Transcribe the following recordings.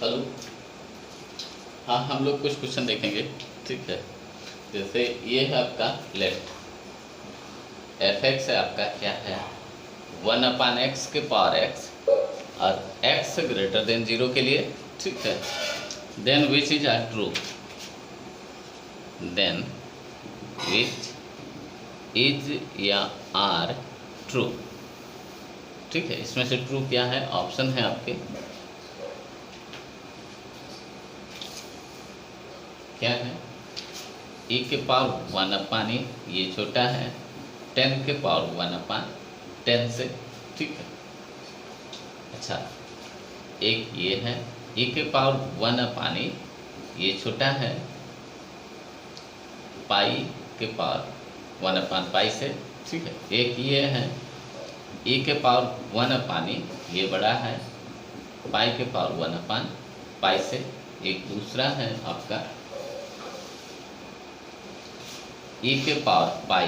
Hello. हाँ, हम लोग कुछ क्वेश्चन देखेंगे, ठीक है। जैसे ये है आपका लेट एफ एक्स है आपका क्या है 1/x के पावर x और x ग्रेटर देन 0 के लिए, ठीक है। Then which is are true, then which is या आर ट्रू, ठीक है। इसमें से ट्रू क्या है, ऑप्शन है आपके क्या है e के पावर 1/e, ये छोटा है 10 के पावर 1/10 से, ठीक है। अच्छा, एक ये है e के पावर 1/e, ये छोटा है पाई के पावर 1/पाई से, ठीक है। एक ये है e के पावर 1/e, ये बड़ा है पाई के पावर 1/पाई से। एक दूसरा है आपका e के पावर पाई,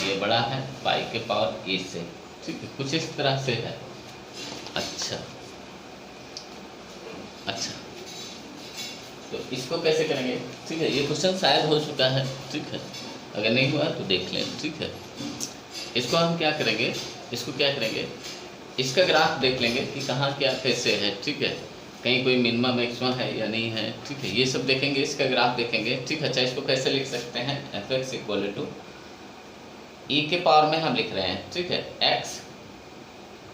ये बड़ा है पाई के पावर e से, ठीक है। कुछ इस तरह से है। अच्छा, तो इसको कैसे करेंगे, ठीक है। ये क्वेश्चन शायद हो चुका है, ठीक है। अगर नहीं हुआ तो देख लें, ठीक है। इसको हम क्या करेंगे, इसका ग्राफ देख लेंगे कि कहाँ क्या कैसे है, ठीक है। कहीं कोई मिनिमम मैक्सिमम है या नहीं है, ठीक है। ये सब देखेंगे, इसका ग्राफ देखेंगे, ठीक है। अच्छा, इसको कैसे लिख सकते हैं, एफ एक्स इक्वल टू ई के पावर में हम लिख रहे हैं, ठीक है, x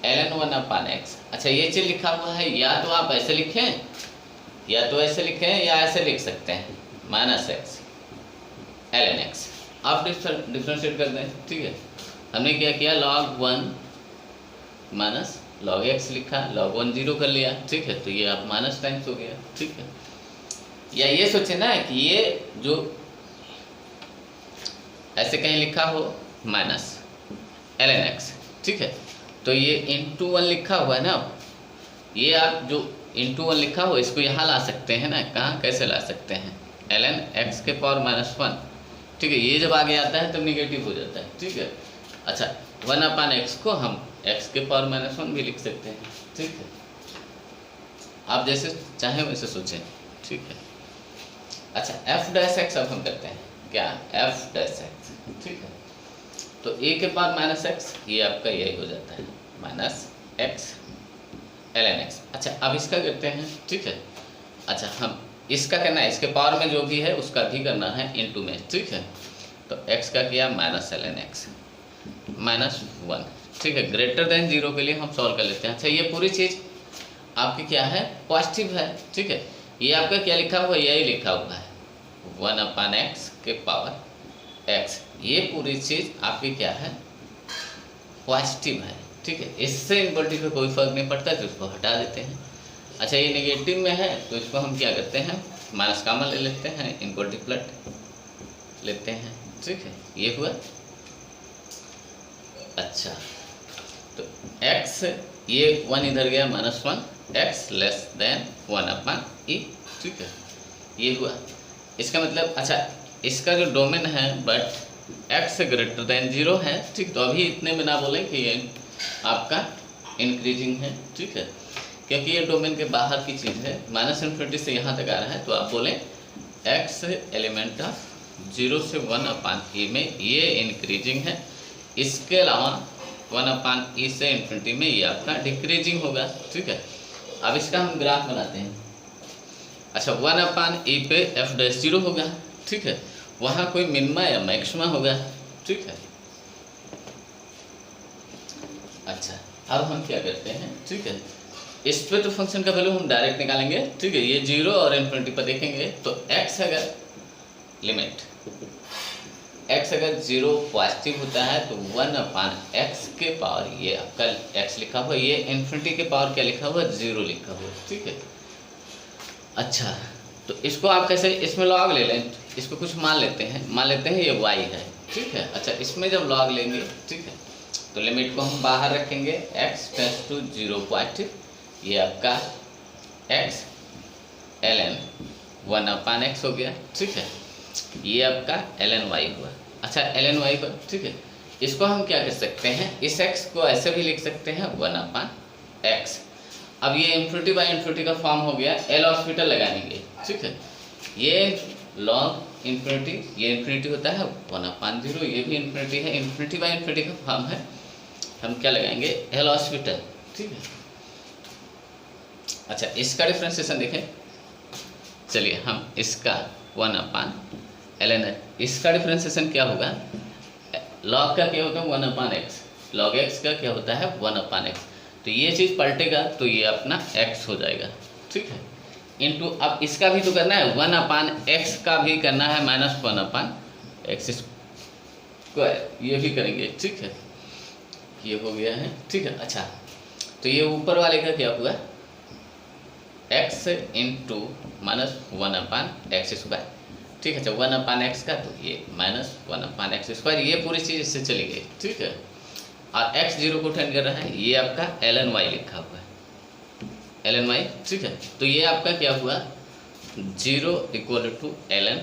ln 1/x। अच्छा, ये चीज़ लिखा हुआ है, या तो आप ऐसे लिखें या ऐसे लिख सकते हैं -x ln x। आप डिफ्रेंशिएट कर दें, ठीक है। हमने क्या किया, log 1 माइनस log x लिखा, log 1 0 कर लिया, ठीक है। तो ये आप माइनस टाइम्स हो गया, ठीक है। या ये सोचे ना कि ये जो ऐसे कहीं लिखा हो माइनस ln x, ठीक है। तो ये इंटू 1 लिखा हुआ है ना, ये आप जो इंटू 1 लिखा हो इसको यहाँ ला सकते हैं ना। कहाँ कैसे ला सकते हैं, ln x के पावर -1, ठीक है। ये जब आगे आता है तब निगेटिव हो जाता है, ठीक है। अच्छा, 1/x को हम x के पावर -1 भी लिख सकते हैं, ठीक है। आप जैसे चाहें वैसे सोचें, ठीक है। अच्छा, f'(x) अब हम करते हैं क्या, f'(x), ठीक है। तो a के पावर -x, ये आपका यही हो जाता है -x ln x। अच्छा, अब इसका करते हैं, ठीक है। अच्छा, हम इसका करना है, इसके पावर में जो भी है उसका भी करना है इंटू में, ठीक है। तो x का किया -ln x -1, ठीक है। ग्रेटर देन 0 के लिए हम सॉल्व कर लेते हैं। अच्छा, ये पूरी चीज़ आपकी क्या है, पॉजिटिव है, ठीक है। ये आपका क्या लिखा हुआ है, यही लिखा हुआ है 1/x के पावर x। ये पूरी चीज़ आपकी क्या है, पॉजिटिव है, ठीक है। इससे इनवर्टिव पे कोई फर्क नहीं पड़ता, तो इसको हटा देते हैं। अच्छा, ये नेगेटिव में है तो इसको हम क्या करते हैं, माइनस कॉमन ले लेते हैं, इनवर्टिव प्लट लेते हैं, ठीक है। ये हुआ। अच्छा, तो x, ये 1 इधर गया -1, x लेस देन 1/e, ठीक है। ये हुआ। इसका मतलब, अच्छा, इसका जो डोमेन है बट x ग्रेटर देन 0 है, ठीक। तो अभी इतने में ना बोलें कि ये आपका इंक्रीजिंग है, ठीक है, क्योंकि ये डोमेन के बाहर की चीज़ है। -∞ से यहाँ तक आ रहा है, तो आप बोलें x एलिमेंट ऑफ 0 से 1/e में ये इंक्रीजिंग है। इसके अलावा 1/e से इन्फिनिटी में ये आपका डिक्रीजिंग होगा, ठीक है। अब इसका हम ग्राफ बनाते हैं। अच्छा, 1/e पे f'0 होगा, ठीक है। वहाँ कोई मिनिमा या मैक्सिमा होगा, ठीक है। अच्छा, अब हम क्या करते हैं, ठीक है। इस पे तो फंक्शन का वैल्यू हम डायरेक्ट निकालेंगे, ठीक है। ये 0 और इन्फिनिटी पर देखेंगे तो x अगर लिमिट x अगर 0 पॉजिटिव होता है तो 1/x के पावर, ये आपका x लिखा हुआ, ये इन्फिनिटी के पावर क्या लिखा हुआ, 0 लिखा हुआ, ठीक है। अच्छा, तो इसको आप कैसे, इसमें लॉग ले लें, इसको कुछ मान लेते हैं ये y है, ठीक है। अच्छा, इसमें जब लॉग लेंगे, ठीक है, तो लिमिट को हम बाहर रखेंगे, x टेंड्स टू 0 पॉजिटिव, ये आपका x ln 1/x हो गया, ठीक है। ये आपका ln y हुआ। अच्छा, ln y पर, ठीक है। इसको हम क्या कर सकते हैं, इस x को ऐसे भी लिख सकते हैं 1/x। अब ये इन्फिनिटी बाई इन्फिनिटी का फॉर्म हो गया, एल हॉस्पिटल लगाएंगे, ठीक है। ये लॉग इन्फिनिटी, ये इन्फिनिटी होता है 1/0, ये भी इन्फिनिटी है, इन्फिनिटी बाई इन्फिनिटी का फॉर्म है, हम क्या लगाएंगे, एल हॉस्पिटल, ठीक है। अच्छा, इसका डिफ्रेंसिएशन देखें, चलिए हम इसका 1/ln, इसका डिफ्रेंसिएशन क्या होगा, लॉग का क्या होता है 1/x, लॉग x का क्या होता है 1/x, तो ये चीज़ पलटेगा तो ये अपना x हो जाएगा, ठीक है। इनटू अब इसका भी तो करना है 1/x का भी करना है -1/x², ये भी करेंगे, ठीक है, ये हो गया है, ठीक है। अच्छा, तो ये ऊपर वाले का क्या हुआ, x इंटू -1/x², ठीक है। अच्छा, 1/x का तो ये -1/x², ये पूरी चीज़ इससे चली गई, ठीक है। और x 0 को टेंड कर रहा है, ये आपका ln y लिखा हुआ है, ln y, ठीक है। तो ये आपका क्या हुआ 0 = ln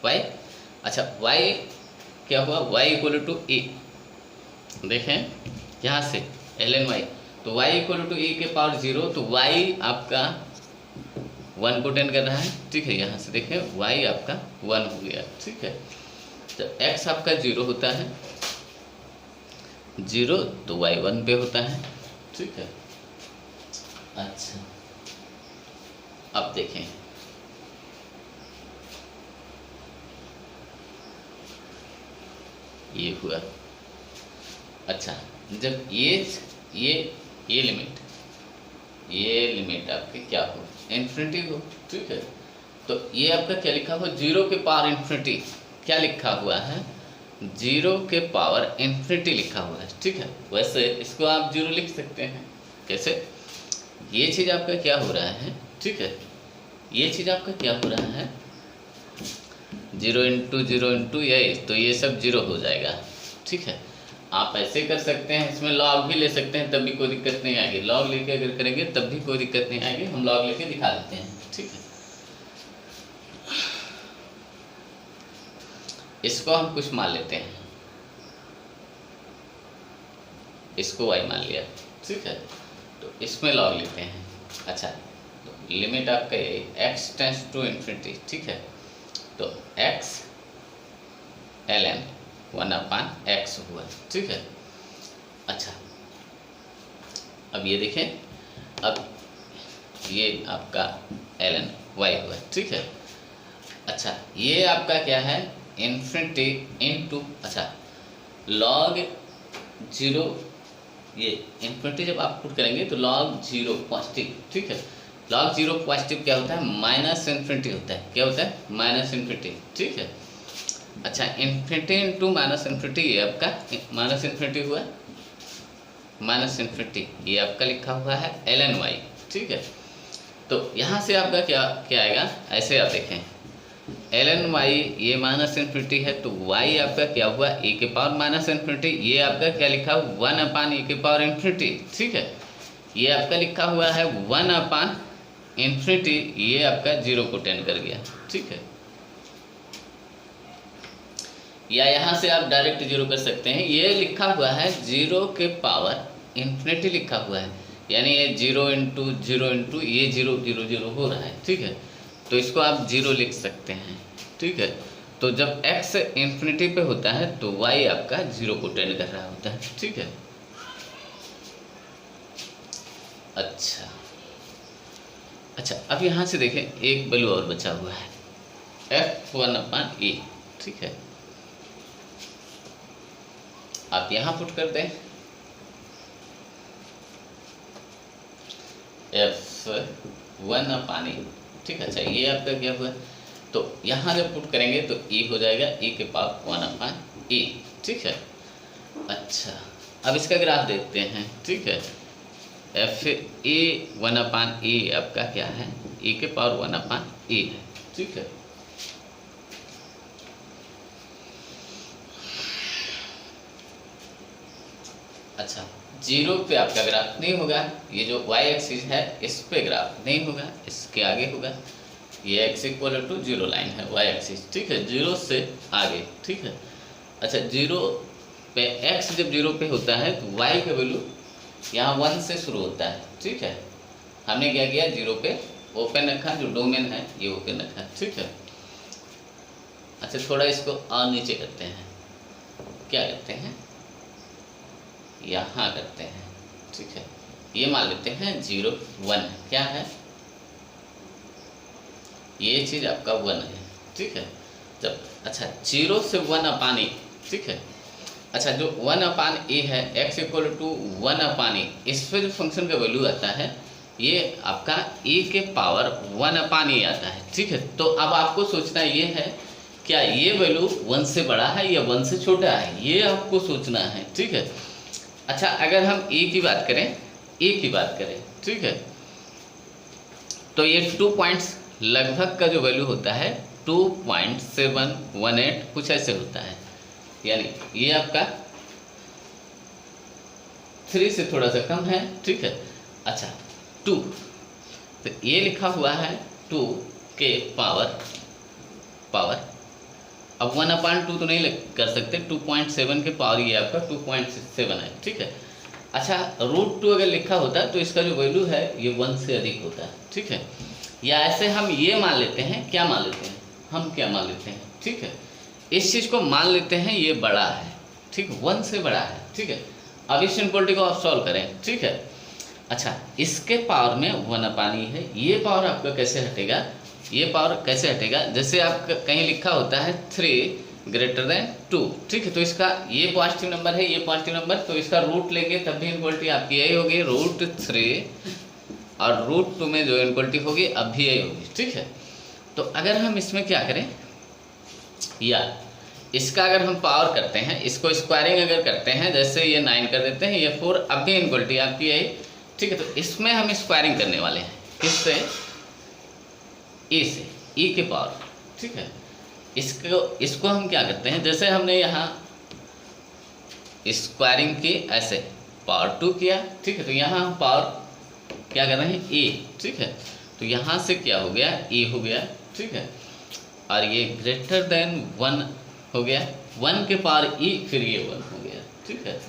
y। अच्छा, y क्या हुआ, y = e, देखें यहाँ से ln y, तो y = e⁻0, तो y आपका 1 को टेंड कर रहा है, ठीक है। यहाँ से देखें y आपका 1 हो गया, ठीक है। तो x आपका 0 होता है, 0 तो y 1 पे होता है, ठीक है। अच्छा, अब देखें, ये हुआ। अच्छा, जब ये लिमिट आपकी क्या हो, इन्फिनिटी हो, ठीक है। तो ये आपका क्या लिखा हुआ, 0 के पावर इन्फिनिटी, क्या लिखा हुआ है 0 के पावर इन्फिनिटी लिखा हुआ है, ठीक है। वैसे इसको आप 0 लिख सकते हैं, कैसे, ये चीज़ आपका क्या हो रहा है, ठीक है, ये चीज़ आपका क्या हो रहा है 0 × 0 × ये, तो ये सब 0 हो जाएगा, ठीक है। आप ऐसे कर सकते हैं, इसमें लॉग भी ले सकते हैं, तब भी कोई दिक्कत नहीं आएगी, लॉग लेके अगर करेंगे तब भी कोई दिक्कत नहीं आएगी, हम लॉग लेके दिखा देते हैं, ठीक है। इसको हम कुछ मान लेते हैं, इसको y मान लिया, ठीक है। तो इसमें लॉग लेते हैं। अच्छा, तो लिमिट आपका ये x टेंड्स टू इन्फिनिटी, ठीक है। तो x ln 1/x हुआ, ठीक है। अच्छा, अब ये देखें, अब ये आपका ln y हुआ, ठीक है। अच्छा, ये आपका क्या है इन्फिनिटी इंटू, अच्छा लॉग 0, ये इन्फिनिटी जब आप पुट करेंगे तो लॉग 0 पॉजिटिव, ठीक है। लॉग 0 पॉजिटिव क्या होता है, -इन्फिनिटी होता है, क्या होता है -इन्फिनिटी, ठीक है। अच्छा, इन्फिनिटी इंटू -इन्फिनिटी, ये आपका -इन्फिनिटी हुआ, -इन्फिनिटी, ये आपका लिखा हुआ है ln y, ठीक है। तो यहाँ से आपका क्या क्या आएगा, ऐसे आप देखें ln y, ये -इन्फिनिटी है, तो y आपका क्या हुआ e⁻∞, ये आपका क्या लिखा 1/e⁻∞, ठीक है। ये आपका लिखा हुआ है 1/∞, ये आपका 0 को टेंड कर गया, ठीक है। या यहाँ से आप डायरेक्ट 0 कर सकते हैं, ये लिखा हुआ है 0 के पावर इन्फिनिटी लिखा हुआ है, यानी ये 0 × 0 × ये 0 0 0 हो रहा है, ठीक है। तो इसको आप 0 लिख सकते हैं, ठीक है। तो जब x इन्फिनिटी पे होता है तो y आपका 0 को टेंड कर रहा होता है, ठीक है। अच्छा, अब यहाँ से देखें एक वैल्यू और बचा हुआ है f1/e, ठीक है। आप यहाँ पुट कर दें f1/e, ठीक है। अच्छा, ये आपका क्या हुआ, तो यहाँ जब पुट करेंगे तो e हो जाएगा e⁻1/e, ठीक है। अच्छा, अब इसका ग्राफ देखते हैं, ठीक है। f1/e आपका क्या है e⁻1/e है, ठीक है। अच्छा, 0 पे आपका ग्राफ नहीं होगा, ये जो y एक्सिस है इस पे ग्राफ नहीं होगा, इसके आगे होगा, ये x = 0 लाइन है y एक्सिस, ठीक है, 0 से आगे, ठीक है। अच्छा, 0 पे x जब 0 पे होता है तो y का वैल्यू यहाँ 1 से शुरू होता है, ठीक है। हमने क्या किया, 0 पे ओपन रखा, जो डोमेन है ये ओपन रखा, ठीक है। अच्छा थोड़ा इसको और नीचे करते हैं, क्या करते हैं, यहाँ करते हैं, ठीक है। ये मान लेते हैं 0 1 है, क्या है, ये चीज़ आपका 1 है, ठीक है। जब अच्छा 0 से 1 अपान ए, ठीक है। अच्छा जो 1 अपान ए है, x इक्वल टू 1 अपान ए, इस पर जो फंक्शन का वैल्यू आता है ये आपका ए के पावर 1 अपान ए आता है, ठीक है। तो अब आपको सोचना ये है क्या ये वैल्यू 1 से बड़ा है या 1 से छोटा है, ये आपको सोचना है, ठीक है। अच्छा अगर हम ए की बात करें, ठीक है, तो ये 2 पॉइंट्स लगभग का जो वैल्यू होता है 2.718 कुछ ऐसे होता है, यानी ये आपका 3 से थोड़ा सा कम है, ठीक है। अच्छा 2, तो ये लिखा हुआ है 2 के पावर अब 1/2 तो नहीं कर सकते, 2.7 के पावर ये आपका 2.7 है, ठीक है। अच्छा √2 अगर लिखा होता तो इसका जो वैल्यू है ये 1 से अधिक होता है, ठीक है। या ऐसे हम ये मान लेते हैं, क्या मान लेते हैं, हम क्या मान लेते हैं, ठीक है, इस चीज़ को मान लेते हैं ये बड़ा है, ठीक, 1 से बड़ा है, ठीक है। अब इस इनक्वलिटी को आप सॉल्व करें, ठीक है। अच्छा इसके पावर में 1 अपान ई है, ये पावर आपका कैसे हटेगा, ये पावर कैसे हटेगा, जैसे आप कहीं लिखा होता है 3 ग्रेटर देन 2, ठीक है। तो इसका ये पॉजिटिव नंबर है, ये पॉजिटिव नंबर, तो इसका रूट लेंगे तब भी इनक्वलिटी आपकी यही होगी, √3 और √2 में जो इनक्वलिटी होगी अब भी यही होगी, ठीक है। तो अगर हम इसमें क्या करें, या इसका अगर हम पावर करते हैं, इसको स्क्वायरिंग अगर करते हैं, जैसे ये 9 कर देते हैं, ये 4, अब भी इनक्वलिटी आपकी यही, ठीक है। तो इसमें हम स्क्वायरिंग करने वाले हैं, किससे, ए से, ए के पावर, ठीक है। इसको हम क्या करते हैं, जैसे हमने यहाँ स्क्वायरिंग की ऐसे पावर 2 किया, ठीक है। तो यहाँ हम पावर क्या कर रहे हैं, ए, ठीक है। तो यहाँ से क्या हो गया, ए हो गया, ठीक है। और ये ग्रेटर देन 1 हो गया, 1 के पावर ई, फिर ये 1 हो गया, ठीक है।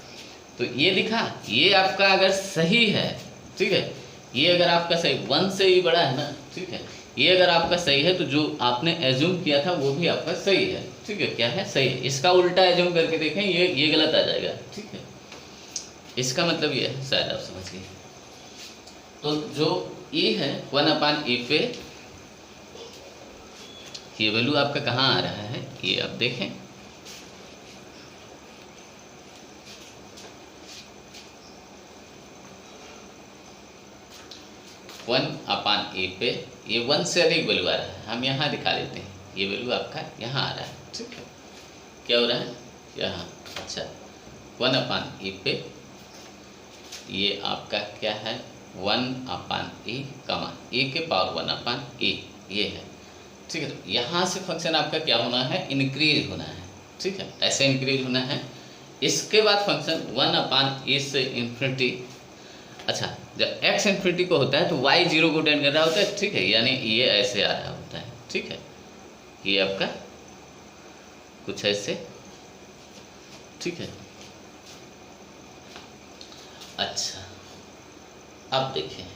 तो ये दिखा, ये आपका अगर सही है, ठीक है, ये अगर आपका सही 1 से ही बड़ा है ना, ठीक है, ये अगर आपका सही है तो जो आपने एज्यूम किया था वो भी आपका सही है, ठीक है, क्या है, सही है। इसका उल्टा एज्यूम करके देखें, ये गलत आ जाएगा, ठीक है। इसका मतलब ये है, शायद आप समझ गए। तो जो ए है 1/e पे ये वैल्यू आपका कहाँ आ रहा है, ये आप देखें, वन अपान ए पे ये 1 से अधिक वैल्यू आ रहा है, हम यहाँ दिखा देते हैं, ये वैल्यू आपका यहाँ आ रहा है, ठीक है। क्या हो रहा है यहाँ, अच्छा 1/e पे ये आपका क्या है 1/e कमा ए के पावर 1/e ये है, ठीक है। तो यहाँ से फंक्शन आपका क्या होना है, इंक्रीज होना है, ठीक है, ऐसे इंक्रीज होना है। इसके बाद फंक्शन 1/e से इन्फिनिटी, अच्छा जब x इन्फिनिटी को होता है तो y 0 को टेंड कर रहा होता है, ठीक है, यानी ये ऐसे आ रहा होता है, ठीक है, ये आपका कुछ ऐसे, ठीक है। अच्छा अब देखें,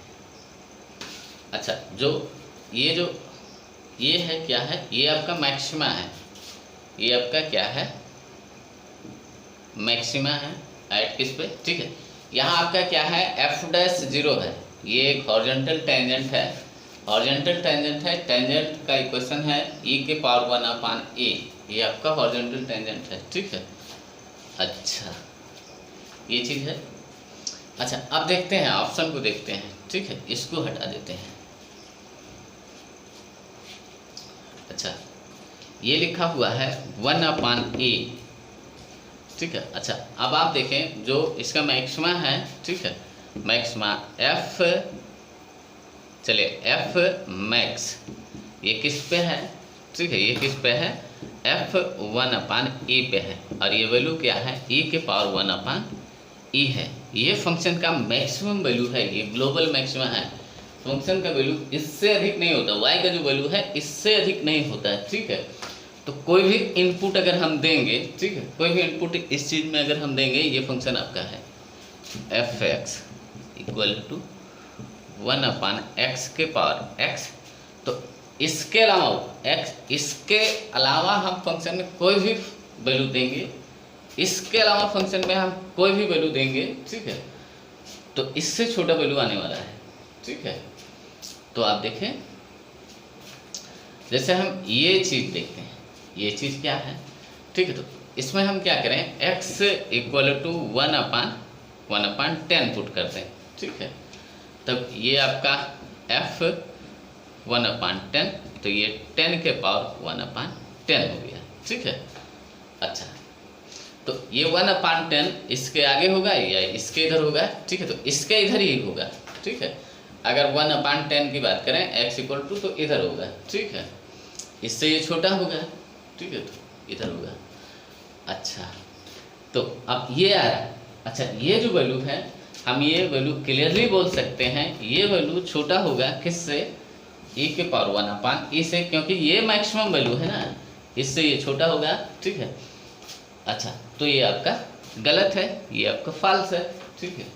अच्छा ये है क्या है, ये आपका मैक्सिमा है, ये आपका क्या है, मैक्सिमा है एट किस पे, ठीक है। यहाँ आपका क्या है f'0 है, ये एक हॉरिजॉन्टल टेंजेंट है, हॉरिजॉन्टल टेंजेंट है, टेंजेंट का इक्वेशन है e के पावर 1/a, ये आपका हॉरिजॉन्टल टेंजेंट है, ठीक है। अच्छा ये चीज़ है। अच्छा अब देखते हैं ऑप्शन को देखते हैं, ठीक है, इसको हटा देते हैं। अच्छा ये लिखा हुआ है 1/a, ठीक है। अच्छा अब आप देखें जो इसका मैक्सिमा है, ठीक है, मैक्सिमा f, चलिए f मैक्स ये किस पे है, ठीक है, ये किस पे है, f 1/a पे है, और ये वैल्यू क्या है, e के पावर 1/e है। ये फंक्शन का मैक्सिमम वैल्यू है, ये ग्लोबल मैक्सिमा है। फंक्शन का वैल्यू इससे अधिक नहीं होता, y का जो वैल्यू है इससे अधिक नहीं होता है, ठीक है। तो कोई भी इनपुट अगर हम देंगे, ठीक है, कोई भी इनपुट इस चीज़ में अगर हम देंगे, ये फंक्शन आपका है f(x) = 1/x के पावर x। तो इसके अलावा इसके अलावा हम फंक्शन में कोई भी वैल्यू देंगे, इसके अलावा फंक्शन में हम कोई भी वैल्यू देंगे, ठीक है, तो इससे छोटा वैल्यू आने वाला है, ठीक है। तो आप देखें, जैसे हम ये चीज़ देखते हैं, ये चीज़ क्या है, ठीक है। तो इसमें हम क्या करें, x = 1/10 पुट करते हैं, ठीक है। तब ये आपका f 1/10, तो ये 10 के पावर 1/10 हो गया, ठीक है। अच्छा, तो ये 1/10 इसके आगे होगा या इसके इधर होगा, ठीक है, तो इसके इधर ही होगा, ठीक है। अगर 1/10 की बात करें x = तो इधर होगा, ठीक है, इससे ये छोटा होगा, ठीक है, तो इधर होगा। अच्छा, तो अब ये आ रहा है। अच्छा, ये जो वैल्यू है, हम ये वैल्यू क्लियरली बोल सकते हैं, ये वैल्यू छोटा होगा किससे, e⁻1 /e से, क्योंकि ये मैक्सिमम वैल्यू है ना, इससे ये छोटा होगा, ठीक है। अच्छा, तो ये आपका गलत है, ये आपका फॉल्स है, ठीक है,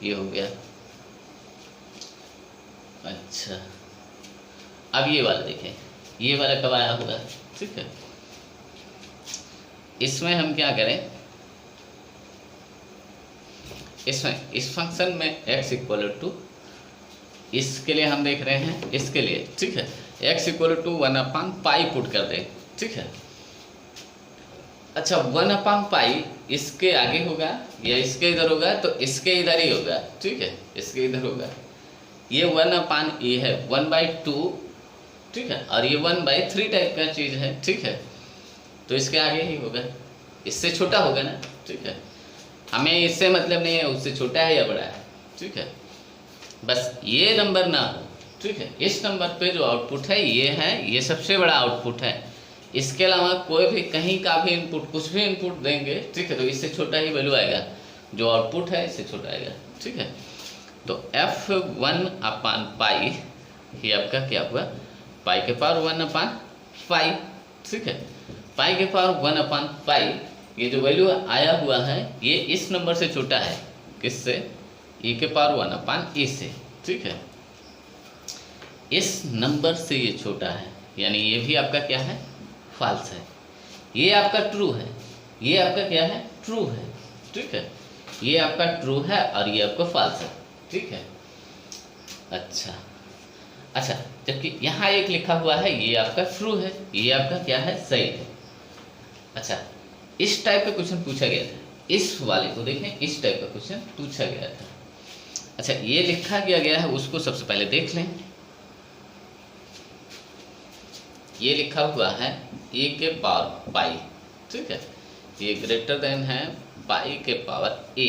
ये हो गया। अच्छा, अब ये वाला देखें, ये वाला कब आया होगा, ठीक है। इसमें हम क्या करें, इसमें इस फंक्शन में x = इसके लिए हम देख रहे हैं, इसके लिए, ठीक है, x = 1/π पुट कर दें, ठीक है। अच्छा, 1/π इसके आगे होगा या इसके इधर होगा, तो इसके इधर ही होगा, ठीक है, इसके इधर होगा। ये 1/e है, 1/2, ठीक है, और ये 1/3 टाइप का चीज़ है, ठीक है, तो इसके आगे ही होगा, इससे छोटा होगा ना, ठीक है। हमें इससे मतलब नहीं है उससे छोटा है या बड़ा है, ठीक है, बस ये नंबर ना हो, ठीक है। इस नंबर पे जो आउटपुट है ये है, ये सबसे बड़ा आउटपुट है। इसके अलावा कोई भी कहीं का भी इनपुट, कुछ भी इनपुट देंगे, ठीक है, तो इससे छोटा ही वैल्यू आएगा, जो आउटपुट है इससे छोटा आएगा, ठीक है। तो f 1/π ये आपका क्या हुआ, π के पावर 1/π, ठीक है, π के पावर 1/π, ये जो वैल्यू आया हुआ है ये इस नंबर से छोटा है, किससे, e के पावर 1/e से, ठीक है, इस नंबर से ये छोटा है, यानी ये भी आपका क्या है, फॉल्स है। ये आपका ट्रू है, ये आपका क्या है, ट्रू है, ठीक है, ये आपका ट्रू है और ये आपका फॉल्स है, ठीक है। अच्छा, अच्छा, जबकि यहाँ एक लिखा हुआ है ये आपका ट्रू है, ये आपका क्या है, सही है। अच्छा, इस टाइप का क्वेश्चन पूछा गया था, इस वाले को देखें, इस टाइप का क्वेश्चन पूछा गया था। अच्छा, ये लिखा गया है, उसको सबसे पहले देख लें। ये लिखा हुआ है e के पावर π, ठीक है, ये ग्रेटर देन है π के पावर a,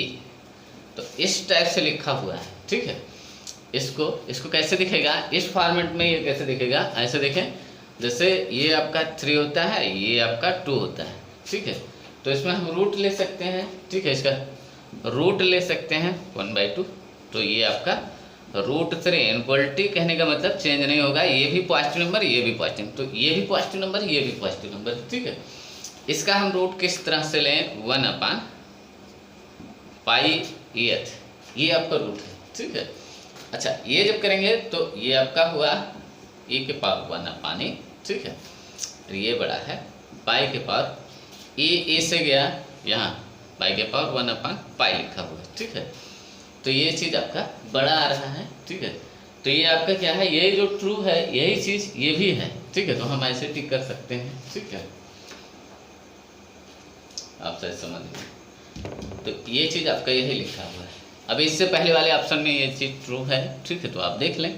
तो इस टाइप से लिखा हुआ है, ठीक है। इसको कैसे दिखेगा, इस फॉर्मेट में ये कैसे दिखेगा, ऐसे देखें, जैसे ये आपका 3 होता है, ये आपका 2 होता है, ठीक है, तो इसमें हम रूट ले सकते हैं, ठीक है, इसका रूट ले सकते हैं 1/2, तो ये आपका √3। इनक्वलिटी कहने का मतलब चेंज नहीं होगा, ये भी पॉजिटिव नंबर, ये भी पॉजिटिव, तो ये भी पॉजिटिव नंबर, ये भी पॉजिटिव नंबर, ठीक है। इसका हम रूट किस तरह से लें, 1/π, ये आपका रूट है, ठीक है। अच्छा, ये जब करेंगे तो ये आपका हुआ e के पावर 1/e, ठीक है, और ये बड़ा है π के पावर ए से गया यहाँ π के पावर 1/π लिखा हुआ है, ठीक है, तो ये चीज़ आपका बड़ा आ रहा है, ठीक है। तो ये आपका क्या है, ये जो ट्रू है यही चीज़ ये भी है, ठीक है, तो हम ऐसे टिक कर सकते हैं, ठीक है, आप सही समझ लीजिए। तो ये चीज़ आपका यही लिखा हुआ है। अब इससे पहले वाले ऑप्शन में ये चीज़ ट्रू है, ठीक है, तो आप देख लें,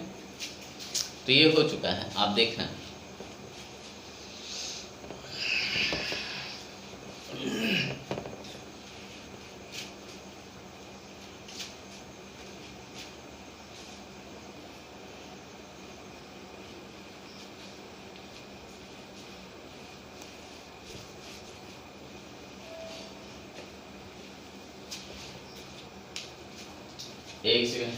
तो ये हो चुका है, आप देखना। एक सेकंड,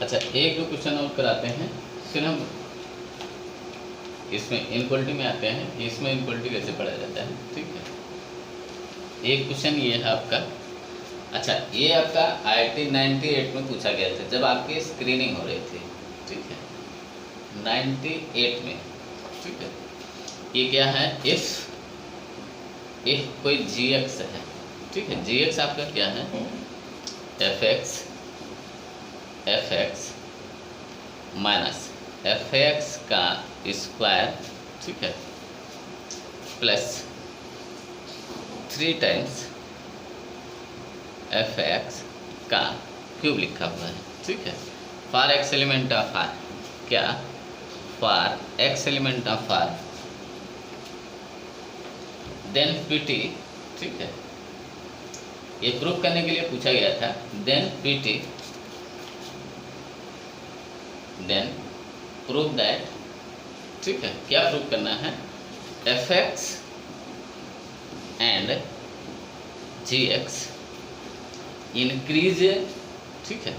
अच्छा, एक दो क्वेश्चन और कराते हैं, फिर हम इसमें इनक्वलिटी में आते हैं। इसमें इनक्वलिटी कैसे पढ़ा जाता है, ठीक है। एक क्वेश्चन ये है आपका। अच्छा, ये आपका IIT 98 में पूछा गया था जब आपकी स्क्रीनिंग हो रही थी, ठीक है, 98 में, ठीक है। ये क्या है, इफ कोई gx है, ठीक है, gx आपका क्या है, fx माइनस fx का स्क्वायर, ठीक है, प्लस 3 टाइम्स fx का क्यूब लिखा हुआ है, ठीक है। For x element of r, क्या, for x element of r then pt, ठीक है, ये प्रूफ करने के लिए पूछा गया था। Then pt, then proof that, ठीक है, क्या प्रूफ करना है, fx एंड gx इंक्रीज, ठीक है,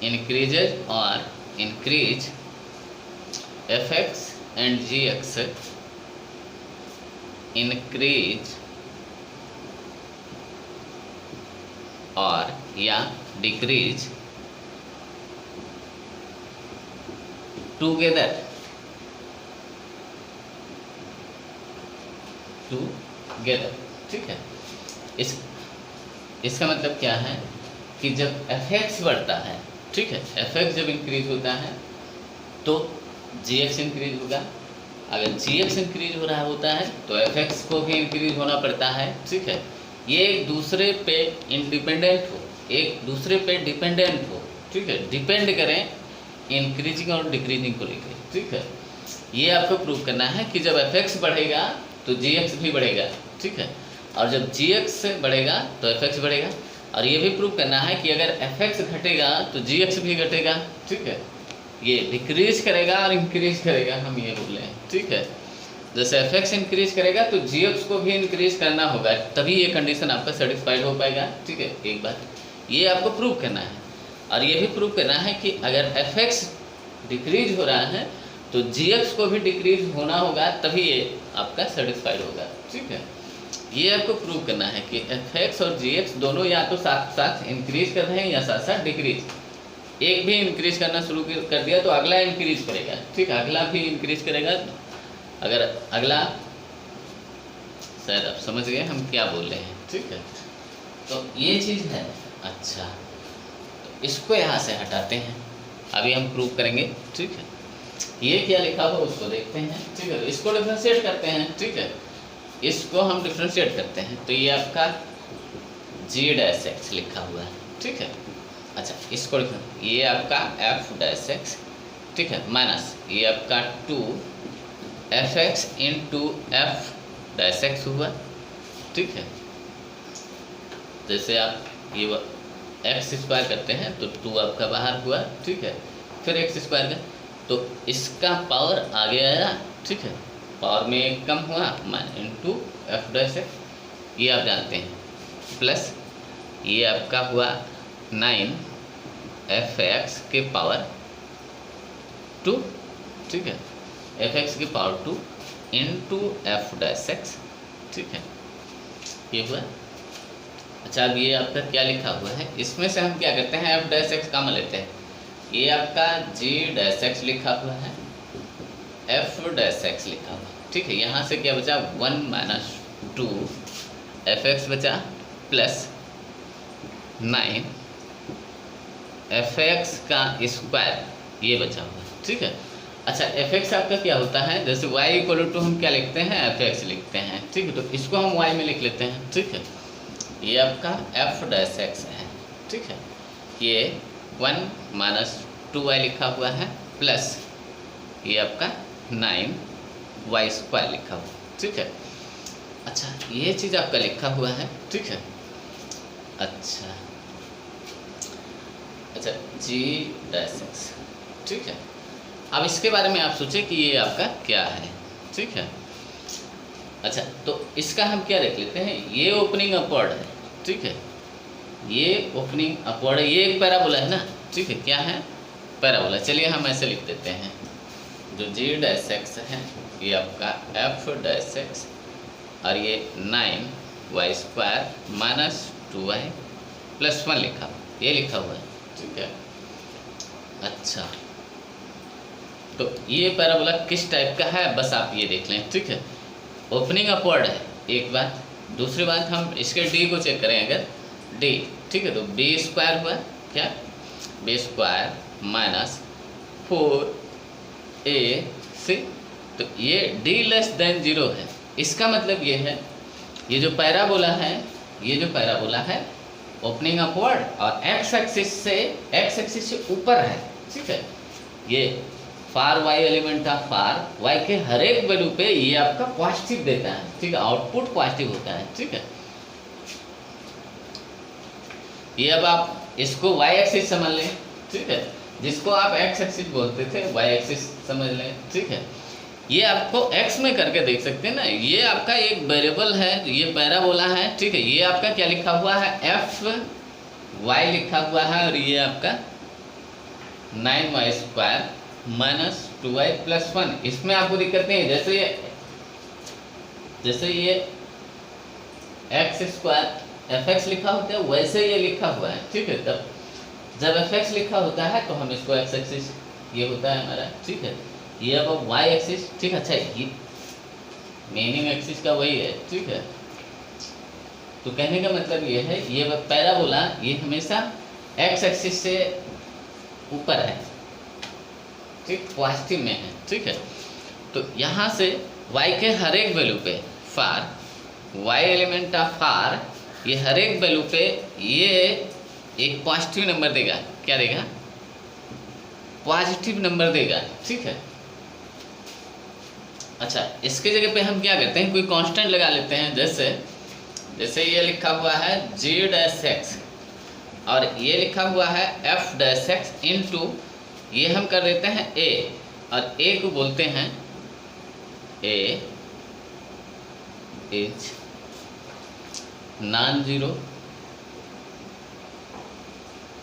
इंक्रीजेज और increase fx and gx increase और या डिक्रीज टुगेदर, ठीक है। इसका मतलब क्या है कि जब fx बढ़ता है, ठीक है, fx जब इंक्रीज होता है तो gx इंक्रीज होगा। अगर gx इंक्रीज हो रहा होता है तो fx को भी इंक्रीज होना पड़ता है, ठीक है। ये एक दूसरे पे इंडिपेंडेंट हो, एक दूसरे पे डिपेंडेंट हो, ठीक है, डिपेंड करें इंक्रीजिंग और डिक्रीजिंग को लेकर, ठीक है। ये आपको प्रूव करना है कि जब fx बढ़ेगा तो gx भी बढ़ेगा, ठीक है, और जब gx बढ़ेगा तो fx बढ़ेगा। और ये भी प्रूव करना है कि अगर fx घटेगा तो gx भी घटेगा, ठीक है। ये डिक्रीज करेगा और इंक्रीज करेगा, हम ये बोल रहे हैं, ठीक है। जैसे fx इंक्रीज करेगा तो gx को भी इंक्रीज करना होगा, तभी ये कंडीशन आपका सेटिस्फाइड हो पाएगा, ठीक है। एक बात ये आपको प्रूव करना है। और ये भी प्रूव करना है कि अगर fx डिक्रीज हो रहा है तो gx को भी डिक्रीज होना होगा, तभी ये आपका सेटिस्फाइड होगा, ठीक है। ये आपको प्रूव करना है कि fx और gx दोनों या तो साथ साथ इंक्रीज कर रहे हैं या साथ साथ डिक्रीज। एक भी इंक्रीज करना शुरू कर दिया तो अगला इंक्रीज करेगा, ठीक है, अगला भी इंक्रीज करेगा। अगर अगला, शायद आप समझ गए हम क्या बोल रहे हैं, ठीक है। तो ये चीज़ है। अच्छा, तो इसको यहाँ से हटाते हैं, अभी हम प्रूव करेंगे, ठीक है। ये क्या लिखा हुआ उसको देखते हैं, ठीक है। इसको डिफ्रेंशिएट करते हैं, ठीक है, इसको हम डिफ्रेंशिएट करते हैं तो ये आपका g' लिखा हुआ है, ठीक है। अच्छा, इसको ये आपका f', ठीक है, माइनस ये आपका 2fx इंटू f' हुआ, ठीक है। जैसे आप ये x स्क्वायर करते हैं तो 2 आपका बाहर हुआ, ठीक है, फिर x स्क्वायर का तो इसका पावर आगे आया, ठीक है, पावर में कम हुआ, इंटू f', ये आप जानते हैं, प्लस ये आपका हुआ 9fx के पावर 2, ठीक है, fx की पावर 2 इंटू f', ठीक है, ये हुआ। अच्छा, अब ये आपका क्या लिखा हुआ है, इसमें से हम क्या करते हैं, f' कॉमन लेते हैं। ये आपका g' लिखा हुआ है, f' लिखा हुआ, ठीक है। यहाँ से क्या बचा, 1 माइनस 2 fx बचा, प्लस 9 fx का स्क्वायर, ये बचा हुआ, ठीक है। अच्छा, fx आपका क्या होता है, जैसे y इक्वल टू हम क्या लिखते हैं, fx लिखते हैं, ठीक है, तो इसको हम y में लिख लेते हैं, ठीक है। ये आपका f' है, ठीक है, ये 1 माइनस 2y लिखा हुआ है, प्लस ये आपका 9y स्क्वायर लिखा हुआ, ठीक है। अच्छा, ये चीज़ आपका लिखा हुआ है, ठीक है। अच्छा g', ठीक है। अब इसके बारे में आप सोचें कि ये आपका क्या है, ठीक है। अच्छा, तो इसका हम क्या देख लेते हैं, ये ओपनिंग अपवर्ड है, ठीक है, ये ओपनिंग अपवर्ड है, ये एक पैराबोला है ना, ठीक है, क्या है, पैराबोला। चलिए हम ऐसे लिख देते हैं, जो जी डैश एक्स है ये आपका एफ डैश एक्स और ये 9y² माइनस 2y प्लस 1 लिखा, ये लिखा हुआ है, ठीक है। अच्छा, तो ये पैराबोला किस टाइप का है बस आप ये देख लें, ठीक है। ओपनिंग अपवर्ड है एक बात, दूसरी बात हम इसके डी को चेक करें, अगर डी, ठीक है, तो b² हुआ क्या, b² माइनस 4ac, तो ये d लेस देन 0 है। इसका मतलब ये है, ये जो पैराबोला है, ये जो पैराबोला है ओपनिंग अपवर्ड और एक्स एक्सिस से ऊपर है, ठीक है। ये फार y element of far y के हर एक वैल्यू पे ये आपका पॉजिटिव देता है, ठीक है, आउटपुट पॉजिटिव होता है, ठीक है। ये अब आप इसको y एक्सिस समझ लें, ठीक है, जिसको आप x एक्सिस बोलते थे y एक्सिस समझ लें, ठीक है। ये आपको x में करके देख सकते हैं ना, ये आपका एक वेरिएबल है, ये पैराबोला है, ठीक है। ये आपका क्या लिखा हुआ है, एफ वाई लिखा हुआ है, और ये आपका 9y² माइनस 2y प्लस 1। इसमें आपको दिक्कत नहीं है, जैसे ये x² fx लिखा होता है वैसे ये लिखा हुआ है, ठीक है। तब जब fx लिखा होता है तो हम इसको x एक्सिस ये होता है हमारा, ठीक है। ये अब y एक्सिस, ठीक है। अच्छा, ये मीनिंग एक्सिस का वही है, ठीक है। तो कहने का मतलब ये है, ये पैराबोला ये हमेशा x एक्सिस से ऊपर है, ठीक, पॉजिटिव में है, ठीक है। तो यहाँ से y के हर एक वैल्यू पे फार y एलिमेंट ऑफ फार, ये हर एक वैल्यू पे ये एक पॉजिटिव नंबर देगा, क्या देगा, पॉजिटिव नंबर देगा, ठीक है। अच्छा, इसके जगह पे हम क्या करते हैं, कोई कांस्टेंट लगा लेते हैं, जैसे ये लिखा हुआ है g डैश x और ये लिखा हुआ है f डैश x इनटू, ये हम कर देते हैं a, और a को बोलते हैं a इज नॉन जीरो,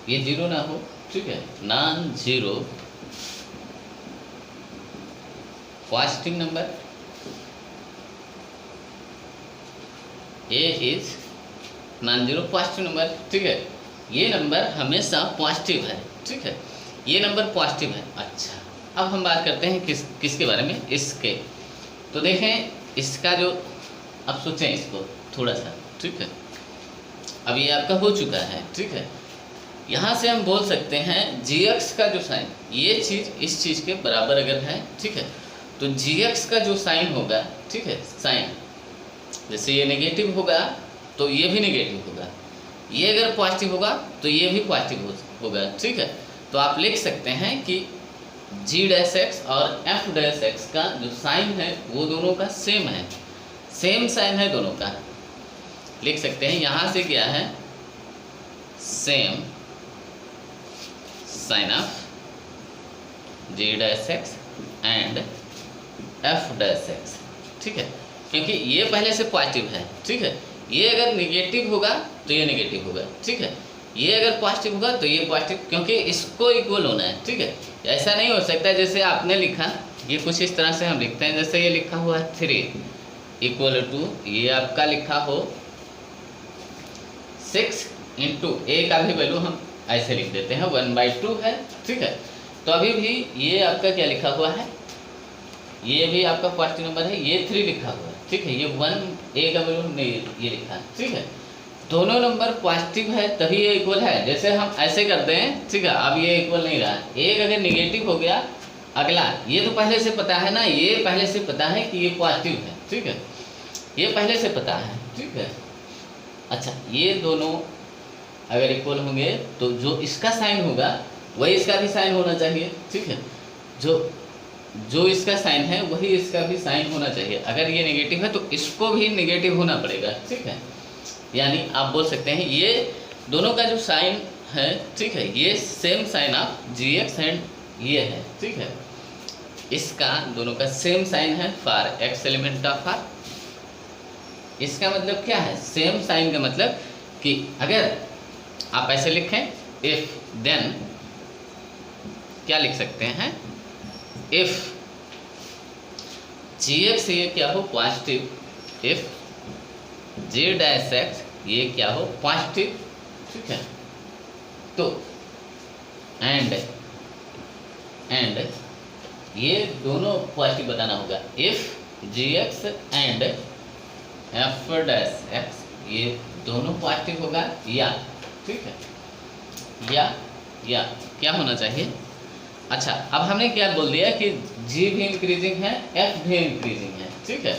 ये जीरो ना हो, ठीक है, non zero positive number, a is non zero positive number, ठीक है। ये नंबर हमेशा पॉजिटिव है, ठीक है, ये नंबर पॉजिटिव है। अच्छा, अब हम बात करते हैं किसके बारे में, इसके। तो देखें इसका जो, अब सोचें इसको थोड़ा सा, ठीक है। अब ये आपका हो चुका है, ठीक है। यहाँ से हम बोल सकते हैं gx का जो साइन, ये चीज़ इस चीज़ के बराबर अगर है, ठीक है, तो gx का जो साइन होगा, ठीक है, साइन जैसे ये नेगेटिव होगा तो ये भी नेगेटिव होगा, ये अगर पॉजिटिव होगा तो ये भी पॉजिटिव होगा, ठीक है। तो आप लिख सकते हैं कि g डैश एक्स और f डैश एक्स का जो साइन है वो दोनों का सेम है, सेम साइन है दोनों का, लिख सकते हैं। यहाँ से क्या है, same sign of g dash X and f dash X, ठीक है, क्योंकि ये पहले से पॉजिटिव है, ठीक है। ये अगर निगेटिव होगा तो ये निगेटिव होगा, ठीक है, ये अगर पॉजिटिव होगा तो ये पॉजिटिव, क्योंकि इसको इक्वल होना है, ठीक है। ऐसा नहीं हो सकता जैसे आपने लिखा, ये कुछ इस तरह से हम लिखते हैं, जैसे ये लिखा हुआ है 3 इक्वल टू, ये आपका लिखा हो 6 इंटू a का भी वैल्यू हम ऐसे लिख देते हैं 1/2 है, ठीक है। तो अभी भी ये आपका क्या लिखा हुआ है, ये भी आपका पॉजिटिव नंबर है, ये 3 लिखा हुआ है, ठीक है, ये 1 a का वैल्यू नहीं ये लिखा है, ठीक है। दोनों नंबर पॉजिटिव है तभी ये इक्वल है, जैसे हम ऐसे करते हैं, ठीक है। अब ये इक्वल नहीं रहा, एक अगर निगेटिव हो गया, अगला ये तो पहले से पता है ना, ये पहले से पता है कि ये पॉजिटिव है, ठीक है, ये पहले से पता है, ठीक है। अच्छा, ये दोनों अगर इक्वल होंगे तो जो इसका साइन होगा वही इसका भी साइन होना चाहिए, ठीक है। जो इसका साइन है वही इसका भी साइन होना चाहिए। अगर ये नेगेटिव है तो इसको भी नेगेटिव होना पड़ेगा, ठीक है। यानी आप बोल सकते हैं ये दोनों का जो साइन है, ठीक है, ये same sign of gx and ये है, ठीक है, इसका दोनों का सेम साइन है for x element of r। इसका मतलब क्या है, सेम साइन का मतलब कि अगर आप ऐसे लिखें इफ देन क्या लिख सकते हैं, इफ जी एक्स ये क्या हो positive, if J dash X ये क्या हो पॉजिटिव, ठीक है। तो एंड ये दोनों पॉजिटिव बताना होगा, if G X and F dash X ये दोनों पॉजिटिव होगा, या ठीक है, या क्या होना चाहिए। अच्छा, अब हमने क्या बोल दिया कि जी भी इंक्रीजिंग है, एफ भी इंक्रीजिंग है, ठीक है,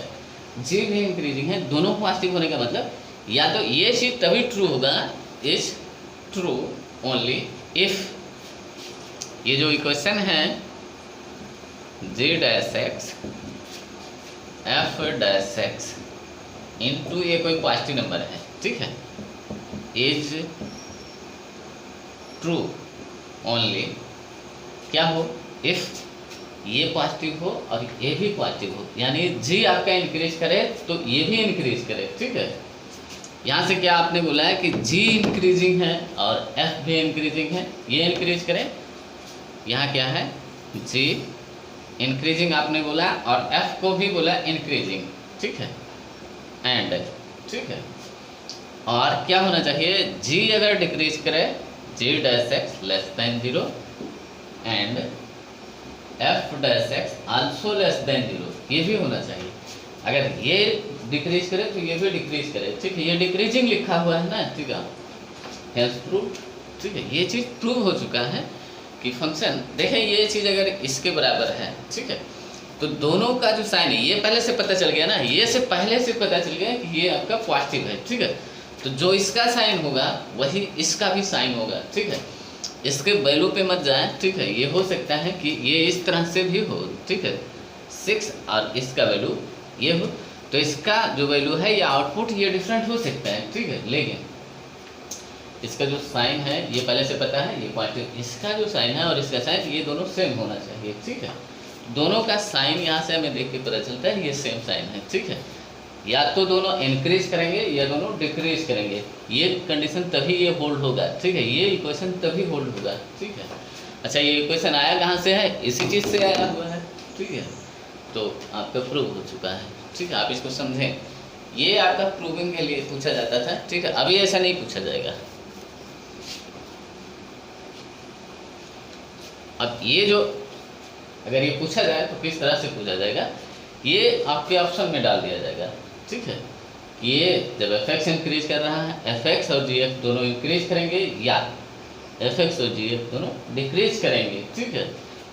जी भी इंक्रीजिंग है, दोनों पॉजिटिव होने का मतलब या तो ये चीज तभी ट्रू होगा, इज ट्रू ओनली इफ ये जो इक्वेशन है G dash X F dash X into ये कोई पॉजिटिव नंबर है, ठीक है, इज ट्रू ओनली क्या हो, इफ ये पॉजिटिव हो और ये भी पॉजिटिव हो, यानी जी आपका इंक्रीज करे तो ये भी इंक्रीज करे, ठीक है। यहाँ से क्या आपने बोला है कि जी इंक्रीजिंग है और एफ भी इंक्रीजिंग है, ये इंक्रीज करे, यहाँ क्या है जी इंक्रीजिंग आपने बोला और एफ को भी बोला इंक्रीजिंग, ठीक है, एंड ठीक है। और क्या होना चाहिए, जी अगर डिक्रीज करे g dash x less than 0 and F dash x also less than 0, ये भी होना चाहिए। अगर ये डिक्रीज करे तो ये भी डिक्रीज करे, ठीक है, ये डिक्रीजिंग लिखा हुआ है ना, ठीक है, हेल्स प्रूव, ठीक है, ये चीज़ प्रूव हो चुका है कि फंक्शन देखें ये चीज़ अगर इसके बराबर है, ठीक है, तो दोनों का जो साइन है ये पहले से पता चल गया ना, ये से पहले से पता चल गया कि ये आपका पॉजिटिव है, ठीक है, तो जो इसका साइन होगा वही इसका भी साइन होगा, ठीक है, इसके वैल्यू पे मत जाए, ठीक है, ये हो सकता है कि ये इस तरह से भी हो, ठीक है, 6 और इसका वैल्यू ये हो, तो इसका जो वैल्यू है या आउटपुट ये डिफरेंट हो सकता है, ठीक है, लेकिन इसका जो साइन है ये पहले से पता है, ये पॉजिटिव, इसका जो साइन है और इसका साइन ये दोनों सेम होना चाहिए, ठीक है, दोनों का साइन यहाँ से हमें देख के पता चलता है ये सेम साइन है, ठीक है, या तो दोनों इंक्रीज करेंगे या दोनों डिक्रीज करेंगे, ये कंडीशन तभी ये होल्ड होगा, ठीक है, ये इक्वेशन तभी होल्ड होगा, ठीक है। अच्छा, ये इक्वेशन आया कहाँ से है, इसी चीज़ से आया हुआ है, ठीक है, तो आपका प्रूव हो चुका है, ठीक है, आप इसको समझें, ये आपका प्रूविंग के लिए पूछा जाता था, ठीक है, अभी ऐसा नहीं पूछा जाएगा। अब ये जो अगर ये पूछा जाए तो किस तरह से पूछा जाएगा, ये आपके ऑप्शन में डाल दिया जाएगा, ठीक है, ये जब एफ एक्स इंक्रीज कर रहा है, एफ एक्स और जी एक्स दोनों इंक्रीज करेंगे या एफ एक्स और जी एक्स दोनों डिक्रीज करेंगे, ठीक है,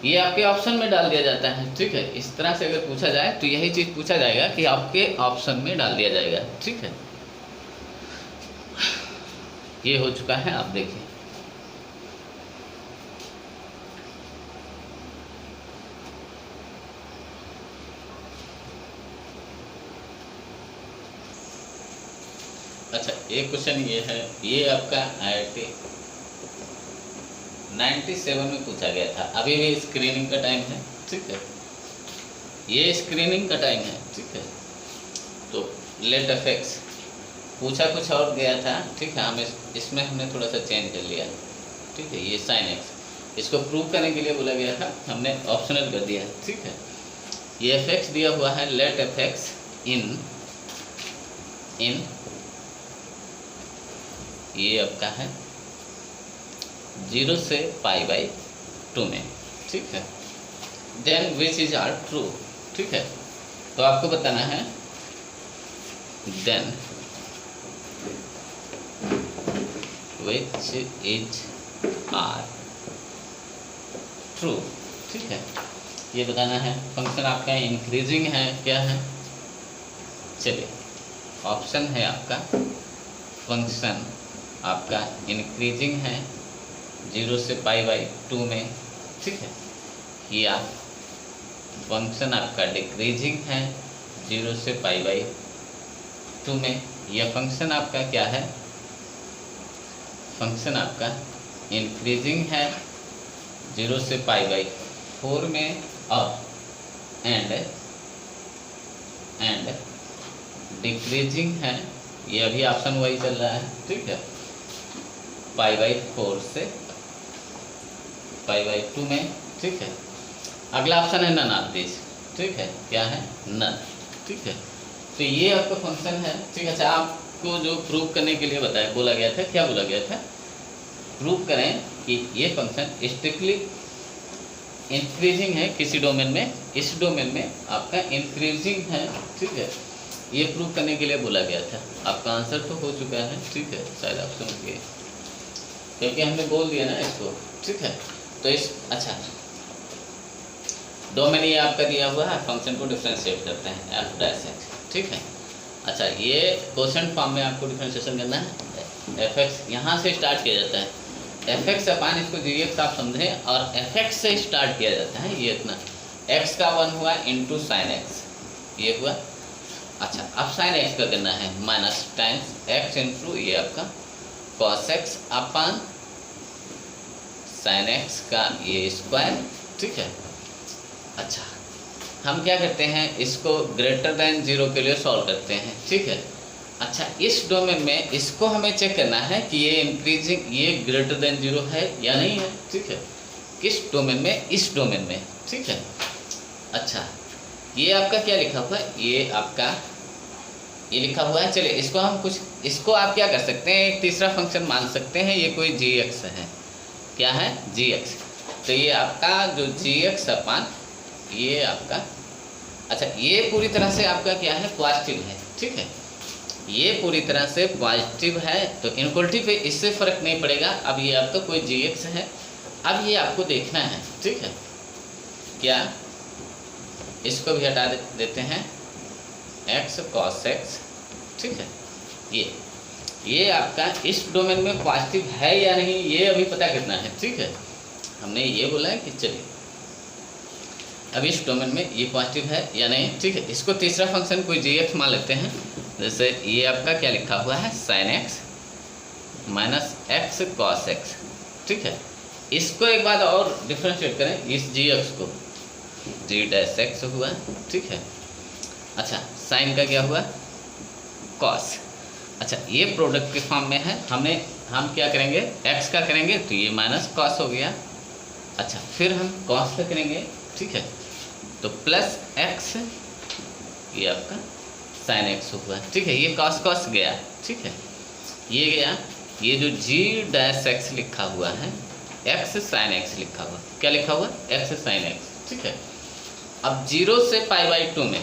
ये आपके ऑप्शन में डाल दिया जाता है, ठीक है, इस तरह से अगर पूछा जाए तो यही चीज़ पूछा जाएगा कि आपके ऑप्शन में डाल दिया जाएगा, ठीक है, ये हो चुका है, आप देखिए। अच्छा, एक क्वेश्चन ये है, ये आपका IIT 97 में पूछा गया था, अभी भी स्क्रीनिंग का टाइम है, ठीक है, ये स्क्रीनिंग का टाइम है, ठीक है, तो लेट एफ एक्स पूछा कुछ और गया था, ठीक है, हम इसमें हमने थोड़ा सा चेंज कर लिया, ठीक है, ये साइन एक्स इसको प्रूव करने के लिए बोला गया था, हमने ऑप्शनल कर दिया, ठीक है, ये एफ एक्स दिया हुआ है, लेट एफ एक्स इन ये आपका है 0 से π/2 में, ठीक है, then which is are true, ठीक है, तो आपको बताना है then which is are true, ठीक है, ये बताना है। फंक्शन आपका इंक्रीजिंग है, क्या है, चलिए ऑप्शन है आपका फंक्शन आपका इंक्रीजिंग है 0 से π/2 में, ठीक है, या फंक्शन आपका डिक्रीजिंग है 0 से π/2 में, या फंक्शन आपका क्या है, फंक्शन आपका इंक्रीजिंग है 0 से π/4 में और एंड डिक्रीजिंग है, ये अभी ऑप्शन वही चल रहा है, ठीक है, π/4 से π/2 में, ठीक है। अगला ऑप्शन है नन ऑफ दिस, ठीक है, क्या है, नन, ठीक है। तो ये आपका फंक्शन है, ठीक है। अच्छा, आपको जो प्रूव करने के लिए बताया बोला गया था, क्या बोला गया था, प्रूव करें कि ये फंक्शन स्ट्रिक्टली इंक्रीजिंग है किसी डोमेन में, इस डोमेन में आपका इंक्रीजिंग है, ठीक है। ये प्रूव करने के लिए बोला गया था। आपका आंसर तो हो चुका है, ठीक है, शायद आप समझ गए क्योंकि हमने बोल दिया ना इसको, ठीक है। तो इस अच्छा डोमेन ये आपका दिया हुआ है, फंक्शन को डिफ्रेंशिएट करते हैं एफ डैश एक्स, ठीक है। अच्छा, ये क्वेश्चन फॉर्म में आपको डिफ्रेंशिएशन करना है। एफ एक्स यहाँ से स्टार्ट किया जाता है, एफ एक्स अपान इसको जी एक्स आप समझें, और एफ एक्स से स्टार्ट किया जाता है। ये इतना एक्स का 1 हुआ इंटू साइन एक्स, ये हुआ। अच्छा, अब साइन एक्स का करना है माइनस टाइम्स एक्स इंटू ये आपका कॉस एक्स अपान साइन एक्स का ये स्क्वायर, ठीक है। अच्छा, हम क्या करते हैं, इसको ग्रेटर दैन 0 के लिए सॉल्व करते हैं, ठीक है। अच्छा, इस डोमेन में इसको हमें चेक करना है कि ये इंक्रीजिंग, ये ग्रेटर देन 0 है या नहीं है, ठीक है। किस डोमेन में, इस डोमेन में, ठीक है। अच्छा, ये आपका क्या लिखा हुआ है, ये आपका ये लिखा हुआ है। चलिए इसको हम कुछ, इसको आप क्या कर सकते हैं, एक तीसरा फंक्शन मान सकते हैं, ये कोई जी एक्स है, क्या है, जी एक्स। तो ये आपका जो जी एक्स अपान ये आपका, अच्छा ये पूरी तरह से आपका क्या है, पॉजिटिव है, ठीक है। ये पूरी तरह से पॉजिटिव है, तो इनक्वलिटी पे इससे फ़र्क नहीं पड़ेगा। अब ये आपका कोई जी एक्स है, अब ये आपको देखना है, ठीक है। क्या, इसको भी हटा देते हैं, एक्स कॉस एक्स, ठीक है। ये आपका इस डोमेन में पॉजिटिव है या नहीं, ये अभी पता करना है, ठीक है। हमने ये बोला है कि चलिए अब इस डोमेन में ये पॉजिटिव है या नहीं, ठीक है। इसको तीसरा फंक्शन कोई जी एक्स मान लेते हैं, जैसे ये आपका क्या लिखा हुआ है, sine x minus x cos x, ठीक है। इसको एक बार और डिफ्रेंशिएट करें, इस जी एक्स को जी डैश एक्स हुआ, ठीक है। अच्छा, साइन का क्या हुआ, कॉस। अच्छा, ये प्रोडक्ट के फॉर्म में है, हम क्या करेंगे, एक्स का करेंगे तो ये माइनस कॉस हो गया। अच्छा, फिर हम कॉस का करेंगे, ठीक है, तो प्लस एक्स, ये आपका साइन एक्स हुआ, ठीक है। ये कॉस कॉस गया, ठीक है, ये गया। ये जो जी डैश एक्स लिखा हुआ है, एक्स साइन एक्स लिखा हुआ, क्या लिखा हुआ, एक्स साइन एक्स, ठीक है। अब 0 से π/2 में,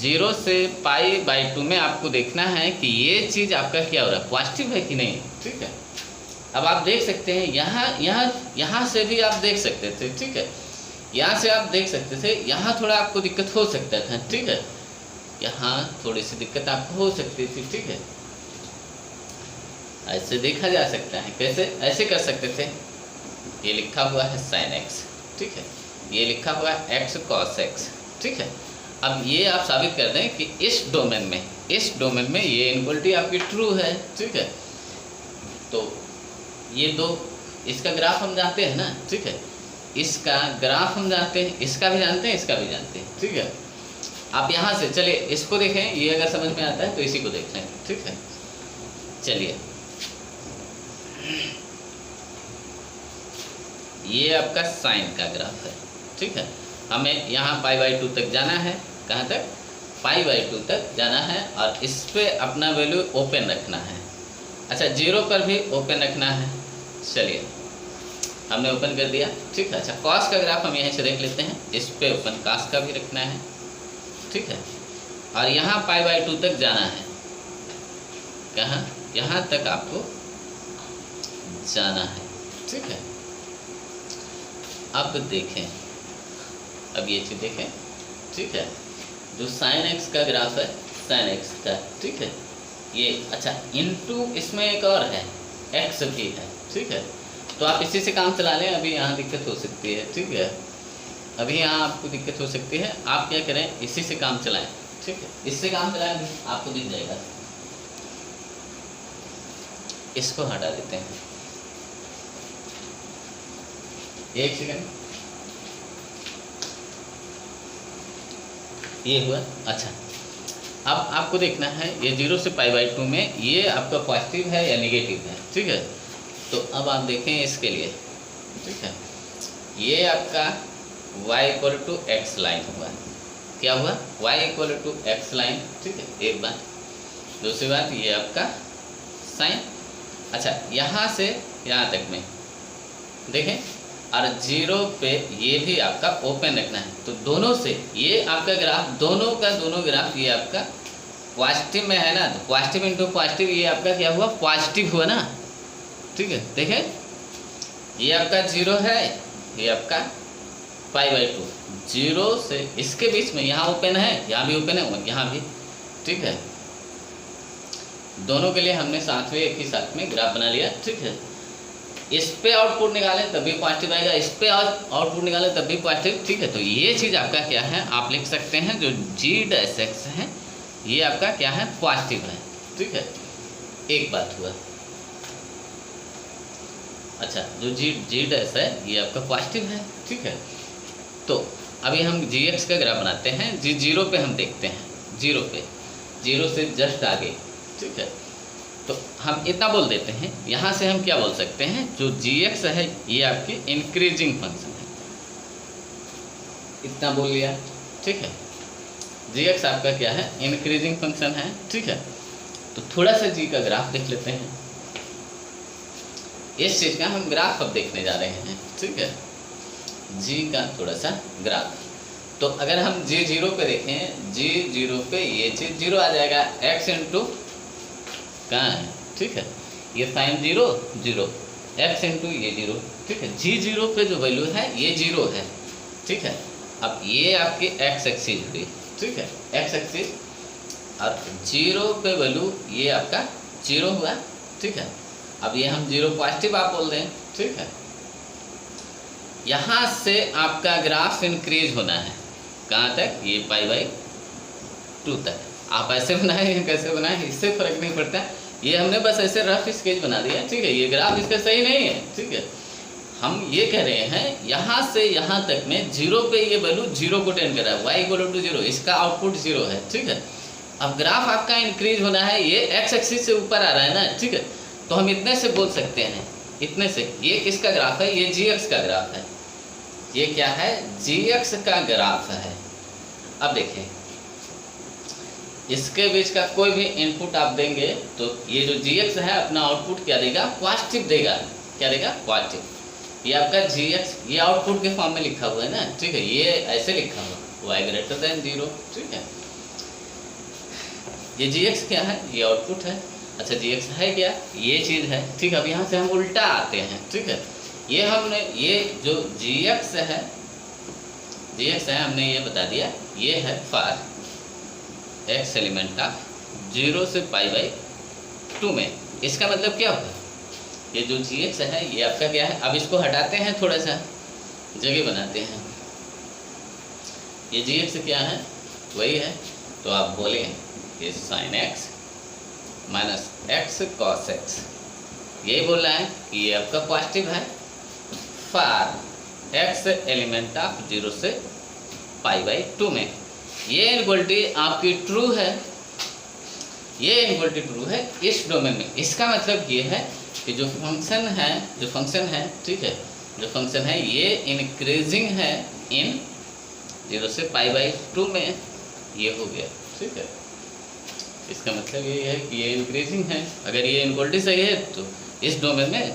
0 से π/2 में आपको देखना है कि ये चीज़ आपका क्या हो रहा है, पॉजिटिव है कि नहीं, ठीक है। अब आप देख सकते हैं, यहाँ से भी आप देख सकते थे, ठीक है। यहाँ से आप देख सकते थे, यहाँ थोड़ा आपको दिक्कत हो सकता था, ठीक है। यहाँ थोड़ी सी दिक्कत आपको हो सकती थी, ठीक है। ऐसे देखा जा सकता है, कैसे, ऐसे कर सकते थे, ये लिखा हुआ है साइन एक्स, ठीक है, ये लिखा हुआ है एक्स कॉस एक्स, ठीक है। अब ये आप साबित कर दें कि इस डोमेन में ये इनक्वलिटी आपकी ट्रू है, ठीक है। तो ये दो, इसका ग्राफ हम जानते हैं ना, ठीक है, इसका ग्राफ हम जानते हैं, इसका भी जानते हैं, इसका भी जानते हैं, ठीक है। आप यहाँ से चलिए इसको देखें, ये अगर समझ में आता है तो इसी को देख लें, ठीक है। चलिए, ये आपका साइन का ग्राफ है, ठीक है। हमें यहाँ π/2 तक जाना है, कहाँ तक, π/2 तक जाना है, और इस पे अपना वैल्यू ओपन रखना है। अच्छा, 0 पर भी ओपन रखना है, चलिए हमने ओपन कर दिया, ठीक है। अच्छा, कॉस का ग्राफ हम यहीं से देख लेते हैं, इस पे ओपन कॉस का भी रखना है, ठीक है। और यहाँ π/2 तक जाना है, कहाँ, यहाँ तक आपको जाना है, ठीक है। अब देखें, अब ये चीज़ देखें, ठीक है। जो साइन एक्स का ग्राफ है, साइन एक्स का, ठीक है, ये अच्छा इनटू इसमें एक और है, एक्स भी है, ठीक है। तो आप इसी से काम चला लें, अभी यहाँ दिक्कत हो सकती है, ठीक है। अभी यहाँ आपको दिक्कत हो सकती है, आप क्या करें, इसी से काम चलाएं, ठीक है। इससे काम चलाएं, आपको दिख जाएगा। इसको हटा देते हैं, एक सेकंड, ये हुआ। अच्छा, अब आपको देखना है, ये 0 से π/2 में ये आपका पॉजिटिव है या नेगेटिव है, ठीक है। तो अब आप देखें इसके लिए, ठीक है। ये आपका y equal to X line हुआ। क्या हुआ? y equal to X line, ठीक है, एक बात। दूसरी बात ये आपका साइन। अच्छा, यहाँ से यहाँ तक में देखें, और 0 पे ये भी आपका ओपन रखना है। तो दोनों से ये आपका ग्राफ, दोनों का दोनों ग्राफ ये आपका पॉजिटिव में है ना, तो पॉजिटिव इंटू पॉजिटिव ये आपका क्या हुआ? पॉजिटिव हुआ ना, ठीक है। देखें, ये आपका 0 है, ये आपका π/2, 0 से इसके बीच में यहाँ ओपन है, यहाँ भी ओपन है, यहाँ भी, ठीक है। दोनों के लिए हमने साथ में एक ही साथ में ग्राफ बना लिया, ठीक है। इस पे आउटपुट निकालें तब भी पॉजिटिव आएगा, इस पे आउटपुट निकालें तब भी पॉजिटिव, ठीक है। तो ये चीज़ आपका क्या है, आप लिख सकते हैं जो g' है ये आपका क्या है? पॉजिटिव है, ठीक है। एक बात हुआ। अच्छा, जो g' है ये आपका पॉजिटिव है, ठीक है। तो अभी हम gx का ग्राफ बनाते हैं। g0 पे हम देखते हैं, 0 पे, 0 से जस्ट आगे, ठीक है। तो हम इतना बोल देते हैं, यहाँ से हम क्या बोल सकते हैं, जो gx है ये आपकी इंक्रीजिंग फंक्शन है, इतना बोल लिया, ठीक है। gx आपका क्या है? इंक्रीजिंग फंक्शन है, ठीक है। तो थोड़ा सा g का ग्राफ देख लेते हैं। इस चीज़ का हम ग्राफ अब देखने जा रहे हैं, ठीक है, g का थोड़ा सा ग्राफ। तो अगर हम g0 पे देखें, g0 पे ये चीज़ 0 आ जाएगा, x इंटू कहाँ है, ठीक है, ये साइन 0 0, x इंटू ये 0, ठीक है। g0 पे जो वैल्यू है ये 0 है, ठीक है। अब ये आपकी x एक्सिस हुई, ठीक है, x एक्सिस, और 0 पे वैल्यू ये आपका 0 हुआ, ठीक है। अब ये हम 0 पॉजिटिव आप बोल दें, ठीक है। यहाँ से आपका ग्राफ इंक्रीज होना है, कहाँ तक? ये π/2 तक। आप ऐसे बनाए या कैसे बनाए इससे फ़र्क नहीं पड़ता, ये हमने बस ऐसे रफ स्केच बना दिया, ठीक है। ये ग्राफ इसका सही नहीं है, ठीक है। हम ये कह रहे हैं यहाँ से यहाँ तक में 0 पे ये वैल्यू 0 को टेंड कर रहा है, y इक्वल टू 0, इसका आउटपुट 0 है, ठीक है। अब ग्राफ आपका इंक्रीज होना है, ये x एक्सिस से ऊपर आ रहा है ना, ठीक है। तो हम इतने से बोल सकते हैं, इतने से, ये किसका ग्राफ है? ये gx का ग्राफ है। ये क्या है? gx का ग्राफ है। अब देखिए, इसके बीच का कोई भी इनपुट आप देंगे तो ये जो gx है अपना आउटपुट क्या देगा? पॉजिटिव देगा। क्या देगा? पॉजिटिव। ये आपका gx ये आउटपुट के फॉर्म में लिखा हुआ है ना, ठीक है, ये ऐसे लिखा हुआ y > 0, ठीक है। ये gx क्या है? ये आउटपुट है। अच्छा, gx है क्या? ये चीज़ है, ठीक है। अब यहाँ से हम उल्टा आते हैं, ठीक है। ये हमने ये जो gx है हमने ये बता दिया, ये है फॉर x एलिमेंट ऑफ 0 से π/2 में। इसका मतलब क्या होगा? ये जो gx है ये आपका क्या है? अब इसको हटाते हैं, थोड़ा सा जगह बनाते हैं। ये gx क्या है? वही है। तो आप बोले ये sin x minus x cos x, यही बोल रहा है कि ये आपका पॉजिटिव है फॉर x एलिमेंट ऑफ 0 से π/2 में। ये इनक्वलिटी आपकी ट्रू है, ये इनक्वलिटी ट्रू है इस डोमेन में। इसका मतलब ये है कि जो फंक्शन है, ठीक है, जो फंक्शन है ये इंक्रीजिंग है इन 0 से π/2 में, ये हो गया, ठीक है। इसका मतलब ये है कि ये इंक्रीजिंग है। अगर ये इनक्वलिटी सही है तो इस डोमेन में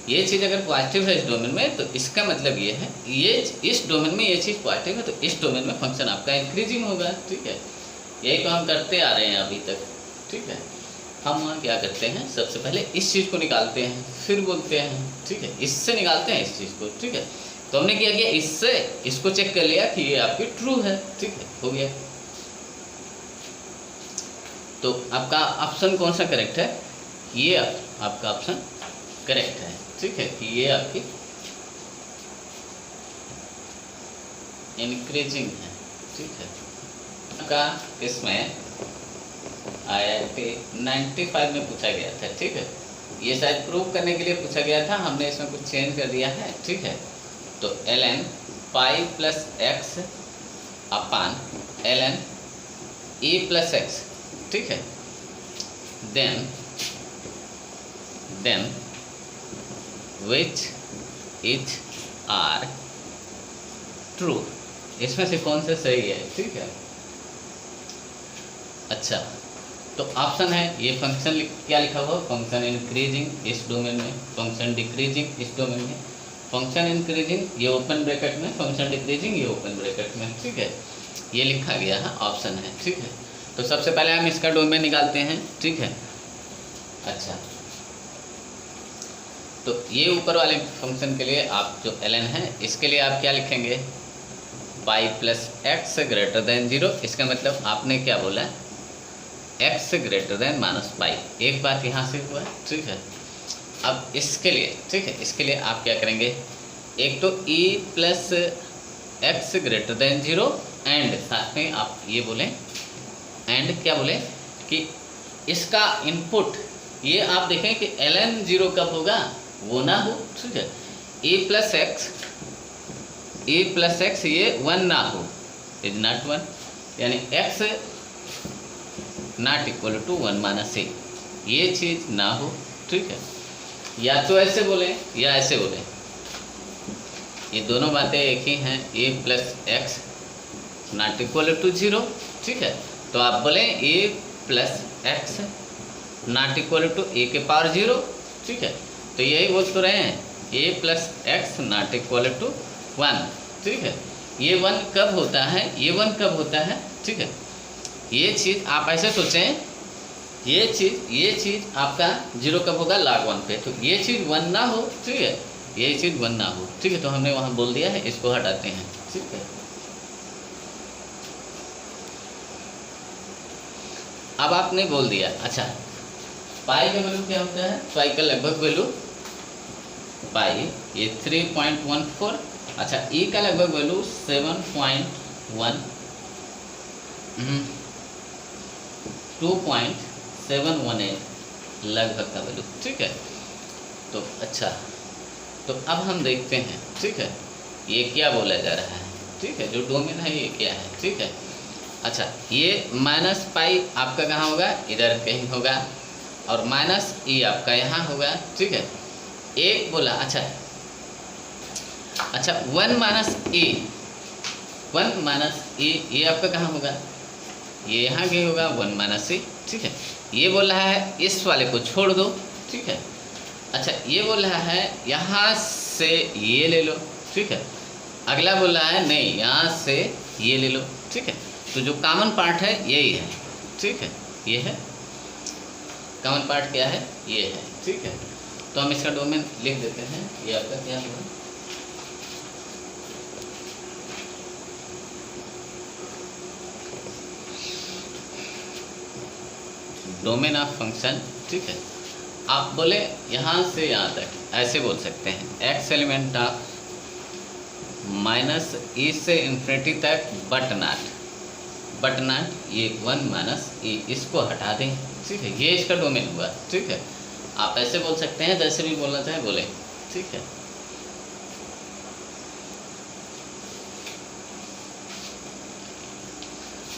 ये चीज़ अगर पॉजिटिव है इस डोमेन में, तो इसका मतलब ये है ये इस डोमेन में ये चीज़ पॉजिटिव है, तो इस डोमेन में फंक्शन आपका इंक्रीजिंग होगा, ठीक है। यही तो हम करते आ रहे हैं अभी तक, ठीक है। हम वहाँ क्या करते हैं, सबसे पहले इस चीज़ को निकालते हैं, फिर बोलते हैं, ठीक है, इससे निकालते हैं इस चीज़ को, ठीक है। तो हमने क्या किया, इससे इसको चेक कर लिया कि ये आपकी ट्रू है, ठीक है, हो गया। तो आपका ऑप्शन कौन सा करेक्ट है? ये आपका ऑप्शन करेक्ट है, ठीक है, कि ये आपकी इंक्रीजिंग है, ठीक है। आपका इसमें IIT 95 में पूछा गया था, ठीक है। ये शायद प्रूव करने के लिए पूछा गया था, हमने इसमें कुछ चेंज कर दिया है, ठीक है। तो ln pi plus x upon ln e plus x, ठीक है। Then which is are true. इसमें से कौन सा सही है? ठीक है। अच्छा, तो ऑप्शन है ये फंक्शन क्या लिखा हुआ, फंक्शन इंक्रीजिंग इस डोमेन में, फंक्शन डिक्रीजिंग इस डोमेन में, फंक्शन इंक्रीजिंग ये ओपन ब्रैकेट में, फंक्शन डिक्रीजिंग ये ओपन ब्रैकेट में। ठीक है, ये लिखा गया है, ऑप्शन है। ठीक है, तो सबसे पहले हम इसका डोमेन निकालते हैं। ठीक है, अच्छा, तो ये ऊपर वाले फंक्शन के लिए आप जो ln है इसके लिए आप क्या लिखेंगे, पाई प्लस एक्स ग्रेटर देन 0। इसका मतलब आपने क्या बोला, x greater then minus pi. एक बात यहाँ से हुआ। ठीक है, अब इसके लिए, ठीक है, इसके लिए आप क्या करेंगे, एक तो e plus x greater than 0 and साथ में आप ये बोलें, एंड क्या बोले कि इसका इनपुट ये आप देखें कि ln 0 कब होगा, वो ना हो। ठीक है, e प्लस एक्स ये 1 ना हो, इज नॉट 1, यानी x not equal to 1 minus a, ये चीज़ ना हो। ठीक है, या तो ऐसे बोलें या ऐसे बोलें, ये दोनों बातें एक ही हैं, a plus x not equal to 0। ठीक है, तो आप बोलें a plus x not equal to a के पावर 0। ठीक है, तो यही बोल तो रहे हैं, a plus x not equal to 1। ठीक है, ये 1 कब होता है, ये 1 कब होता है। ठीक है, ये चीज़ आप ऐसे सोचें, ये चीज़ आपका 0 कब होगा, log 1 पे, तो ये चीज़ 1 ना हो। ठीक है, ये चीज़ 1 ना हो। ठीक है, तो हमने वहाँ बोल दिया है, इसको हटाते हैं। ठीक है, अब आपने बोल दिया। अच्छा, पाई का वैल्यू क्या होता है, पाई का लगभग वैल्यू, पाई ये 3.14। अच्छा, ई का लगभग वैल्यू 7.1, 2.718 लगभग का वैल्यू। ठीक है, तो अच्छा, तो अब हम देखते हैं। ठीक है, ये क्या बोला जा रहा है। ठीक है, जो डोमेन है ये क्या है। ठीक है, अच्छा, ये माइनस पाई आपका कहाँ होगा, इधर कहीं होगा, और माइनस ई आपका यहाँ होगा। ठीक है, एक बोला। अच्छा, 1 माइनस ई, ये आपका कहाँ होगा, ये यहाँ कहीं होगा, 1 माइनस ई। ठीक है, ये बोल रहा है इस वाले को छोड़ दो। ठीक है, अच्छा, ये बोल रहा है यहाँ से ये ले लो। ठीक है, अगला बोल रहा है नहीं यहाँ से ये ले लो। ठीक है, तो जो कॉमन पार्ट है यही है। ठीक है, ये है कॉमन पार्ट, क्या है, ये है। ठीक है, तो हम इसका डोमेन लिख देते हैं, ये आपका क्या होगा, डोमेन ऑफ फंक्शन। ठीक है, आप बोले यहाँ से यहाँ तक, ऐसे बोल सकते हैं, एक्स एलिमेंट ऑफ माइनस ई से इन्फिनिटी तक बट नॉट ये 1 माइनस ई, इसको हटा दें। ठीक है, ये इसका डोमेन हुआ। ठीक है, आप ऐसे बोल सकते हैं, जैसे भी बोलना चाहें बोले। ठीक है,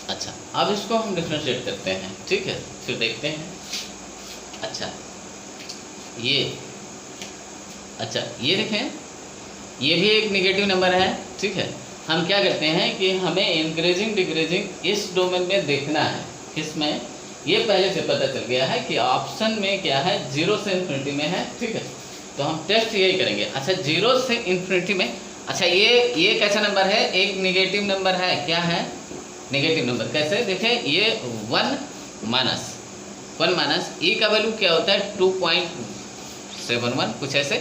अच्छा, अब इसको हम डिफरेंशिएट करते हैं। ठीक है, फिर देखते हैं। अच्छा, ये देखें, ये भी एक नेगेटिव नंबर है। ठीक है, हम क्या करते हैं कि हमें इंक्रीजिंग डिक्रीजिंग इस डोमेन में देखना है। किसमें, ये पहले से पता चल गया है कि ऑप्शन में क्या है, 0 से इन्फिनिटी में है। ठीक है, तो हम टेस्ट यही करेंगे। अच्छा, 0 से इन्फिनिटी में, अच्छा, ये कैसा नंबर है, एक नेगेटिव नंबर है। क्या है, नेगेटिव नंबर। कैसे देखें, ये 1 माइनस ई का वैल्यू क्या होता है, 2.71 कुछ ऐसे,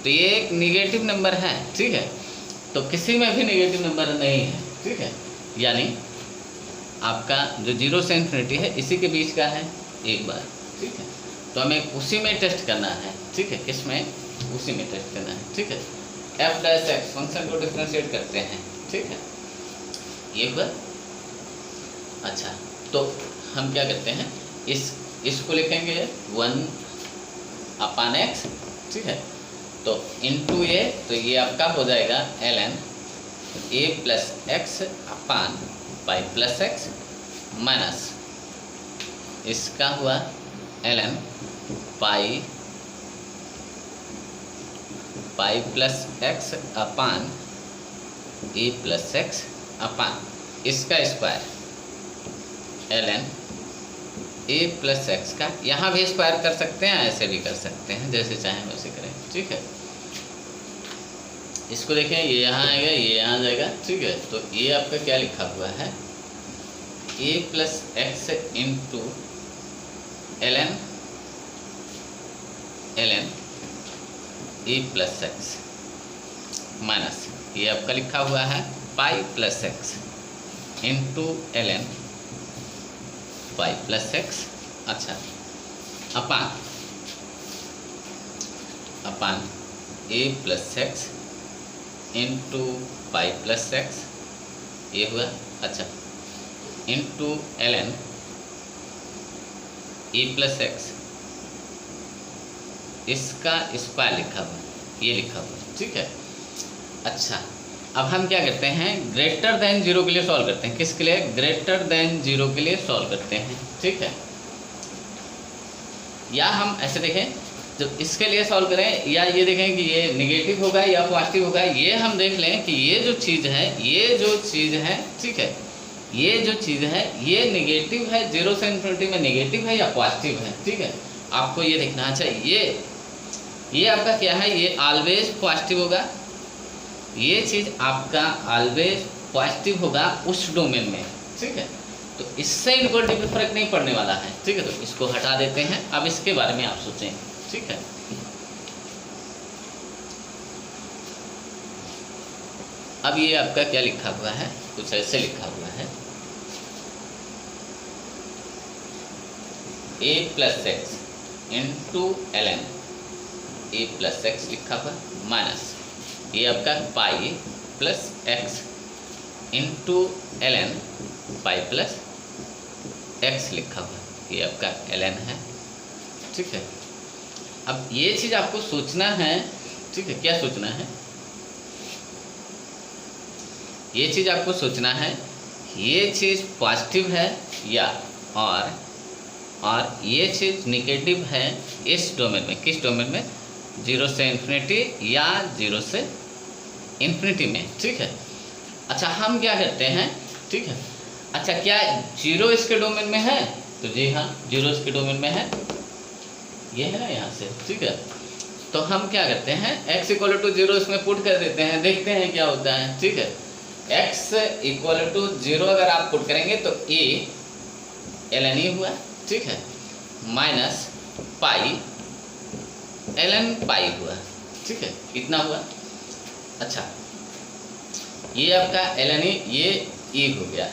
तो ये एक नेगेटिव नंबर है। ठीक है, तो किसी में भी नेगेटिव नंबर नहीं है। ठीक है, यानी आपका जो 0 से इन्फिनिटी है इसी के बीच का है एक बार। ठीक है, तो हमें उसी में टेस्ट करना है। ठीक है, किसमें, उसी में टेस्ट करना है। ठीक है, f डैश एक्स फंक्शन को डिफरेंशिएट करते हैं। ठीक है, एक बार। अच्छा, तो हम क्या करते हैं, इसको लिखेंगे 1/x। ठीक है, तो इनटू ए, तो ये आपका हो जाएगा ln a plus x upon pi plus x minus इसका हुआ ln pi pi plus x upon a plus x अपान इसका square ln a plus x का, यहाँ भी स्क्वायर कर सकते हैं, ऐसे भी कर सकते हैं, जैसे चाहें वैसे करें। ठीक है, इसको देखें, ये यहाँ आएगा, ये यहाँ जाएगा। ठीक है, तो ये आपका क्या लिखा हुआ है, a plus x into ln a plus x minus ये आपका लिखा हुआ है pi plus x into ln pi plus x. अच्छा, upon a plus x into pi plus x, ये हुआ। अच्छा, into ln a plus x, इसका स्क्वायर लिखा हुआ, ये लिखा हुआ। ठीक है, अच्छा अब हम क्या करते हैं, ग्रेटर देन जीरो के लिए सॉल्व करते हैं। किसके लिए? ग्रेटर देन जीरो के लिए सॉल्व करते हैं। ठीक है, या हम ऐसे देखें, जब इसके लिए सॉल्व करें, या ये देखें कि ये नेगेटिव होगा या पॉजिटिव होगा, ये हम देख लें कि ये जो चीज़ है, ठीक है, ये जो चीज़ है ये नेगेटिव है, जीरो से इन्फिनिटी में नेगेटिव है या पॉजिटिव है। ठीक है, आपको ये देखना चाहिए, ये आपका क्या है, ये ऑलवेज पॉजिटिव होगा, ये चीज़ आपका ऑलवेज पॉजिटिव होगा उस डोमेन में। ठीक है, तो इससे इनक्वलिटी पे फर्क नहीं पड़ने वाला है। ठीक है, तो इसको हटा देते हैं। अब इसके बारे में आप सोचें। ठीक है, अब ये आपका क्या लिखा हुआ है, कुछ ऐसे लिखा हुआ है, a plus x into ln a plus x लिखा हुआ माइनस ये आपका पाई plus x into ln pi plus x लिखा हुआ, ये आपका ln है। ठीक है, अब ये चीज़ आपको सोचना है। ठीक है, क्या सोचना है, ये चीज़ आपको सोचना है, ये चीज़ पॉजिटिव है या और ये चीज़ निगेटिव है इस डोमेन में। किस डोमेन में? जीरो से इन्फिनिटी या जीरो से इन्फिनिटी में। ठीक है, अच्छा हम क्या करते हैं, ठीक है, अच्छा क्या जीरो इसके डोमेन में है? तो जी हाँ, जीरो इसके डोमेन में है, ये है ना यहाँ से। ठीक है, तो हम क्या करते हैं, x इक्वल टू जीरो इसमें पुट कर देते हैं, देखते हैं क्या होता है। ठीक है, x इक्वल टू जीरो अगर आप पुट करेंगे तो a ln e हुआ। ठीक है, माइनस पाई ln पाई हुआ। ठीक है, इतना हुआ। अच्छा, ये आपका ln e, ये e हो गया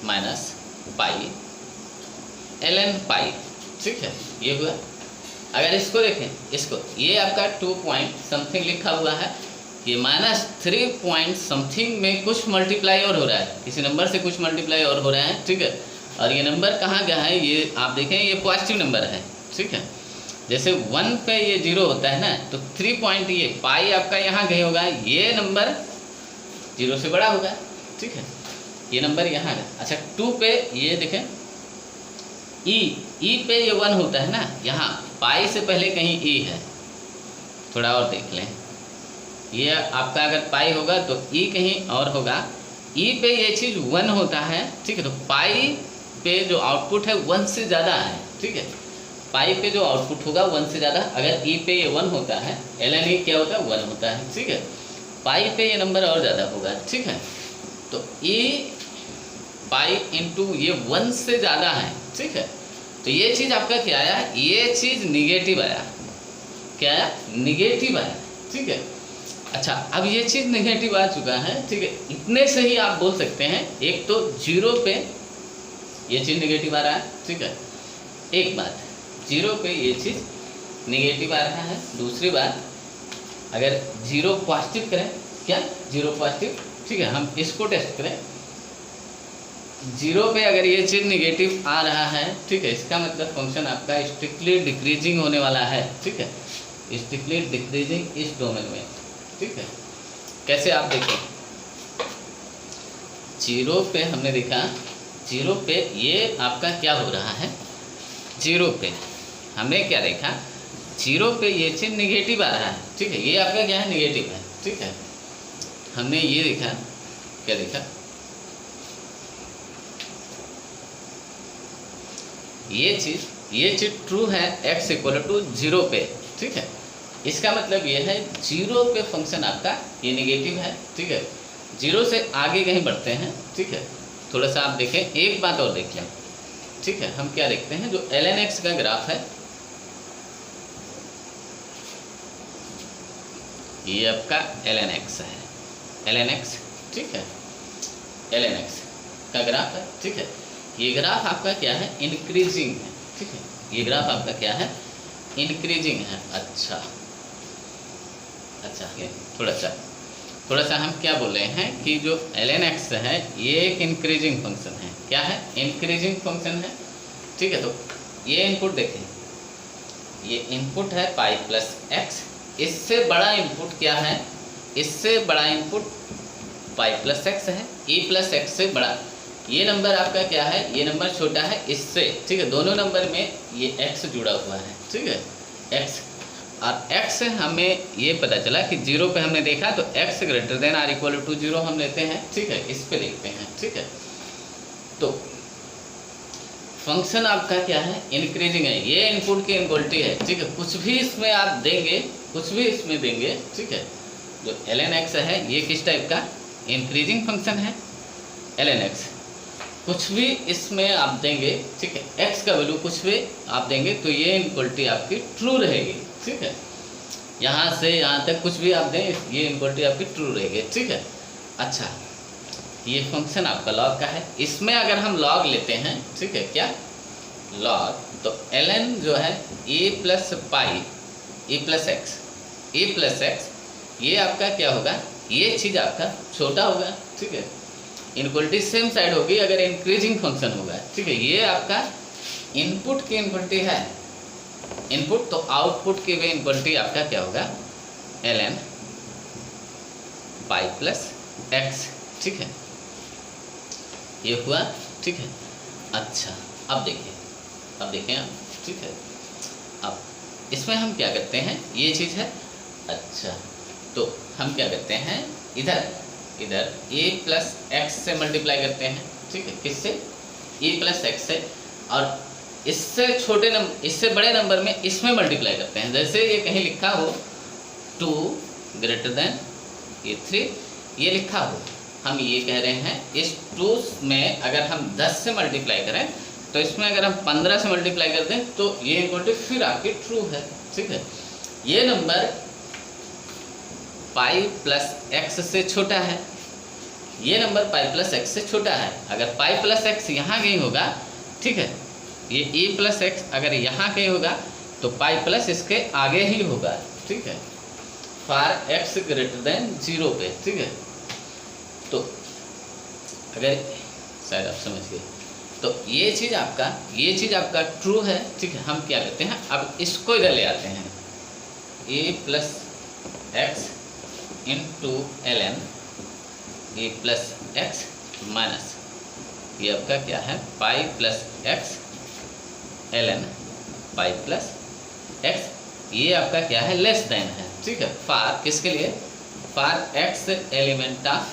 माइनस पाई ln पाई। ठीक है, ये हुआ। अगर इसको देखें, इसको ये आपका 2 पॉइंट समथिंग लिखा हुआ है, ये माइनस 3 पॉइंट समथिंग में कुछ मल्टीप्लाई और हो रहा है, किसी नंबर से कुछ मल्टीप्लाई और हो रहा है। ठीक है, और ये नंबर कहाँ गया है, ये आप देखें, ये पॉजिटिव नंबर है। ठीक है, जैसे 1 पे ये 0 होता है ना, तो 3 पॉइंट ये पाई आपका यहाँ गए होगा, ये नंबर 0 से बड़ा होगा। ठीक है, ये नंबर यहाँ है। अच्छा 2 पे ये देखें, ई पे ये 1 होता है ना, यहाँ पाई से पहले कहीं ई है, थोड़ा और देख लें, ये आपका अगर पाई होगा तो ई कहीं और होगा, ई पे ये चीज़ 1 होता है। ठीक है, तो पाई पे जो आउटपुट है 1 से ज़्यादा है। ठीक है, पाई पे जो आउटपुट होगा 1 से ज़्यादा, अगर ई पे ये 1 होता है, ln e क्या होता है, 1 होता है। ठीक है, पाई पे ये नंबर और ज़्यादा होगा। ठीक है, तो ई पाई इंटू ये 1 से ज़्यादा है। ठीक है, तो ये चीज़ आपका क्या आया, ये चीज़ निगेटिव आया। क्या आया, निगेटिव आया। ठीक है, अच्छा अब ये चीज़ निगेटिव आ चुका है। ठीक है, इतने से ही आप बोल सकते हैं, एक तो जीरो पे ये चीज़ निगेटिव आ रहा है। ठीक है, एक बात, जीरो पे ये चीज़ निगेटिव आ रहा है। दूसरी बात, अगर जीरो पॉजिटिव करें, क्या जीरो पॉजिटिव, ठीक है, हम इसको टेस्ट करें, जीरो पे अगर ये चीज़ निगेटिव आ रहा है, ठीक है, इसका मतलब फंक्शन आपका स्ट्रिक्टली डिक्रीजिंग होने वाला है। ठीक है, स्ट्रिक्टली डिक्रीजिंग इस डोमेन में। ठीक है, कैसे आप देखें, जीरो पे हमने देखा, जीरो पे ये आपका क्या हो रहा है, जीरो पे हमने क्या देखा, जीरो पे ये चीज निगेटिव आ रहा है, ठीक है, ये आपका क्या है, निगेटिव है, ठीक है। हमने ये देखा, क्या देखा, ये चीज ट्रू है x इक्वल टू 0 पे, ठीक है। इसका मतलब ये है 0 पे फंक्शन आपका ये निगेटिव है, ठीक है। 0 से आगे कहीं बढ़ते हैं, ठीक है। थोड़ा सा आप देखें, एक बात और देख लें, ठीक है। हम क्या देखते हैं, जो ln x का ग्राफ है, ये आपका ln x है, ln x, ठीक है, ln x का ग्राफ है, ठीक है। ये ग्राफ आपका क्या है, इंक्रीजिंग है, ठीक है। ये ग्राफ आपका क्या है, इंक्रीजिंग है। अच्छा, ये थोड़ा सा हम क्या बोल रहे हैं कि जो ln x है ये एक इंक्रीजिंग फंक्शन है। क्या है, इंक्रीजिंग फंक्शन है, ठीक है। तो ये इनपुट देखें, ये इनपुट है पाई प्लस एक्स, इससे बड़ा इनपुट क्या है, इससे बड़ा इनपुट पाई प्लस एक्स है, ई प्लस एक्स से बड़ा। ये नंबर आपका क्या है, ये नंबर छोटा है इससे, ठीक है। दोनों नंबर में ये x जुड़ा हुआ है, ठीक है, x। और x हमें ये पता चला कि 0 पे हमने देखा तो x greater than or equal to 0 हम लेते हैं, ठीक है, इस पे लिखते हैं, ठीक है। तो फंक्शन आपका क्या है, इंक्रीजिंग है, ये इनपुट की इनक्वालिटी है, ठीक है। कुछ भी इसमें आप देंगे, कुछ भी इसमें देंगे, ठीक है। जो ln x है ये किस टाइप का, इंक्रीजिंग फंक्शन है ln x। कुछ भी इसमें आप देंगे, ठीक है, x का वैल्यू कुछ भी आप देंगे तो ये इनक्वालिटी आपकी ट्रू रहेगी, ठीक है। यहाँ से यहाँ तक कुछ भी आप दें, ये इनक्वालिटी आपकी ट्रू रहेगी, ठीक है। अच्छा, ये फंक्शन आपका लॉग का है, इसमें अगर हम लॉग लेते हैं, ठीक है, क्या लॉग, तो ln जो है a plus pi e plus x, ये आपका क्या होगा, ये चीज़ आपका छोटा होगा, ठीक है। इनक्वालिटी सेम साइड होगी अगर इंक्रीजिंग फंक्शन होगा, ठीक है। ये आपका इनपुट की इनक्वालिटी है, इनपुट, तो आउटपुट की भी इनक्वालिटी आपका क्या होगा, ln पाई प्लस एक्स, ठीक है, ये हुआ, ठीक है। अच्छा, अब देखें आप, ठीक है। अब इसमें हम क्या करते हैं, ये चीज़ है, अच्छा, तो हम क्या करते हैं, इधर a प्लस एक्स से मल्टीप्लाई करते हैं, ठीक है, किससे, e प्लस एक्स से, और इससे छोटे नंबर, इससे बड़े नंबर में इसमें मल्टीप्लाई करते हैं। जैसे ये कहीं लिखा हो 2 ग्रेटर देन ये 3, ये लिखा हो, हम ये कह रहे हैं इस 2 में अगर हम 10 से मल्टीप्लाई करें तो इसमें अगर हम 15 से मल्टीप्लाई कर दें तो ये इक्वलिटी फिर आपकी ट्रू है, ठीक है। ये नंबर पाई प्लस एक्स से छोटा है, ये नंबर पाई प्लस एक्स से छोटा है। अगर पाई प्लस एक्स यहाँ कहीं होगा, ठीक है, ये e प्लस एक्स अगर यहाँ कहीं होगा तो पाई प्लस इसके आगे ही होगा, ठीक है, फॉर एक्स ग्रेटर देन 0 पे, ठीक है। तो अगर शायद आप समझ गए, तो ये चीज़ आपका ट्रू है, ठीक है। हम क्या करते हैं, अब इसको इधर ले आते हैं, a plus x into ln a plus x minus ये आपका क्या है, pi plus x ln pi plus x, ये आपका क्या है, लेस देन है, ठीक है। फॉर किसके लिए, फॉर एक्स एलिमेंट ऑफ,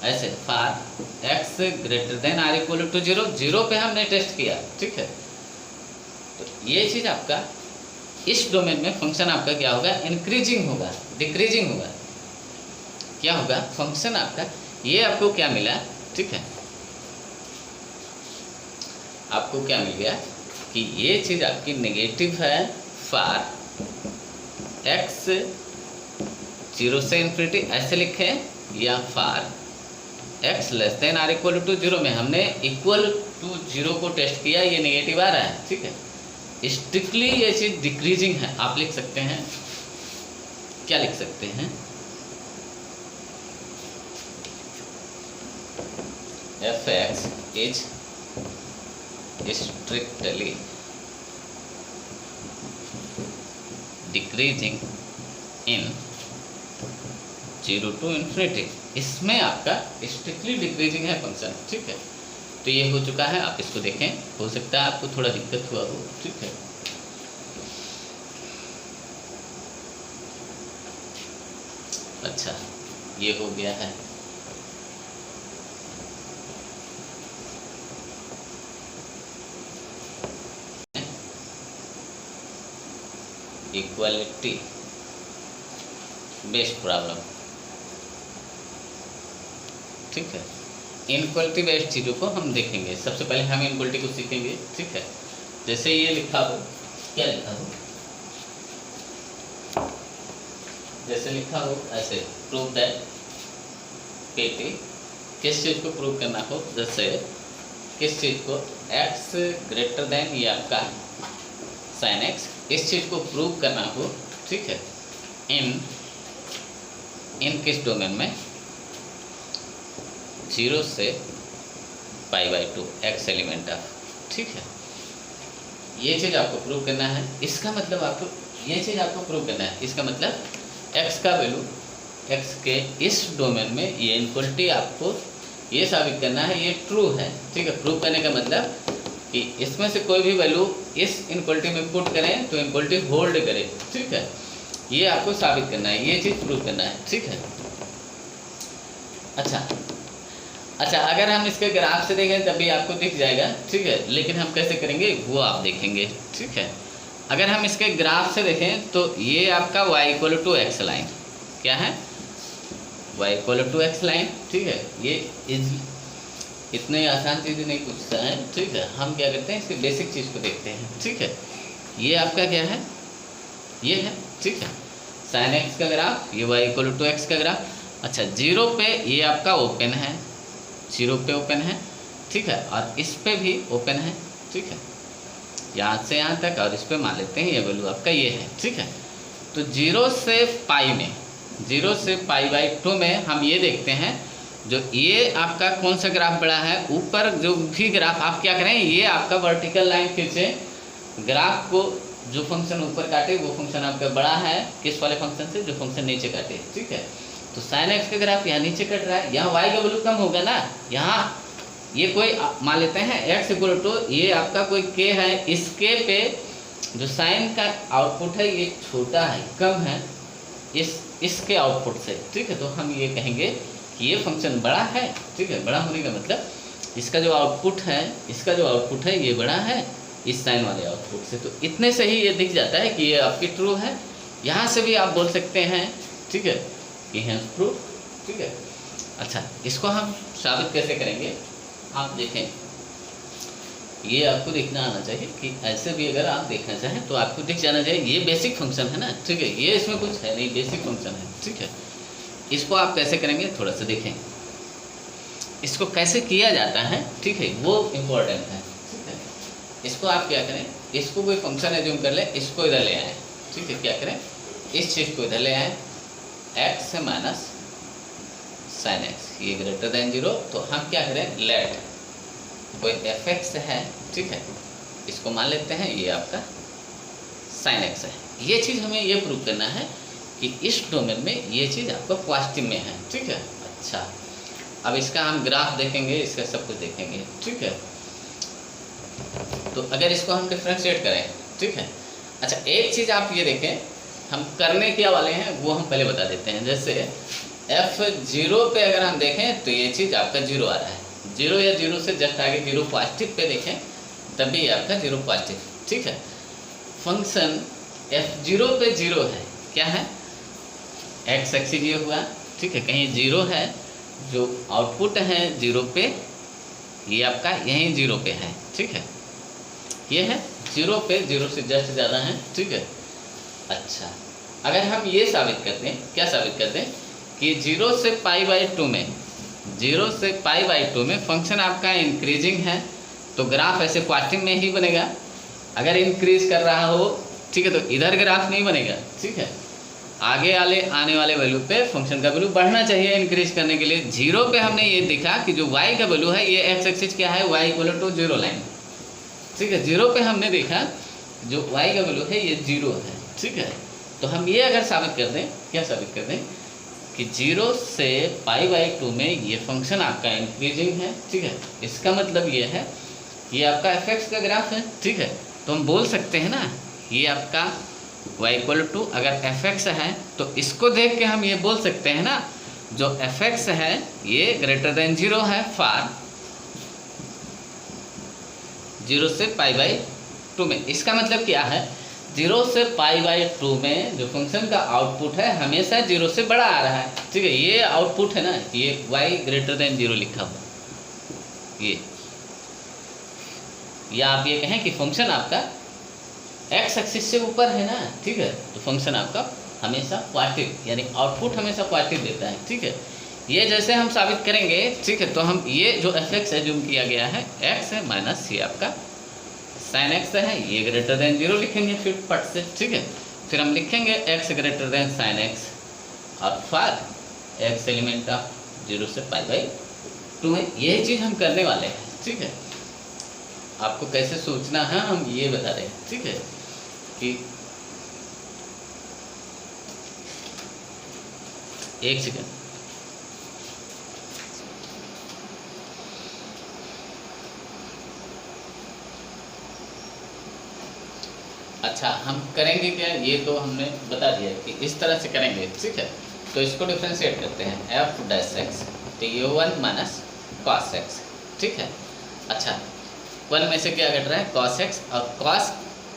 ऐसे for x greater than or equal to 0, 0 पे हमने टेस्ट किया, ठीक है। तो ये चीज़ आपका इस डोमेन में फंक्शन आपका क्या होगा, इंक्रीजिंग होगा, डिक्रीजिंग होगा, क्या होगा फंक्शन आपका, ये आपको क्या मिला, ठीक है, आपको क्या मिल गया कि ये चीज़ आपकी नेगेटिव है फॉर एक्स 0 से इन्फिनिटी ऐसे लिखें, या for X less than or equal to 0 में हमने इक्वल टू 0 को टेस्ट किया, ये नेगेटिव आ रहा है, ठीक है। स्ट्रिक्टली ये चीज़ डिक्रीजिंग है, आप लिख सकते हैं, क्या लिख सकते हैं, f x is strictly decreasing in 0 to infinity, इसमें आपका स्ट्रिक्टली डिक्रीजिंग है फंक्शन, ठीक है। तो ये हो चुका है, आप इसको देखें, हो सकता है आपको थोड़ा दिक्कत हुआ हो, ठीक है। अच्छा, ये हो गया है। इक्वालिटी बेस्ड प्रॉब्लम, ठीक है। इनक्वालिटी बेस्ड चीज़ों को हम देखेंगे। सबसे पहले हम इनक्वालिटी को सीखेंगे, ठीक है। जैसे ये लिखा हो, क्या लिखा हो, जैसे लिखा हो ऐसे, प्रूव दैट PT, किस चीज़ को प्रूव करना हो, जैसे किस चीज़ को, x ग्रेटर देन ये आपका sin x, इस चीज़ को प्रूव करना हो, ठीक है। इन किस डोमेन में, 0 से π/2 x एलिमेंट ऑफ, ठीक है। ये चीज़ आपको प्रूव करना है। इसका मतलब आपको ये चीज़ आपको प्रूव करना है, इसका मतलब x का वैल्यू, x के इस डोमेन में ये इनक्वालिटी आपको ये साबित करना है ये ट्रू है, ठीक है। प्रूव करने का मतलब कि इसमें से कोई भी वैल्यू इस इनक्वालिटी में पुट करें तो इनक्वालिटी होल्ड करे, ठीक है। ये आपको साबित करना है, ये चीज़ प्रूव करना है, ठीक है। अच्छा, अगर हम इसके ग्राफ से देखें तब भी आपको दिख जाएगा, ठीक है। लेकिन हम कैसे करेंगे वो आप देखेंगे, ठीक है। अगर हम इसके ग्राफ से देखें तो ये आपका y = x लाइन, क्या है, y = x लाइन, ठीक है। ये इतने आसान चीज़ें नहीं पूछता है, ठीक है। हम क्या करते हैं, इसके बेसिक चीज़ को देखते हैं, ठीक है। ये आपका क्या है, ये है, ठीक है, sin x का ग्राफ, ये y = x का ग्राफ। अच्छा, 0 पे ये आपका ओपन है, 0 पे ओपन है, ठीक है। और इस पे भी ओपन है, ठीक है, यहाँ से यहाँ तक। और इस पे मान लेते हैं ये वैल्यू आपका ये है, ठीक है। तो 0 से पाई में, 0 से π/2 में हम ये देखते हैं, जो ये आपका कौन सा ग्राफ बड़ा है, ऊपर जो भी ग्राफ आप क्या करें, ये आपका वर्टिकल लाइन खींचें, ग्राफ को जो फंक्शन ऊपर काटे वो फंक्शन आपका बड़ा है, किस वाले फंक्शन से, जो फंक्शन नीचे काटे, ठीक है। तो sin x का ग्राफ यहाँ नीचे कट रहा है, यहाँ y का वैल्यू कम होगा ना, यहाँ ये कोई मान लेते हैं x = ये आपका कोई k है, इस k पे जो साइन का आउटपुट है ये छोटा है, कम है इसके आउटपुट से, ठीक है। तो हम ये कहेंगे कि ये फंक्शन बड़ा है, ठीक है। बड़ा होने का मतलब इसका जो आउटपुट है ये बड़ा है इस साइन वाले आउटपुट से। तो इतने से ही ये दिख जाता है कि ये आपकी ट्रू है। यहाँ से भी आप बोल सकते हैं, ठीक है, कि हेंस प्रूफ, ठीक है। अच्छा, इसको हम साबित कैसे करेंगे, आप देखें, ये आपको देखना आना चाहिए कि ऐसे भी अगर आप देखना चाहें तो आपको दिख जाना चाहिए। ये बेसिक फंक्शन है ना, ठीक है, ये इसमें कुछ है नहीं, बेसिक फंक्शन है, ठीक है। इसको आप कैसे करेंगे थोड़ा सा देखें, इसको कैसे किया जाता है, ठीक है, वो इम्पोर्टेंट है, ठीक है। इसको आप क्या करें, इसको कोई फंक्शन एज्यूम कर ले, इसको इधर ले आए, ठीक है। क्या करें, इस चीज़ को इधर ले आए, x से माइनस sin x, ये ग्रेटर देन 0। तो हम क्या करें, लेट कोई fx है, ठीक है, इसको मान लेते हैं ये आपका sin x है। ये चीज़ हमें ये प्रूव करना है कि इस डोमेन में ये चीज़ आपका पॉजिटिव में है, ठीक है। अच्छा, अब इसका हम ग्राफ देखेंगे, इसका सब कुछ देखेंगे, ठीक है। तो अगर इसको हम डिफ्रेंशिएट करें, ठीक है। अच्छा, एक चीज़ आप ये देखें, हम करने क्या वाले हैं वो हम पहले बता देते हैं। जैसे f0 पे अगर हम देखें तो ये चीज़ आपका 0 आ रहा है, 0 या 0 से जस्ट आगे 0 पॉजिटिव पे देखें तब भी आपका 0 पॉजिटिव, ठीक है। फंक्शन f0 पे 0 है, क्या है, x एक्सिस ये हुआ, ठीक है, कहीं 0 है, जो आउटपुट है 0 पे, ये आपका यहीं 0 पे है, ठीक है, ये है 0 पे, 0 से जस्ट ज़्यादा है, ठीक है। अच्छा, अगर हम ये साबित करते हैं, क्या साबित करते हैं कि 0 से π/2 में, 0 से π/2 में फंक्शन आपका इंक्रीजिंग है, तो ग्राफ ऐसे पॉजिटिव में ही बनेगा। अगर इंक्रीज कर रहा हो, ठीक है, तो इधर ग्राफ नहीं बनेगा, ठीक है। आगे आने वाले वैल्यू पे फंक्शन का वैल्यू बढ़ना चाहिए इंक्रीज करने के लिए। 0 पे हमने ये देखा कि जो y का वैल्यू है, ये x एक्सिस क्या है, y = 0 लाइन, ठीक है। 0 पे हमने देखा जो y का वैल्यू है ये 0 है, ठीक है। तो हम ये अगर साबित कर दें, क्या साबित कर दें कि 0 से π/2 में ये फंक्शन आपका इंक्रीजिंग है, ठीक है। इसका मतलब ये है, ये आपका fx का ग्राफ है, ठीक है। तो हम बोल सकते हैं ना, ये आपका y इक्वल टू अगर एफ एक्स है तो इसको देख के हम ये बोल सकते हैं ना, जो एफ एक्स है ये ग्रेटर देन 0 है फॉर 0 से पाई बाई 2 में। इसका मतलब क्या है, 0 से पाई बाई 2 में जो फंक्शन का आउटपुट है हमेशा 0 से बड़ा आ रहा है, ठीक है। ये आउटपुट है ना, ये y ग्रेटर देन 0 लिखा हुआ, ये या आप ये कहें कि फंक्शन आपका x एक्सिस से ऊपर है ना, ठीक है, तो फंक्शन आपका हमेशा पॉजिटिव यानी आउटपुट हमेशा पॉजिटिव देता है, ठीक है। ये जैसे हम साबित करेंगे, ठीक है, तो हम ये जो एफ एक्स है जूम किया गया है x है माइनस ये आपका साइन x है, ये ग्रेटर देन 0 लिखेंगे फिर पट से, ठीक है। फिर हम लिखेंगे x greater than sine x और फॉर x एलिमेंट ऑफ 0 से पाई बाई 2 में। यही चीज़ हम करने वाले हैं, ठीक है। आपको कैसे सोचना है हम ये बता रहे हैं, ठीक है, कि एक सेकंड, अच्छा हम करेंगे क्या, ये तो हमने बता दिया कि इस तरह से करेंगे, ठीक है। तो इसको डिफ्रेंशिएट करते हैं, एफ डैश एक्स तो ये 1 माइनस कॉस एक्स, ठीक है। अच्छा 1 में से क्या घट रहा है, कॉस एक्स, और कॉस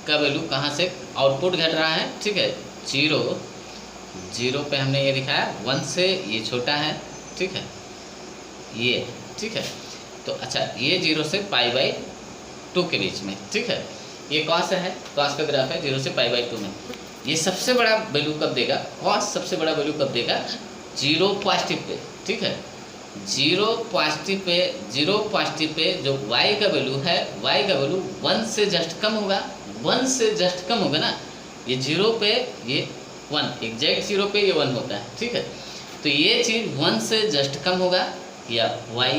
का वैल्यू कहाँ से आउटपुट घट रहा है, ठीक है, 0 पे हमने ये दिखाया 1 से ये छोटा है, ठीक है, ये, ठीक है। तो अच्छा ये 0 से पाई बाई 2 के बीच में, ठीक है, ये कॉस है, कॉस का ग्राफ है 0 से पाई बाई 2 में। ये सबसे बड़ा वैल्यू कब देगा, कॉस सबसे बड़ा वैल्यू कब देगा, 0 पॉजिटिव पे, ठीक है, 0 पॉजिटिव पे जो y का वैल्यू है, y का वैल्यू 1 से जस्ट कम होगा, 1 से जस्ट कम होगा ना, ये 0 पे ये 1 एग्जैक्ट 0 पे ये 1 होता है, ठीक है। तो ये चीज़ 1 से जस्ट कम होगा या y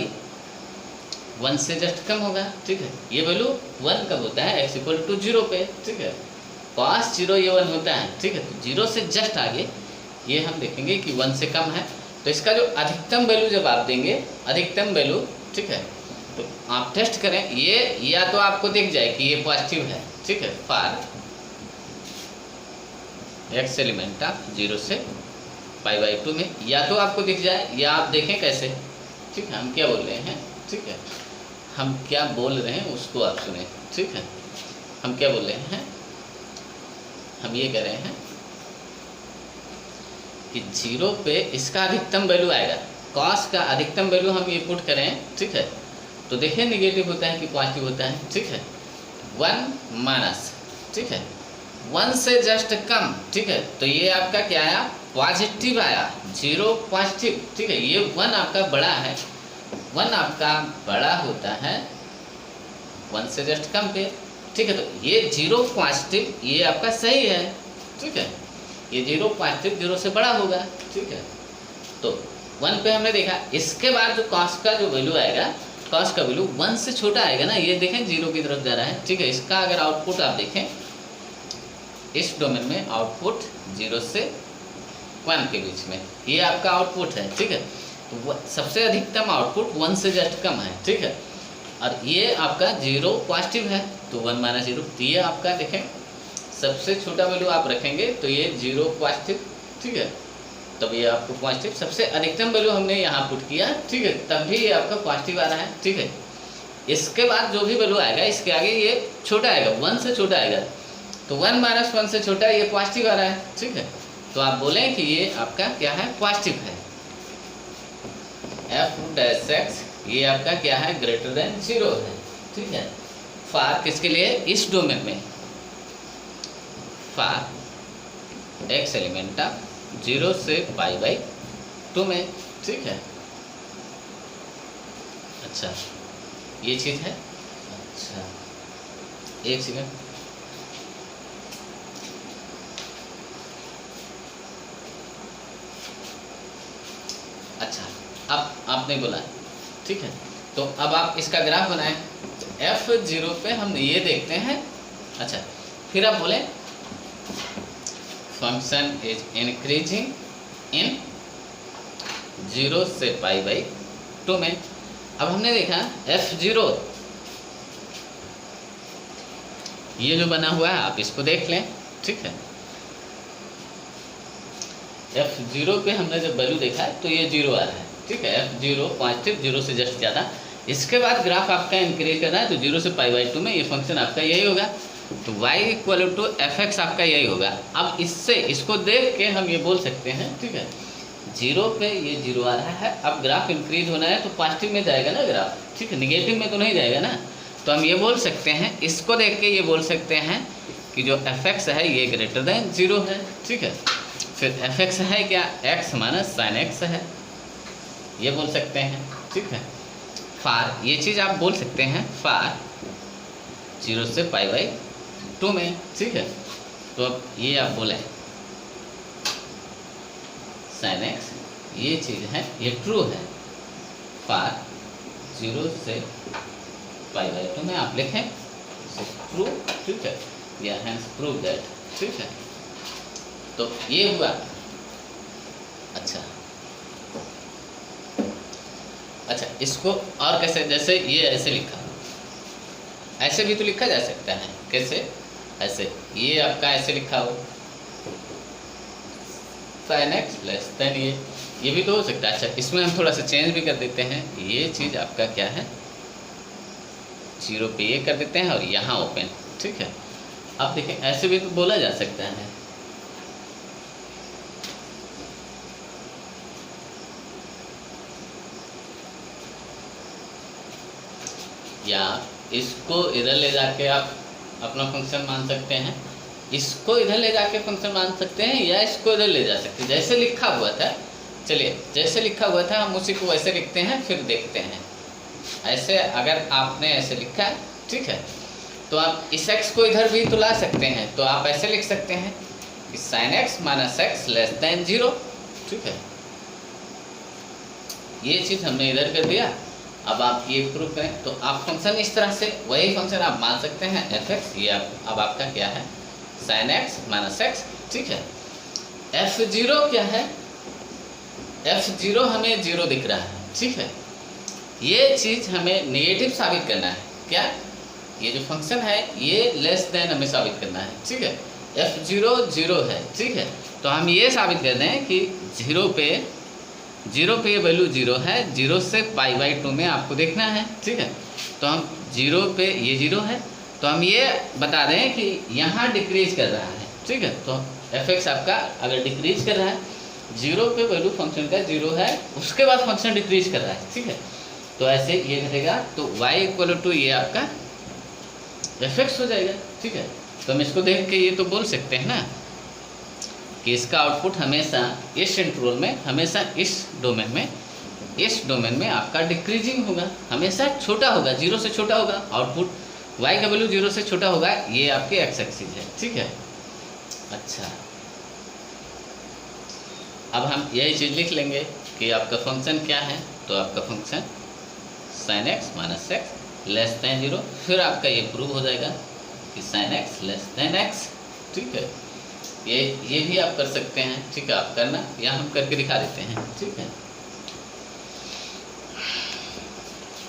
1 से जस्ट कम होगा, ठीक है। ये वैल्यू 1 कब होता है, x इक्वल टू 0 पे, ठीक है, cos 0 ये 1 होता है, ठीक है। तो 0 से जस्ट आगे ये हम देखेंगे कि 1 से कम है, तो इसका जो अधिकतम वैल्यू जब आप देंगे, अधिकतम वैल्यू, ठीक है, तो आप टेस्ट करें, ये या तो आपको दिख जाए कि ये पॉजिटिव है, ठीक है, फॉर x एलिमेंट ऑफ 0 से पाई बाई 2 में, या तो आपको दिख जाए, या आप देखें कैसे, ठीक है, हम क्या बोल रहे हैं, ठीक है, हम क्या बोल रहे हैं उसको आप सुने, ठीक है। हम क्या बोल रहे हैं, हम ये कह रहे हैं कि 0 पे इसका अधिकतम वैल्यू आएगा, कॉस का अधिकतम वैल्यू हम ये पुट करें, ठीक है, तो देखिए निगेटिव होता है कि पॉजिटिव होता है, ठीक है, 1 माइनस, ठीक है, 1 से जस्ट कम, ठीक है, तो ये आपका क्या आया, पॉजिटिव आया, 0 पॉजिटिव, ठीक है, ये 1 आपका बड़ा है, 1 आपका बड़ा होता है 1 से जस्ट कम पे, ठीक है। तो ये 0 पॉजिटिव ये आपका सही है, ठीक है, ये 0 पॉजिटिव 0 से बड़ा होगा, ठीक है। तो 1 पे हमने देखा, इसके बाद जो कॉस का जो वैल्यू आएगा, कॉस का वैल्यू 1 से छोटा आएगा ना, ये देखें 0 की तरफ जा रहा है, ठीक है। इसका अगर आउटपुट आप देखें, इस डोमेन में आउटपुट 0 से 1 के बीच में ये आपका आउटपुट है, ठीक है। तो सबसे अधिकतम आउटपुट 1 से जस्ट कम है, ठीक है, और ये आपका 0 पॉजिटिव है, तो 1 माइनस 0, तो ये आपका देखें सबसे छोटा वैल्यू आप रखेंगे तो ये 0 पॉजिटिव, ठीक है, तब ये आपको पॉजिटिव, सबसे अधिकतम वैल्यू हमने यहाँ पुट किया, ठीक है, तब भी ये आपका पॉजिटिव आ रहा है, ठीक है। इसके बाद जो भी वैल्यू आएगा इसके आगे ये छोटा आएगा, 1 से छोटा आएगा, तो 1 माइनस 1 से छोटा ये पॉजिटिव आ रहा है, ठीक है। तो आप बोलें कि ये आपका क्या है, पॉजिटिव है, एफ डैश एक्स ये आपका क्या है, ग्रेटर देन 0 है, ठीक है, फॉर किसके लिए, इस डोमेन में, फॉर x एलिमेंट ऑफ 0 से पाई बाई 2 में, ठीक है। अच्छा ये चीज़ है, अच्छा एक सेकंड, अच्छा अब आपने बोला, ठीक है, तो अब आप इसका ग्राफ बनाएं, तो F0 पे हम ये देखते हैं, अच्छा फिर आप बोले फंक्शन इज इंक्रीजिंग इन 0 से पाई बाई 2 में। अब हमने देखा F0 ये जो बना हुआ है आप इसको देख लें, ठीक है, F0 पे हमने जब वैल्यू देखा है तो ये 0 आ रहा है, ठीक है। F0 पॉजिटिव, 0 से जस्ट ज़्यादा। इसके बाद ग्राफ आपका इंक्रीज करना है तो 0 से π/2 में ये फंक्शन आपका यही होगा। तो y इक्वल टू fx आपका यही होगा। अब इससे इसको देख के हम ये बोल सकते हैं, ठीक है, 0 पे ये 0 आ रहा है। अब ग्राफ इंक्रीज होना है तो पॉजिटिव में जाएगा ना ग्राफ, ठीक है, निगेटिव में तो नहीं जाएगा ना। तो हम ये बोल सकते हैं, इसको देख के ये बोल सकते हैं कि जो fx है ये ग्रेटर देन 0 है, ठीक है। फिर fx है क्या, x माइनस साइन x है, ये बोल सकते हैं, ठीक है। फार ये चीज़ आप बोल सकते हैं फार 0 से π/2 में, ठीक है। तो अब ये आप बोले साइन x ये चीज़ है, ये ट्रू है। फार 0 से π/2 में आप लिखें ट्रू, ठीक है, या हैंस प्रूव दैट, ठीक है। तो ये हुआ। अच्छा इसको और कैसे, जैसे ये ऐसे लिखा, ऐसे भी तो लिखा जा सकता है। कैसे, ऐसे ये आपका ऐसे लिखा हो साइन एक्स प्लस देन ये भी तो हो सकता है। अच्छा इसमें हम थोड़ा सा चेंज भी कर देते हैं, ये चीज़ आपका क्या है 0 पे ये कर देते हैं और यहाँ ओपन, ठीक है। अब देखें ऐसे भी तो बोला जा सकता है। या इसको इधर ले जाके आप अपना फंक्शन मान सकते हैं, इसको इधर ले जाके फंक्शन मान सकते हैं, या इसको इधर ले जा सकते हैं। जैसे लिखा हुआ था, चलिए जैसे लिखा हुआ था हम उसी को वैसे लिखते हैं, फिर देखते हैं। ऐसे अगर आपने ऐसे लिखा है, ठीक है, तो आप इस x को इधर भी तो ला सकते हैं। तो आप ऐसे लिख सकते हैं कि sine x minus x less than 0, ठीक है। ये चीज़ हमने इधर कर दिया। अब आप ये प्रूव करें तो आप फंक्शन इस तरह से वही फंक्शन आप मान सकते हैं fx, ये अब आपका क्या है साइन x माइनस एक्स, ठीक है। f0 क्या है, f0 हमें 0 दिख रहा है, ठीक है। ये चीज़ हमें नेगेटिव साबित करना है। क्या, ये जो फंक्शन है ये लेस देन हमें साबित करना है, ठीक है। f0 0 है, ठीक है। तो हम ये साबित कर दें कि 0 पे ये वैल्यू 0 है, 0 से π/2 में आपको देखना है, ठीक है। तो हम 0 पे ये 0 है, तो हम ये बता दें कि यहाँ डिक्रीज कर रहा है, ठीक है। तो fx आपका अगर डिक्रीज कर रहा है, 0 पे वैल्यू फंक्शन का 0 है, उसके बाद फंक्शन डिक्रीज कर रहा है, ठीक है। तो ऐसे ये घटेगा, तो y इक्वल टू ये आपका fx हो जाएगा, ठीक है। तो हम इसको देख के ये तो बोल सकते हैं ना कि इसका आउटपुट हमेशा इस इंटरवल में, हमेशा इस डोमेन में आपका डिक्रीजिंग होगा, हमेशा छोटा होगा, 0 से छोटा होगा। आउटपुट y का वैल्यू 0 से छोटा होगा, ये आपके x एक्सिस है, ठीक है। अच्छा अब हम यही चीज़ लिख लेंगे कि आपका फंक्शन क्या है, तो आपका function sine x minus x less than 0, फिर आपका ये प्रूव हो जाएगा कि sine x less than x, ठीक है। ये भी आप कर सकते हैं, ठीक है। आप करना, यहाँ हम करके दिखा देते हैं, ठीक है।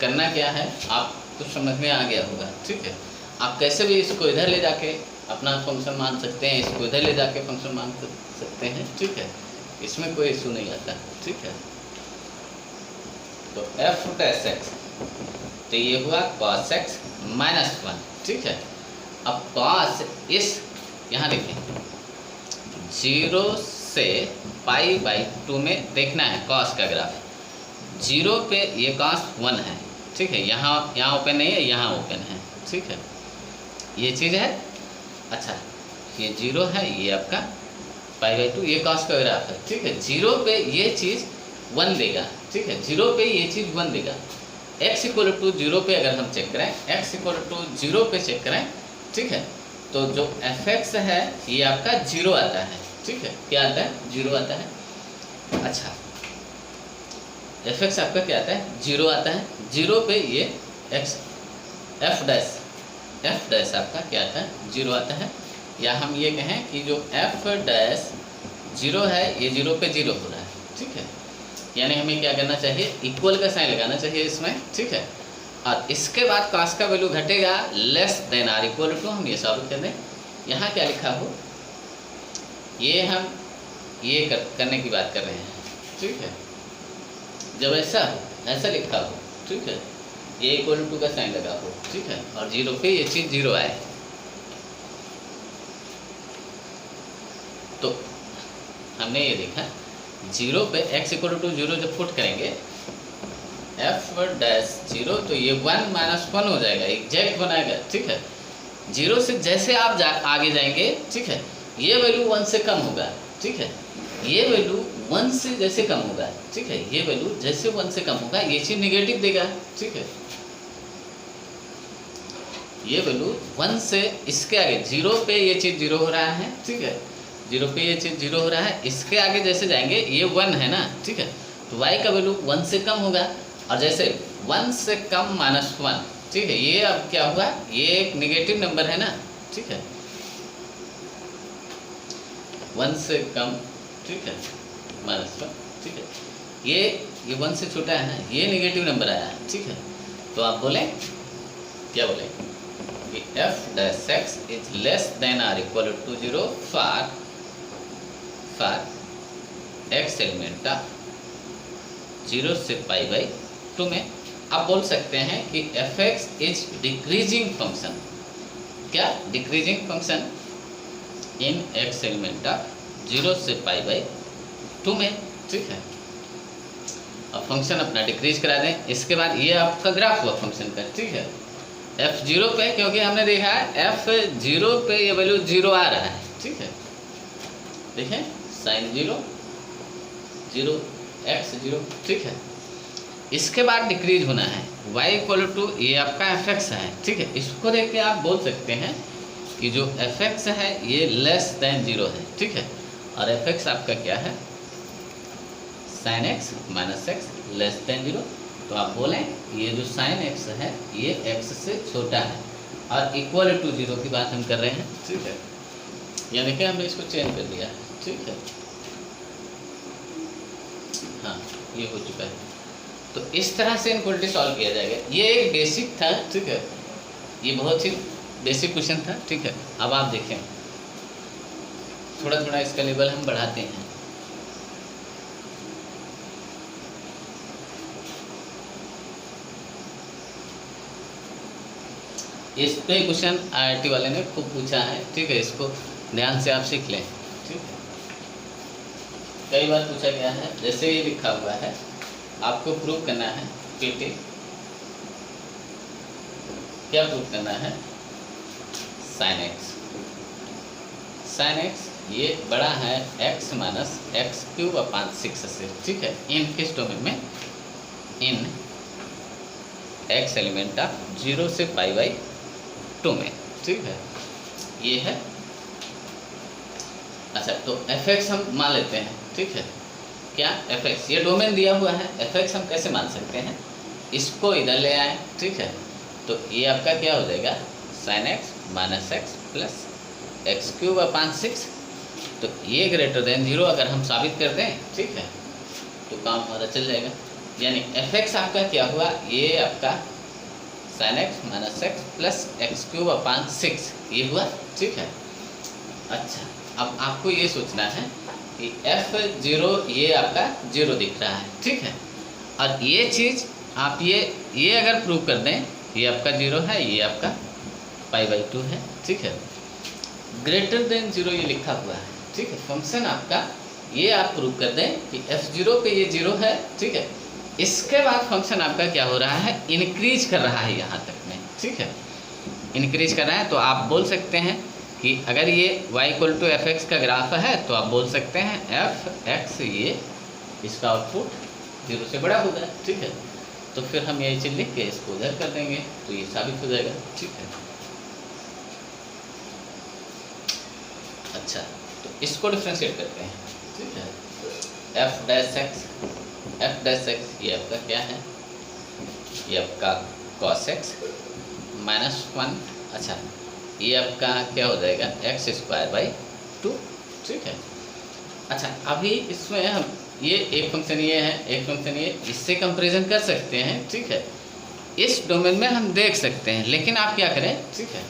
करना क्या है आपको समझ में आ गया होगा, ठीक है। आप कैसे भी इसको इधर ले जाके अपना फंक्शन मान सकते हैं, इसको इधर ले जाके फंक्शन मान सकते हैं, ठीक है। इसमें कोई इशू नहीं आता, ठीक है। तो f डैश x, तो ये हुआ cos x माइनस 1, ठीक है। अब cos इस यहाँ देखें 0 से π/2 में देखना है cos का ग्राफ। 0 पे ये cos 1 है, ठीक है। यहाँ ओपन नहीं है, यहाँ ओपन है, ठीक है। ये चीज़ है। अच्छा ये 0 है, ये आपका π/2, ये cos का ग्राफ है, ठीक है। 0 पे ये चीज़ 1 देगा, ठीक है। 0 पे ये चीज़ 1 देगा। x इक्वल टू 0 पे अगर हम चेक करें, x इक्वल टू 0 पे चेक करें, ठीक है, तो जो fx है ये आपका 0 आता है, ठीक है। क्या आता है, 0 आता है। अच्छा fx आपका क्या आता है, 0 आता है। 0 पे ये x f डैश आपका क्या आता है, 0 आता है। या हम ये कहें कि जो f डैश 0 है, ये 0 पे 0 हो रहा है, ठीक है। यानी हमें क्या करना चाहिए, इक्वल का साइन लगाना चाहिए इसमें, ठीक है। और इसके बाद cos का वैल्यू घटेगा less than r equal to, हम ये साबित कर दें। यहाँ क्या लिखा हो, ये हम ये करने की बात कर रहे हैं, ठीक है। जब ऐसा लिखा हो, ठीक है, ये इक्वल टू का साइन लगा हो, ठीक है, और 0 पे ये चीज़ 0 आए, तो हमने ये देखा 0 पे x इक्वल टू 0 जब पुट करेंगे f डैश 0, तो ये 1 माइनस 1 हो जाएगा, एग्जैक्ट बनाएगा, ठीक है। 0 से जैसे आप आगे जाएंगे, ठीक है, ये वैल्यू 1 से कम होगा, ठीक है, ये वैल्यू 1 से जैसे कम होगा, ठीक है, ये वैल्यू जैसे 1 से कम होगा ये चीज़ निगेटिव देगा, ठीक है। ये वैल्यू 1 से इसके आगे 0 पे ये चीज़ 0 हो रहा है, ठीक है, 0 पे ये चीज़ 0 हो रहा है, इसके आगे जैसे जाएंगे ये 1 है ना, ठीक है, तो y का वैल्यू 1 से कम होगा, और जैसे 1 से कम माइनस 1, ठीक है, ये अब क्या हुआ, ये एक निगेटिव नंबर है ना, ठीक है, 1 से कम, ठीक है, माइनस 1, ठीक है, ये 1 से छोटा है ना, ये निगेटिव नंबर आया है, ठीक है। तो आप बोलें क्या बोलें कि f dash x is less than or equal to 0 for x element of 0 से पाई बाई 2 में आप बोल सकते हैं कि fx इज डिक्रीजिंग फंक्शन, क्या decreasing function in x element of 0 से पाई बाई 2 में, ठीक है। अब फंक्शन अपना डिक्रीज करा दें, इसके बाद ये आपका ग्राफ हुआ फंक्शन का, ठीक है। f0 पे, क्योंकि हमने देखा है f0 पे ये वैल्यू 0 आ रहा है, ठीक है, देखें साइन 0 0 x 0, ठीक है। इसके बाद डिक्रीज होना है y इक्वल टू ये आपका fx है, ठीक है। इसको देख के आप बोल सकते हैं कि जो fx है ये लेस देन 0 है, ठीक है, और fx आपका क्या है sin x minus x less than 0, तो आप बोलें ये जो sin x है ये x से छोटा है और इक्वल टू 0 की बात हम कर रहे हैं, ठीक है। यानी कि हमने इसको चेंज कर दिया है, ठीक है, हाँ ये हो चुका है। तो इस तरह से इनक्वालिटी सॉल्व किया जाएगा। ये एक बेसिक था, ठीक है, ये बहुत ही बेसिक क्वेश्चन था, ठीक है। अब आप देखें थोड़ा थोड़ा इसका लेवल हम बढ़ाते हैं। इस पे क्वेश्चन IIT वाले ने खूब पूछा है, ठीक है, इसको ध्यान से आप सीख लें, ठीक है। कई बार पूछा गया है, जैसे ये लिखा हुआ है आपको प्रूव करना है PT, क्या प्रूव करना है sin x ये बड़ा है x माइनस एक्स क्यूब अपान 6 से, ठीक है। इन किस डोमेन में, इन x एलिमेंट ऑफ 0 से पाई बाई 2 में, ठीक है, ये है। अच्छा तो fx हम मान लेते हैं, ठीक है, क्या fx ये डोमेन दिया हुआ है, fx हम कैसे मान सकते हैं, इसको इधर ले आए, ठीक है, तो ये आपका क्या हो जाएगा sin x minus x plus x cube अपान 6, तो ये ग्रेटर देन 0 अगर हम साबित कर दें, ठीक है, तो काम हमारा चल जाएगा। यानी fx आपका क्या हुआ, ये आपका sin x minus x plus x cube अपान 6 ये हुआ, ठीक है। अच्छा अब आपको ये सोचना है कि f0 ये आपका 0 दिख रहा है, ठीक है, और ये चीज़ आप ये अगर प्रूव कर दें, ये आपका 0 है, ये आपका पाई बाई 2 है, ठीक है, ग्रेटर देन 0 ये लिखा हुआ है, ठीक है। फंक्शन आपका ये आप प्रूव कर दें कि f0 पे ये 0 है, ठीक है। इसके बाद फंक्शन आपका क्या हो रहा है, इंक्रीज कर रहा है यहाँ तक में, ठीक है, इंक्रीज कर रहा है। तो आप बोल सकते हैं कि अगर ये y equal to f x का ग्राफ है तो आप बोल सकते हैं एफ एक्स ये इसका आउटपुट 0 से बड़ा होगा, ठीक है। तो फिर हम यही चीज़ लिख के इसको उधर कर देंगे तो ये साबित हो जाएगा, ठीक है। अच्छा तो इसको डिफ्रेंशिएट करते हैं, ठीक है। एफ डैश एक्स ये आपका क्या है, ये आपका कॉस एक्स माइनस 1, अच्छा ये आपका क्या हो जाएगा एक्स स्क्वायर बाई 2, ठीक है। अच्छा अभी इसमें हम ये एक फंक्शन ये है, एक फंक्शन ये, इससे कंपैरिजन कर सकते हैं, ठीक है। इस डोमेन में हम देख सकते हैं, लेकिन आप क्या करें, ठीक है,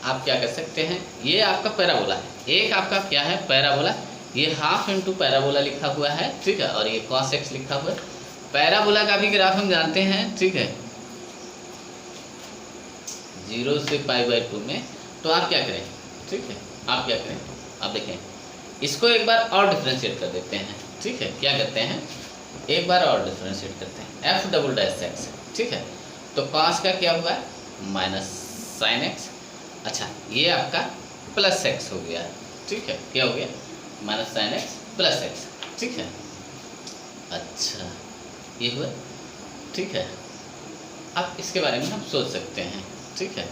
आप क्या कर सकते हैं, ये आपका पैराबोला है, एक आपका क्या है पैराबोला, ये हाफ इंटू पैराबोला लिखा हुआ है, ठीक है, और ये कॉस एक्स लिखा हुआ है। पैराबोला का भी ग्राफ हम जानते हैं, ठीक है, 0 से π/2 में। तो आप क्या करें, ठीक है, आप क्या करें, आप देखें इसको एक बार और डिफ्रेंशिएट कर देते हैं, ठीक है। क्या करते हैं, एक बार और डिफ्रेंशिएट करते हैं, f डबल डैश एक्स, ठीक है। तो कॉस का क्या हुआ, माइनस साइन एक्स। अच्छा, ये आपका प्लस एक्स हो गया, ठीक है, क्या हो गया, minus sine x plus x, ठीक है। अच्छा, ये हुआ, ठीक है। अब इसके बारे में हम सोच सकते हैं, ठीक है,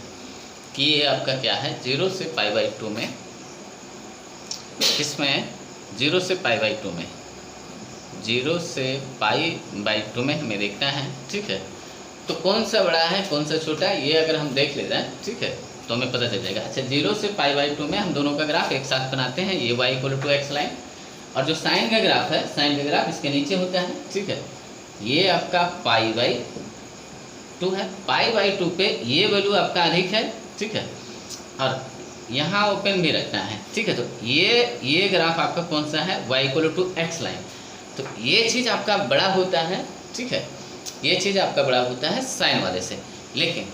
कि ये आपका क्या है, 0 से π/2 में, इसमें 0 से π/2 में, 0 से π/2 में हमें देखना है, ठीक है। तो कौन सा बड़ा है कौन सा छोटा है, ये अगर हम देख लेते हैं, ठीक है, तो हमें पता चल जाएगा। अच्छा, 0 से π/2 में हम दोनों का ग्राफ एक साथ बनाते हैं, ये y = x लाइन, और जो साइन का ग्राफ है, साइन का ग्राफ इसके नीचे होता है, ठीक है। ये आपका π/2 है, π/2 पे ये वैल्यू आपका अधिक है, ठीक है, और यहाँ ओपन भी रखना है, ठीक है। तो ये ग्राफ आपका कौन सा है, y = x लाइन। तो ये चीज़ आपका बड़ा होता है, ठीक है, ये चीज़ आपका बड़ा होता है साइन वाले से। लेकिन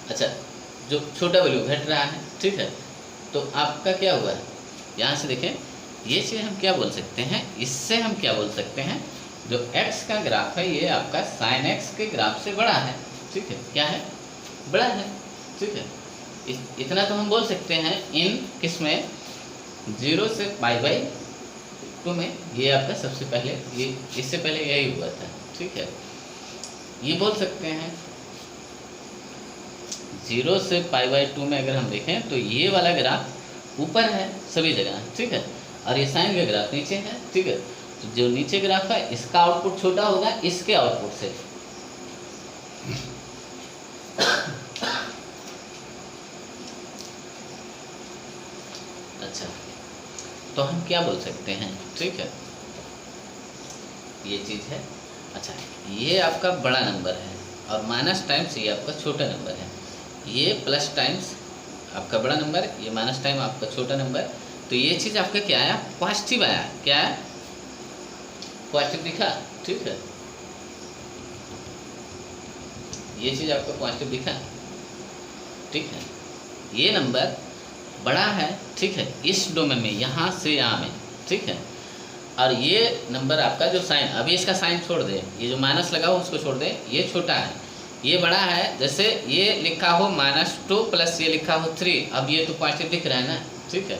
अच्छा, जो छोटा वैल्यू घट रहा है, ठीक है, तो आपका क्या हुआ है, यहाँ से देखें, ये चीज़ हम क्या बोल सकते हैं, इससे हम क्या बोल सकते हैं, जो x का ग्राफ है ये आपका साइन x के ग्राफ से बड़ा है, ठीक है, क्या है, बड़ा है, ठीक है। इतना तो हम बोल सकते हैं इन किसमें, 0 से π/2 में, ये आपका सबसे पहले, ये इससे पहले यही हुआ था, ठीक है, ये बोल सकते हैं। 0 से π/2 में अगर हम देखें तो ये वाला ग्राफ ऊपर है सभी जगह, ठीक है, और ये साइन का ग्राफ नीचे है, ठीक है। तो जो नीचे ग्राफ है इसका आउटपुट छोटा होगा इसके आउटपुट से। अच्छा, तो हम क्या बोल सकते हैं, ठीक है, ये चीज़ है। अच्छा, ये आपका बड़ा नंबर है और माइनस टाइम्स ये आपका छोटा नंबर है, ये प्लस टाइम्स आपका बड़ा नंबर, ये माइनस टाइम आपका छोटा नंबर। तो ये चीज़ आपका क्या आया, पॉजिटिव आया, क्या है, पॉजिटिव दिखा, ठीक है, ये चीज़ आपका पॉजिटिव दिखा, ठीक है। ये नंबर बड़ा है, ठीक है, इस डोमेन में, यहाँ से यहाँ में, ठीक है। और ये नंबर आपका जो साइन, अभी इसका साइन छोड़ दे, ये जो माइनस लगा हो उसको छोड़ दे, ये छोटा है, ये बड़ा है। जैसे ये लिखा हो -2 प्लस ये लिखा हो 3, अब ये तो पॉजिटिव दिख रहा है ना, ठीक है।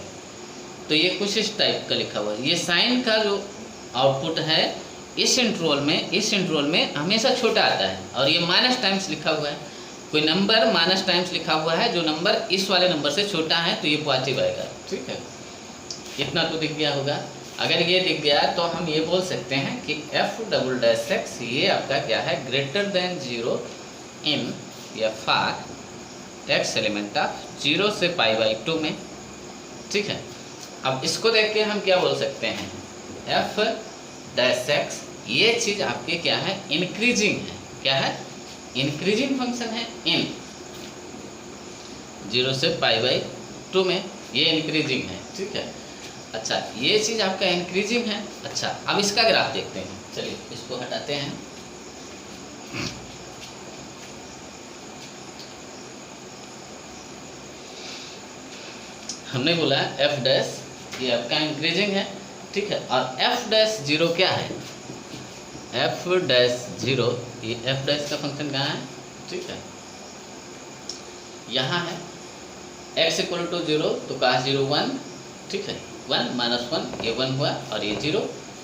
तो ये कुछ इस टाइप का लिखा हुआ है। ये साइन का जो आउटपुट है इस इंटरवल में हमेशा छोटा आता है, और ये माइनस टाइम्स लिखा हुआ है, कोई नंबर माइनस टाइम्स लिखा हुआ है, जो नंबर इस वाले नंबर से छोटा है तो ये पॉजिटिव आएगा, ठीक है। इतना तो दिख गया होगा। अगर ये दिख गया तो हम ये बोल सकते हैं कि f"x ये आपका क्या है, >0 इन या फॉर x एलिमेंट ऑफ 0 से π/2 में, ठीक है। अब इसको देख के हम क्या बोल सकते हैं, f'(x) ये चीज़ आपके क्या है, इंक्रीजिंग है, क्या है, इंक्रीजिंग फंक्शन है इन 0 से π/2 में, ये इंक्रीजिंग है, ठीक है। अच्छा, ये चीज़ आपका इंक्रीजिंग है। अच्छा, अब इसका ग्राफ देखते हैं, चलिए इसको हटाते हैं। हमने बोला f' ये आपका इंक्रीजिंग है, ठीक है, और f'0 क्या है, f'0 ये f' का फंक्शन कहाँ है, ठीक है, यहाँ है, x = 0 तो cos 0 1, ठीक है, 1 - 1 ये 1 हुआ और ये 0,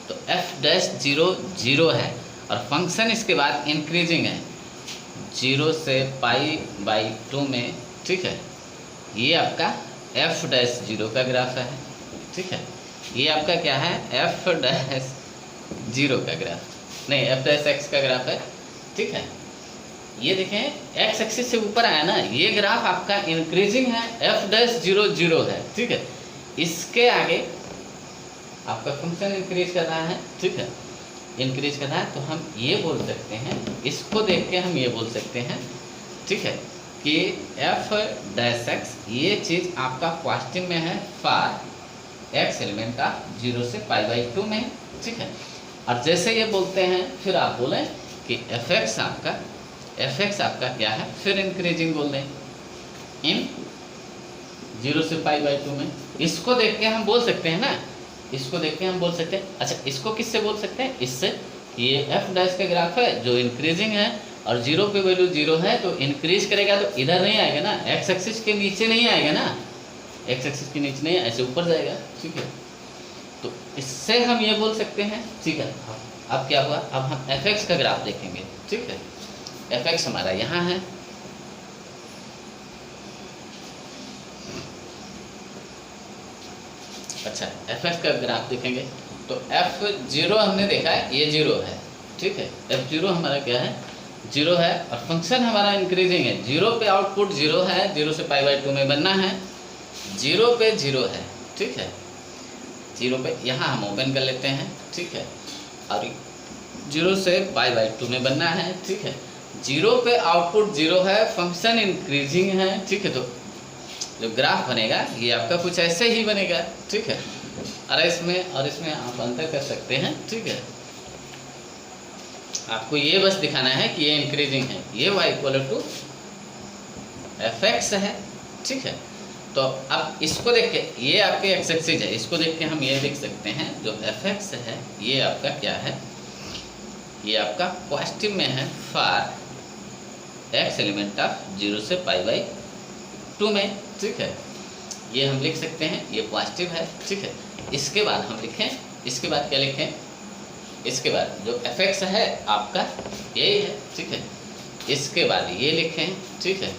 तो f'0 0 है, और फंक्शन इसके बाद इंक्रीजिंग है 0 से π/2 में, ठीक है। ये आपका f'0 का ग्राफ है, ठीक है, ये आपका क्या है, f'0 का ग्राफ, नहीं f'(x) का ग्राफ है, ठीक है। ये देखें x एक्सिस से ऊपर आया ना, ये ग्राफ आपका इंक्रीजिंग है, f'0 0 है, ठीक है। इसके आगे आपका फंक्शन इंक्रीज कर रहा है, ठीक है, इंक्रीज कर रहा है, तो हम ये बोल सकते हैं, इसको देख के हम ये बोल सकते हैं, ठीक है, कि f'(x) ये चीज़ आपका पॉजिटिव में है फॉर एक्स एलिमेंट ऑफ 0 से π/2 में है, ठीक है। और जैसे ये बोलते हैं फिर आप बोलें कि एफ एक्स आपका क्या है, फिर इंक्रीजिंग बोल दें इन 0 से π/2 में। इसको देख के हम बोल सकते हैं ना, इसको देख के हम बोल सकते हैं। अच्छा, इसको किससे बोल सकते हैं, इससे ये एफ डैश का ग्राफ है जो इंक्रीजिंग है और 0 पे वैल्यू 0 है तो इंक्रीज करेगा तो इधर नहीं आएगा ना, एक्स एक्सिस के नीचे नहीं आएगा ना, एक्स एक्सिस के नीचे नहीं, ऐसे ऊपर जाएगा, ठीक है। तो इससे हम ये बोल सकते हैं, ठीक है। अब क्या हुआ, अब हम एफ एक्स का ग्राफ देखेंगे, ठीक है। एफ एक्स हमारा यहाँ है, अच्छा एफ एक्स का ग्राफ देखेंगे तो f0 हमने देखा है ये 0 है, ठीक है। f0 हमारा क्या है, 0 है और फंक्शन हमारा इंक्रीजिंग है। 0 पे आउटपुट 0 है, 0 से π/2 में बनना है, 0 पे 0 है, ठीक है। 0 पे यहाँ हम ओपन कर लेते हैं, ठीक है। और 0 से π/2 में बनना है, ठीक है। 0 पे आउटपुट 0 है, फंक्शन इंक्रीजिंग है, ठीक है। तो जो ग्राफ बनेगा ये आपका कुछ ऐसे ही बनेगा, ठीक है। और इसमें आप अंतर कर सकते हैं, ठीक है। आपको ये बस दिखाना है कि ये इंक्रीजिंग है, ये y = एफ एक्स है, ठीक है। तो अब इसको देख के ये आपके एक्स एक्सिस है, इसको देख के हम ये लिख सकते हैं जो एफ एक्स है ये आपका क्या है, ये आपका पॉजिटिव में है फॉर एक्स एलिमेंट ऑफ 0 से π/2 में, ठीक है। ये हम लिख सकते हैं, ये पॉजिटिव है, ठीक है। इसके बाद हम लिखें, इसके बाद क्या लिखें, इसके बाद जो एफ एक्स है आपका यही है, ठीक है। इसके बाद ये लिखें, ठीक है।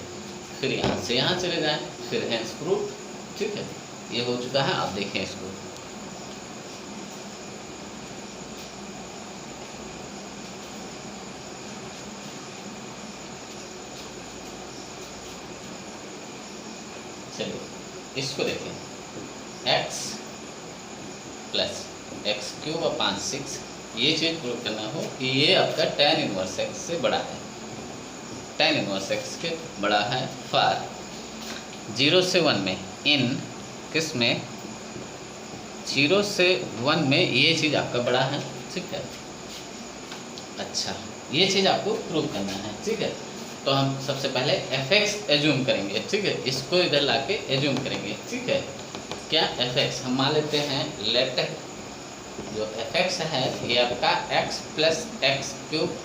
फिर यहाँ से यहाँ चले जाएं, फिर हेंस प्रूफ, ठीक है। ये हो चुका है, आप देखें इसको, चलिए इसको देखें, x + x³ ये चीज़ प्रूव करना हो कि ये आपका tan 1x से बड़ा है, tan 1x के बड़ा है फॉर 0 से 1 में, इन किस में, 0 से 1 में ये चीज़ आपका बड़ा है, ठीक है। अच्छा, ये चीज़ आपको प्रूव करना है, ठीक है। तो हम सबसे पहले एफ एक्स एज्यूम करेंगे, ठीक है। इसको इधर ला के एज्यूम करेंगे, ठीक है। क्या एफ एक्स हम मान लेते हैं, लेट जो एफ एक्स है ये आपका x + x³ -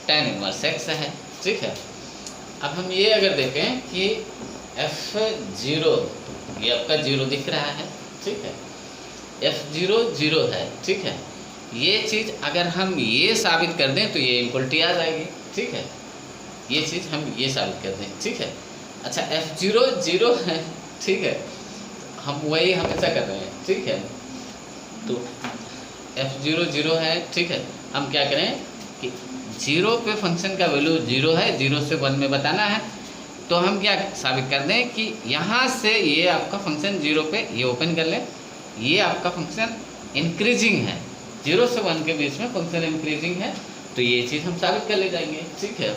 tan 1x है, ठीक है। अब हम ये अगर देखें कि f0 ये आपका 0 दिख रहा है, ठीक है। f0 0 है, ठीक है। ये चीज़ अगर हम ये साबित कर दें तो ये इक्वलिटी आ जाएगी, ठीक है। ये चीज़ हम ये साबित कर दें, ठीक है। अच्छा f0 0 है, ठीक है। हम वही हमेशा कर रहे हैं, ठीक है। तो f0 0 है, ठीक है। हम क्या करें कि 0 पे फंक्शन का वैल्यू 0 है, 0 से 1 में बताना है, तो हम क्या साबित कर दें कि यहाँ से ये आपका फंक्शन 0 पे, ये ओपन कर लें, ये आपका फंक्शन इंक्रीजिंग है, 0 से 1 के बीच में फंक्शन इंक्रीजिंग है, तो ये चीज़ हम साबित कर ले जाएंगे, ठीक है।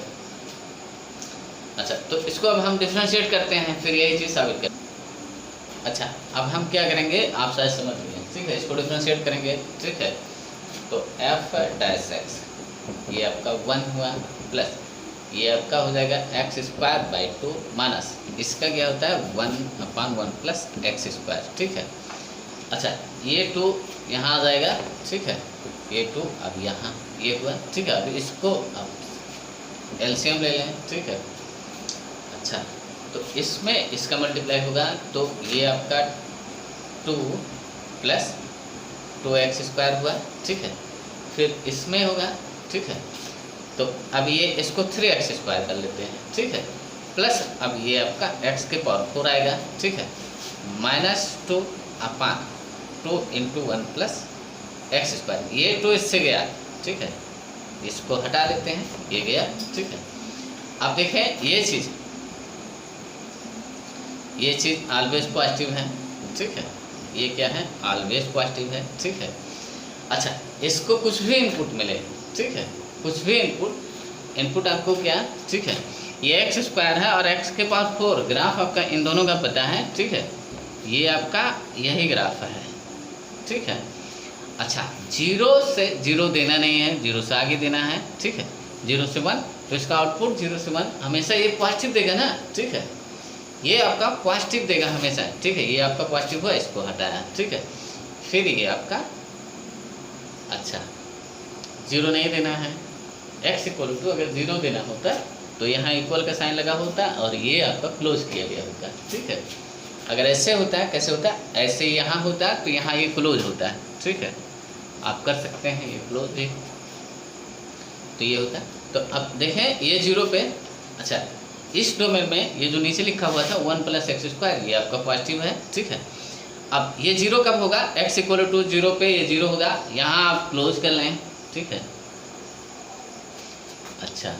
अच्छा, तो इसको अब हम डिफ्रेंशिएट करते हैं, फिर यही चीज़ साबित कर। अच्छा, अब हम क्या करेंगे, आप शायद समझ गए, ठीक है। इसको डिफ्रेंशिएट करेंगे, ठीक है। तो f'(x) ये आपका 1 हुआ, प्लस ये आपका हो जाएगा x² माइनस इसका क्या होता है 1/1 + x², ठीक है। अच्छा, ये 2 यहाँ आ जाएगा, ठीक है। ये 2 अब यहाँ ये हुआ, ठीक है। अब इसको अब एलसीएम ले लें, ठीक है। अच्छा, तो इसमें इसका मल्टीप्लाई होगा तो ये आपका 2 + 2x² हुआ, ठीक है। फिर इसमें होगा, ठीक है। तो अब ये इसको 3x² कर लेते हैं, ठीक है। प्लस अब ये आपका x⁴ आएगा, ठीक है, -2/2 × 1 + x²। ये 2 इससे गया, ठीक है। इसको हटा देते हैं, ये गया, ठीक है। अब देखें ये चीज़ ऑलवेज पॉजिटिव है, ठीक है। ये क्या है, ऑलवेज पॉजिटिव है, ठीक है। अच्छा, इसको कुछ भी इनपुट मिले, ठीक है, कुछ भी इनपुट आपको क्या, ठीक है। ये x² है और x⁴ ग्राफ आपका इन दोनों का पता है, ठीक है। ये आपका यही ग्राफ है, ठीक है। अच्छा, 0 से 0 देना नहीं है, 0 से आगे देना है, ठीक है। 0 से 1, तो इसका आउटपुट 0 से 1 हमेशा ये पॉजिटिव देगा ना, ठीक है। ये आपका पॉजिटिव देगा हमेशा, ठीक है। ये आपका पॉजिटिव हुआ, इसको हटाया, ठीक है। फिर ये आपका, अच्छा 0 नहीं देना है, x इक्वल टू अगर 0 देना होता तो यहाँ इक्वल का साइन लगा होता और ये आपका क्लोज किया गया होता, ठीक है। अगर ऐसे होता है, कैसे होता है, ऐसे यहाँ होता तो यहाँ ये क्लोज होता है, ठीक है। आप कर सकते हैं ये क्लोज भी, तो ये होता है। तो अब देखें ये 0 पे, अच्छा इस डोमेन में ये जो नीचे लिखा हुआ था 1 + x², ये आपका पॉजिटिव है, ठीक है। अब ये 0 कब होगा, x इक्वल टू 0 पे ये 0 होगा, यहाँ आप क्लोज कर लें, ठीक है। अच्छा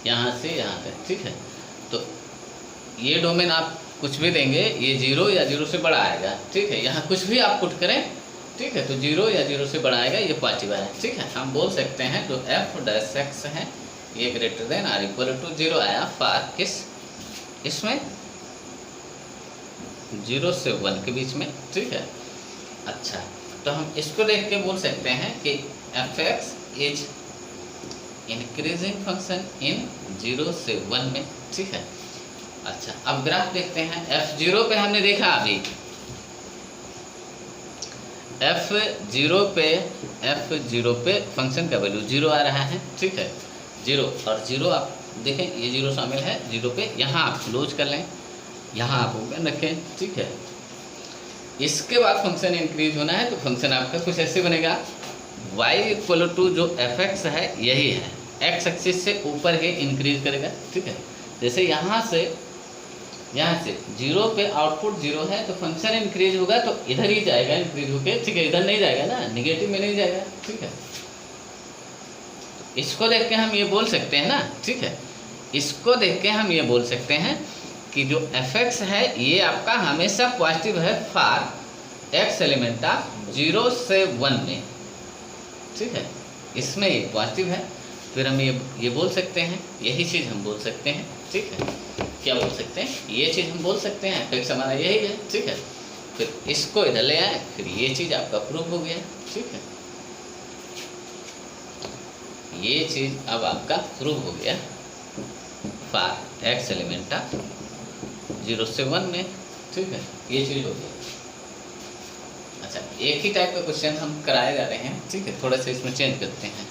यहाँ से यहाँ तक, ठीक है। तो ये डोमेन आप कुछ भी देंगे, ये 0 या 0 से बड़ा आएगा, ठीक है। यहाँ कुछ भी आप पुट करें, ठीक है, तो 0 या 0 से बड़ा आएगा, ये पॉजिटिव है, ठीक है। हम बोल सकते हैं जो f' है ये greater than or equal to 0 आया फॉर किस, इसमें 0 से 1 के बीच में, ठीक है। अच्छा, तो हम इसको देख के बोल सकते हैं कि f(x) is increasing function in 0 से 1 में, ठीक है। अच्छा, अब ग्राफ देखते हैं। f0 पे हमने देखा अभी, f0 पे फंक्शन का वैल्यू 0 आ रहा है, ठीक है। 0 और 0 आप देखें, ये 0 शामिल है 0 पे, यहाँ आप क्लोज कर लें, यहाँ आप ओपन रखें, ठीक है। इसके बाद फंक्शन इंक्रीज होना है, तो फंक्शन आपका कुछ ऐसे बनेगा, y इक्वल टू जो f(x) है यही है, x एक्सिस से ऊपर ही इंक्रीज करेगा, ठीक है। जैसे यहाँ से 0 पे आउटपुट 0 है, तो फंक्शन इंक्रीज होगा तो इधर ही जाएगा इंक्रीज होके, ठीक है। इधर नहीं जाएगा ना, निगेटिव में नहीं जाएगा, ठीक है। इसको देख के हम ये बोल सकते हैं ना, ठीक है। इसको देख के हम ये बोल सकते हैं कि जो f(x) है ये आपका हमेशा पॉजिटिव है फॉर x एलिमेंट ऑफ 0 से 1 में, ठीक है। इसमें ये पॉजिटिव है, फिर हम ये बोल सकते हैं, यही चीज़ हम बोल सकते हैं, ठीक है। क्या बोल सकते हैं, ये चीज़ हम बोल सकते हैं, f(x) हमारा यही है, ठीक है। फिर इसको इधर ले आए, फिर ये चीज़ आपका प्रूव हो गया, ठीक है। ये चीज़ अब आपका प्रूव हो गया फॉर x एलिमेंट ऑफ 0 से 1 में, ठीक है। ये चीज़ हो गई। अच्छा, एक ही टाइप का क्वेश्चन हम कराए जा रहे हैं, ठीक है। थोड़ा सा इसमें चेंज करते हैं।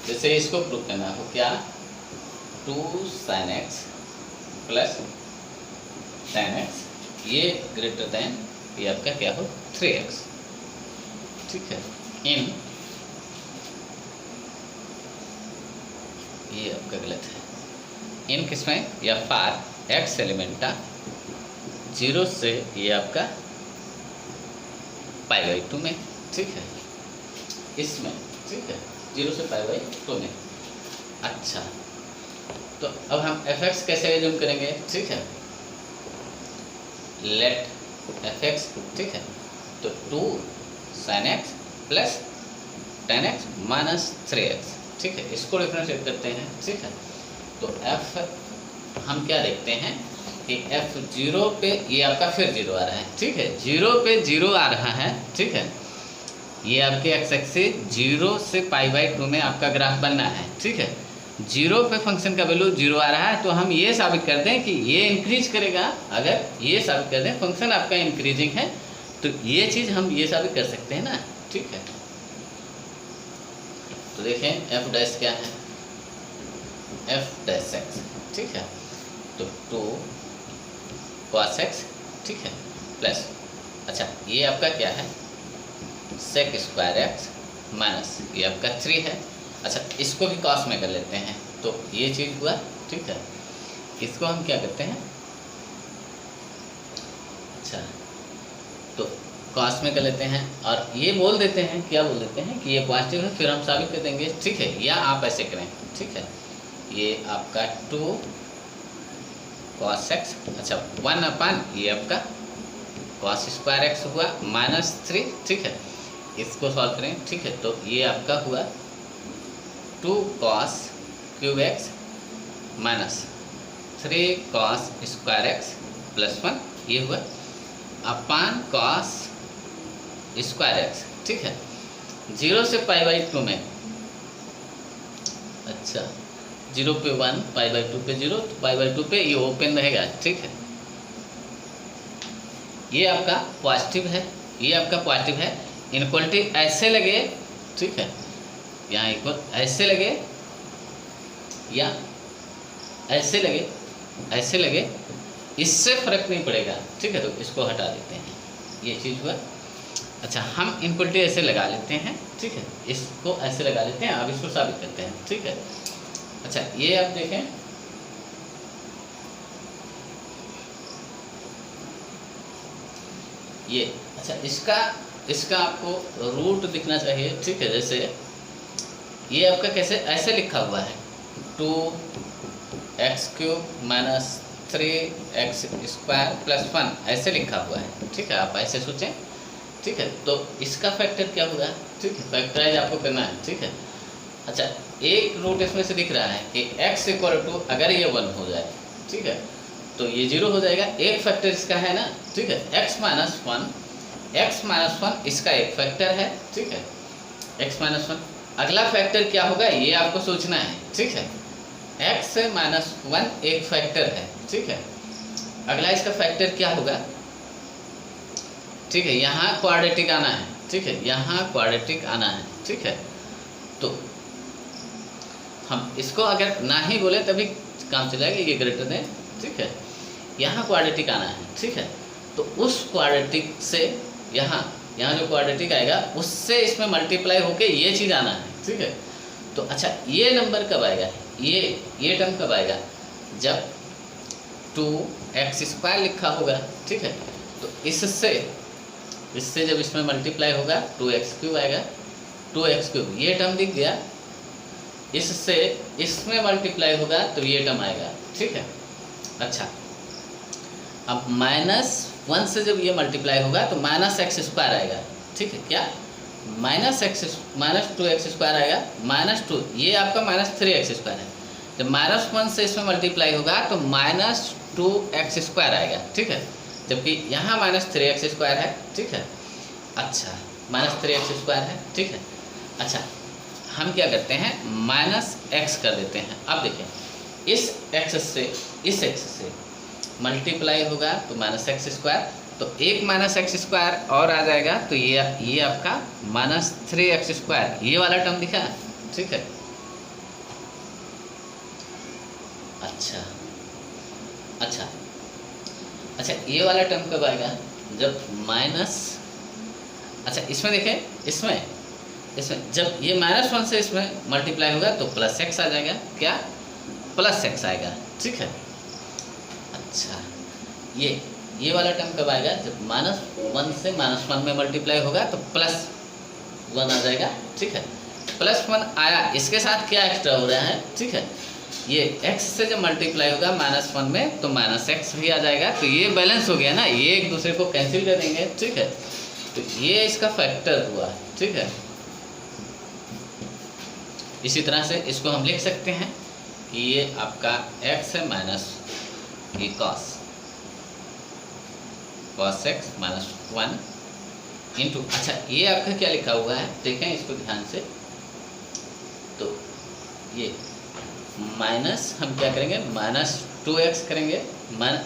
जैसे इसको प्रूव करना हो, क्या 2 sin x plus tan x ये ग्रेटर देन ये आपका क्या हो 3x, ठीक है। इन ये आपका गलत है, इन किसमें, या फॉर x एलिमेंट 0 से ये आपका π/2 में, ठीक है। इसमें, ठीक है, 0 से π/2 में। अच्छा, तो अब हम f(x) कैसे एज्यूम करेंगे, ठीक है। लेट f(x), ठीक है, तो 2 sin x plus tan x minus 3x, ठीक है। इसको डिफरेंशिएट करते हैं, ठीक है। तो f हम क्या देखते हैं कि f0 पे ये आपका फिर 0 आ रहा है, ठीक है। 0 पे 0 आ रहा है, ठीक है। ये आपके x एक्सिस 0 से π/2 में आपका ग्राफ बनना है, ठीक है। 0 पे फंक्शन का वैल्यू 0 आ रहा है, तो हम ये साबित कर दें कि ये इंक्रीज करेगा। अगर ये साबित कर दें फंक्शन आपका इंक्रीजिंग है, तो ये चीज़ हम ये साबित कर सकते हैं ना, ठीक है। तो देखें f' क्या है, f'(x), ठीक है। तो 2 cos x, ठीक है, प्लस, अच्छा ये आपका क्या है sec² x माइनस ये आपका 3 है। अच्छा, इसको भी cos में कर लेते हैं, तो ये चीज़ हुआ, ठीक है। इसको हम क्या करते हैं, अच्छा तो cos में कर लेते हैं और ये बोल देते हैं, क्या बोल देते हैं कि ये पॉजिटिव है, फिर हम साबित कर देंगे, ठीक है। या आप ऐसे करें, ठीक है, ये आपका 2 cos x, अच्छा 1/, ये आपका cos स्क्वायर x हुआ -3, ठीक है। इसको सॉल्व करें, ठीक है, तो ये आपका हुआ 2 cos cube x -3 cos square x +1, ये हुआ अपान cos स्क्वायर x, ठीक है। 0 से π/2 में, अच्छा 0 पे 1, π/2 पे 0, तो π/2 पे ये ओपन रहेगा, ठीक है। ये आपका पॉजिटिव है, ये आपका पॉजिटिव है। इनक्वलिटी ऐसे लगे, ठीक है, यहाँ इक्वल ऐसे लगे या ऐसे लगे, ऐसे लगे, इससे फर्क नहीं पड़ेगा, ठीक है। तो इसको हटा देते हैं, ये चीज़ हुआ। अच्छा हम इनक्वलिटी ऐसे लगा लेते हैं, ठीक है, इसको ऐसे लगा लेते हैं, अब इसको साबित करते हैं, ठीक है। अच्छा ये आप देखें, ये अच्छा इसका आपको रूट दिखना चाहिए, ठीक है। जैसे ये आपका कैसे ऐसे लिखा हुआ है 2x³ - 3x² + 1 ऐसे लिखा हुआ है, ठीक है। आप ऐसे सोचें, ठीक है। तो इसका फैक्टर क्या होगा, ठीक है, फैक्टराइज आपको करना है, ठीक है। अच्छा एक रूट इसमें से दिख रहा है कि x = अगर ये 1 हो जाए, ठीक है, तो ये 0 हो जाएगा। एक फैक्टर इसका है ना, ठीक है, x - 1 इसका एक फैक्टर है, ठीक है, x - 1। अगला फैक्टर क्या होगा ये आपको सोचना है, ठीक है। x - 1 एक फैक्टर है, ठीक है। अगला इसका फैक्टर क्या होगा, ठीक है, यहाँ क्वाड्रेटिक आना है, ठीक है, यहाँ क्वाड्रेटिक आना है, ठीक है। तो हम इसको अगर ना ही बोले तभी काम चलाएगा, ये ग्रेटर देन, ठीक है, यहाँ क्वाड्रेटिक आना है, ठीक है। तो उस क्वाड्रेटिक से यहाँ जो क्वाड्रेटिक आएगा उससे इसमें मल्टीप्लाई होके ये चीज़ आना है, ठीक है। तो अच्छा ये नंबर कब आएगा, ये टर्म कब आएगा, जब 2x² लिखा होगा, ठीक है। तो इससे जब इसमें मल्टीप्लाई होगा 2x³ आएगा, 2x³, ये टर्म दिख गया। इससे इसमें मल्टीप्लाई होगा तो ये टर्म आएगा, ठीक है। अच्छा अब -1 से जब ये मल्टीप्लाई होगा तो -x² आएगा, ठीक है। क्या -2x² आएगा, -2, ये आपका -3x² है। जब -1 से इसमें मल्टीप्लाई होगा तो -2x² आएगा, ठीक है। जबकि यहाँ -3x² है, ठीक है। अच्छा -3x² है, ठीक है। अच्छा हम क्या करते हैं, -x कर देते हैं। अब देखें इस x से मल्टीप्लाई होगा तो -x², तो एक -x² और आ जाएगा, तो ये आपका -3x², ये वाला टर्म दिखा, ठीक है। अच्छा ये वाला टर्म कब आएगा, जब अच्छा इसमें देखें, इसमें जब ये -1 से इसमें मल्टीप्लाई होगा तो +x आ जाएगा, क्या +x आएगा, ठीक है। अच्छा ये वाला टर्म कब आएगा, जब -1 से -1 में मल्टीप्लाई होगा तो +1 आ जाएगा, ठीक है। +1 आया, इसके साथ क्या एक्स्ट्रा हो रहा है, ठीक है। ये x से जब मल्टीप्लाई होगा -1 में तो -x भी आ जाएगा, तो ये बैलेंस हो गया ना, ये एक दूसरे को कैंसिल कर देंगे, ठीक है। तो ये इसका फैक्टर हुआ, ठीक है। इसी तरह से इसको हम लिख सकते हैं कि ये आपका x है माइनस ये cos x -1 इंटू, अच्छा ये आपका क्या लिखा हुआ है, देखें इसको ध्यान से। तो ये माइनस हम क्या करेंगे, -2x करेंगे,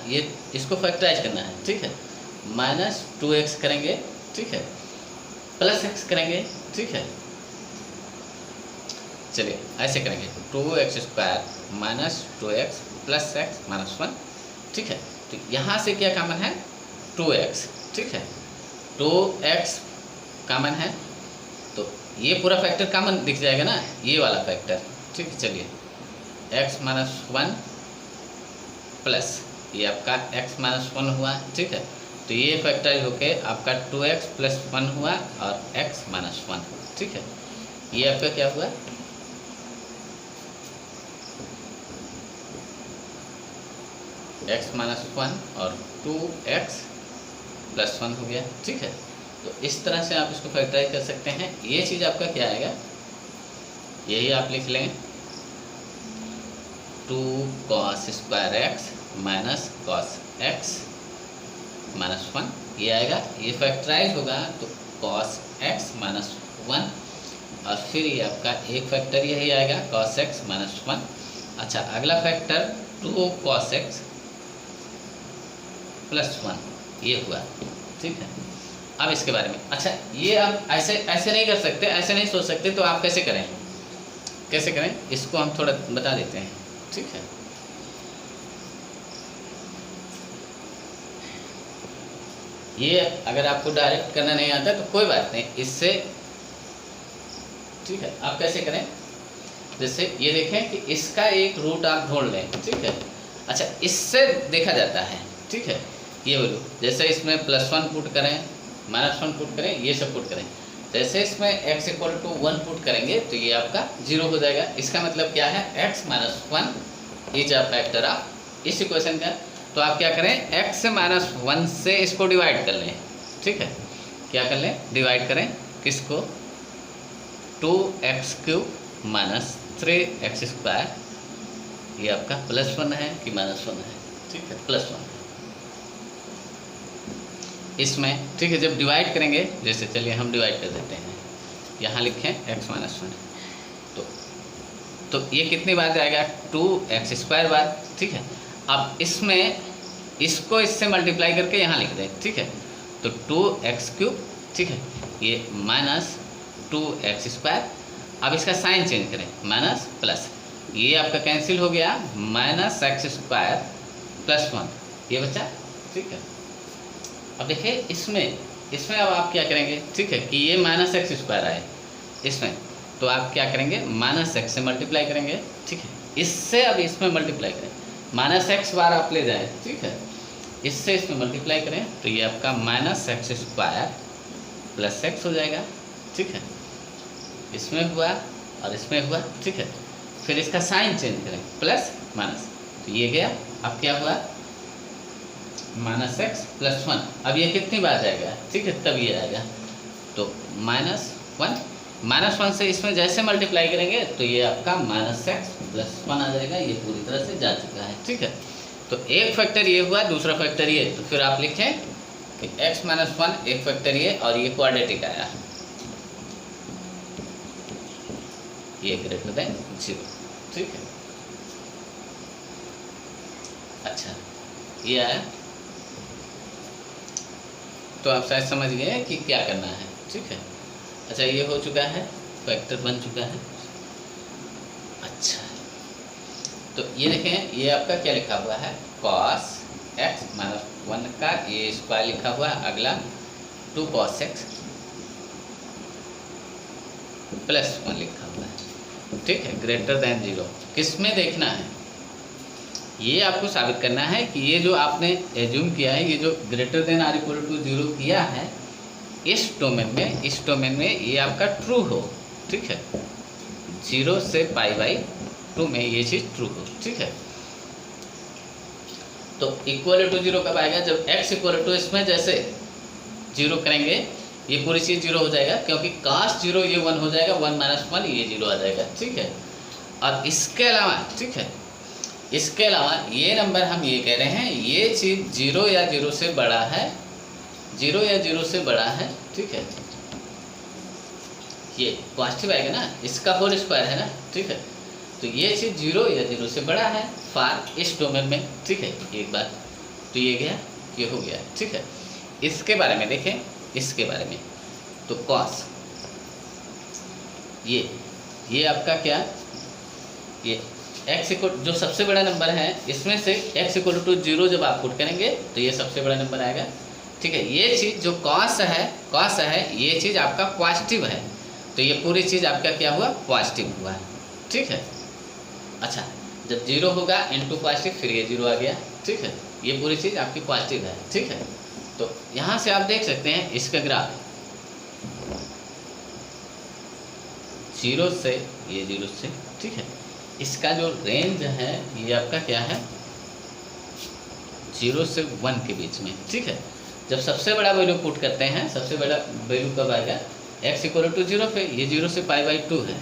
ये इसको फैक्टराइज करना है, ठीक है। -2x करेंगे, ठीक है, +x करेंगे, ठीक है। चलिए ऐसे करेंगे 2x² -2x + x -1, ठीक है। तो यहाँ से क्या कॉमन है 2x, ठीक है, 2x कॉमन है, तो ये पूरा फैक्टर कॉमन दिख जाएगा ना, ये वाला फैक्टर, ठीक है। चलिए x -1 प्लस ये आपका x -1 हुआ, ठीक है। तो ये फैक्टराइज होके आपका 2x + 1 हुआ और x -1, ठीक है। ये आपका क्या हुआ, x माइनस 1 और 2x प्लस 1 हो गया। ठीक है, तो इस तरह से आप इसको फैक्टराइज कर सकते हैं। ये चीज़ आपका क्या आएगा, यही आप लिख लें 2 cos square x minus cos x minus 1, ये आएगा। ये फैक्टराइज होगा तो cos x माइनस 1, और फिर ये आपका एक फैक्टर यही आएगा cos x माइनस 1। अच्छा, अगला फैक्टर 2 cos x प्लस 1, ये हुआ। ठीक है, अब इसके बारे में, अच्छा ये आप ऐसे ऐसे नहीं कर सकते, ऐसे नहीं सोच सकते, तो आप कैसे करें, कैसे करें इसको हम थोड़ा बता देते हैं। ठीक है, ये अगर आपको डायरेक्ट करना नहीं आता तो कोई बात नहीं, इससे ठीक है आप कैसे करें, जैसे ये देखें कि इसका एक रूट आप ढूंढ लें। ठीक है, अच्छा इससे देखा जाता है। ठीक है, ये बोलो जैसे इसमें प्लस 1 पुट करें, माइनस 1 पुट करें, ये सब पुट करें, जैसे इसमें x इक्वल टू 1 पुट करेंगे तो ये आपका 0 हो जाएगा। इसका मतलब क्या है, x minus 1 is a factor of इस इक्वेशन का। तो आप क्या करें, x माइनस 1 से इसको डिवाइड कर लें। ठीक है, क्या कर लें, डिवाइड करें किसको, 2x cube minus 3x square, ये आपका प्लस 1 है कि माइनस 1 है। ठीक है, प्लस 1 इसमें। ठीक है, जब डिवाइड करेंगे, जैसे चलिए हम डिवाइड कर देते हैं, यहाँ लिखें x माइनस 1, तो ये कितनी बार जाएगा, 2x स्क्वायर बार। ठीक है, अब इसमें इसको इससे मल्टीप्लाई करके यहाँ लिख दें। ठीक है, तो 2x क्यूब, ठीक है, ये माइनस 2x स्क्वायर। अब इसका साइन चेंज करें, माइनस प्लस, ये आपका कैंसिल हो गया, माइनस x स्क्वायर प्लस 1, ये बचा। ठीक है, अब देखिए इसमें अब आप क्या करेंगे, ठीक है, कि ये माइनस एक्स स्क्वायर आए इसमें, तो आप क्या करेंगे, माइनस एक्स से मल्टीप्लाई करेंगे। ठीक है, इससे अब इसमें मल्टीप्लाई करें, माइनस एक्स बार आप ले जाएं। ठीक है, इससे इसमें मल्टीप्लाई करें तो ये आपका minus x square plus x हो जाएगा। ठीक है, इसमें हुआ और इसमें हुआ। ठीक है, फिर इसका साइन चेंज करें, प्लस माइनस, तो ये गया। अब क्या हुआ, माइनस एक्स प्लस 1। अब ये कितनी बार जाएगा, ठीक है, तब ये आएगा, तो माइनस 1 से इसमें जैसे मल्टीप्लाई करेंगे तो ये आपका माइनस एक्स प्लस 1 आ जाएगा। ये पूरी तरह से जा चुका है। ठीक है, तो एक फैक्टर ये हुआ, दूसरा फैक्टर ये, तो फिर आप लिखें कि x माइनस 1 एक फैक्टर ये, और ये क्वाड्रेटिक आया, ये ग्रेटर देन 0। ठीक है, अच्छा ये आया, तो आप शायद समझ गए कि क्या करना है। ठीक है, अच्छा ये हो चुका है, फैक्टर बन चुका है। अच्छा, तो ये देखें, ये आपका क्या लिखा हुआ है, cos x माइनस 1 का ये स्क्वायर लिखा हुआ है। अगला 2 cos x प्लस 1 लिखा हुआ है। ठीक है, ग्रेटर देन 0 किस में देखना है, ये आपको साबित करना है कि ये जो आपने एज्यूम किया है, ये जो greater than or equal to 0 किया है, इस डोमेन में ये आपका ट्रू हो। ठीक है, 0 से π/2 में ये चीज़ ट्रू हो। ठीक है, तो इक्वल टू 0 कब आएगा, जब x इक्वल टू इसमें जैसे 0 करेंगे ये पूरी चीज़ 0 हो जाएगा, क्योंकि cos 0 ये 1 हो जाएगा, 1 माइनस 1 ये 0 आ जाएगा। ठीक है, और इसके अलावा, ठीक है, इसके अलावा ये नंबर हम ये कह रहे हैं, ये चीज़ 0 या 0 से बड़ा है, 0 या 0 से बड़ा है। ठीक है, ये पॉजिटिव आएगा ना, इसका होल स्क्वायर है ना। ठीक है, तो ये चीज़ 0 या 0 से बड़ा है फॉर इस डोमेन में। ठीक है, एक बात तो ये गया, ये हो गया। ठीक है, इसके बारे में देखें, इसके बारे में तो कॉस ये आपका क्या, ये x इक्वल जो सबसे बड़ा नंबर है, इसमें से x इक्वल टू 0 जब आप पुट करेंगे तो ये सबसे बड़ा नंबर आएगा। ठीक है, ये चीज़ जो कॉस है ये चीज़ आपका पॉजिटिव है, तो ये पूरी चीज़ आपका क्या हुआ, पॉजिटिव हुआ। ठीक है, अच्छा जब 0 होगा इनटू पॉजिटिव, फिर ये 0 आ गया। ठीक है, ये पूरी चीज़ आपकी पॉजिटिव है। ठीक है, तो यहाँ से आप देख सकते हैं इसका ग्राफ 0 से ये 0 से। ठीक है, इसका जो रेंज है ये आपका क्या है, 0 से 1 के बीच में, ठीक है। जब सबसे बड़ा वैल्यू पुट करते हैं, सबसे बड़ा वैल्यू कब आएगा, x इक्वल टू 0 पे, ये 0 से π/2 है।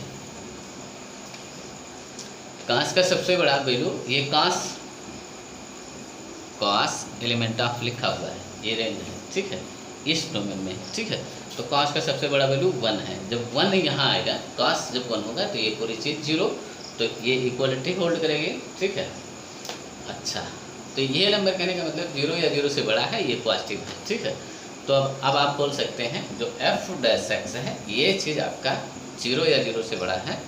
कांस का सबसे बड़ा वैल्यू, ये कांस एलिमेंट ऑफ लिखा हुआ है, ये रेंज है, ठीक है, इस डोमेन में, ठीक है। तो कांस का सबसे बड़ा वैल्यू 1 है। जब 1 यहाँ आएगा, कांस जब 1 होगा तो ये पूरी चीज़ 0, तो ये इक्वलिटी होल्ड करेगी, ठीक है। अच्छा, तो ये नंबर कहने का मतलब 0 या 0 से बड़ा है, ये पॉजिटिव है, ठीक है। तो अब आप बोल सकते हैं जो f' है, ये चीज़ आपका 0 या 0 से बड़ा है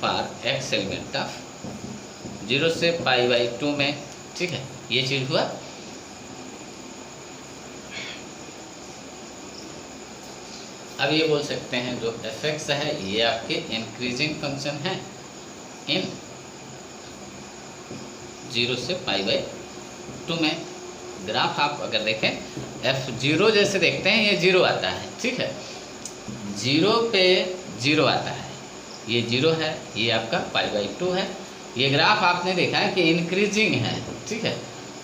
फॉर x एलिमेंट ऑफ 0 से π/2 में, ठीक है, ये चीज़ हुआ। अब ये बोल सकते हैं जो f(x) है, ये आपके इंक्रीजिंग फंक्शन है इन 0 से π/2 में। ग्राफ आप अगर देखें, f0 जैसे देखते हैं, ये 0 आता है, ठीक है, 0 पे 0 आता है, ये 0 है, ये आपका π/2 है। ये ग्राफ आपने देखा है कि इंक्रीजिंग है, ठीक है।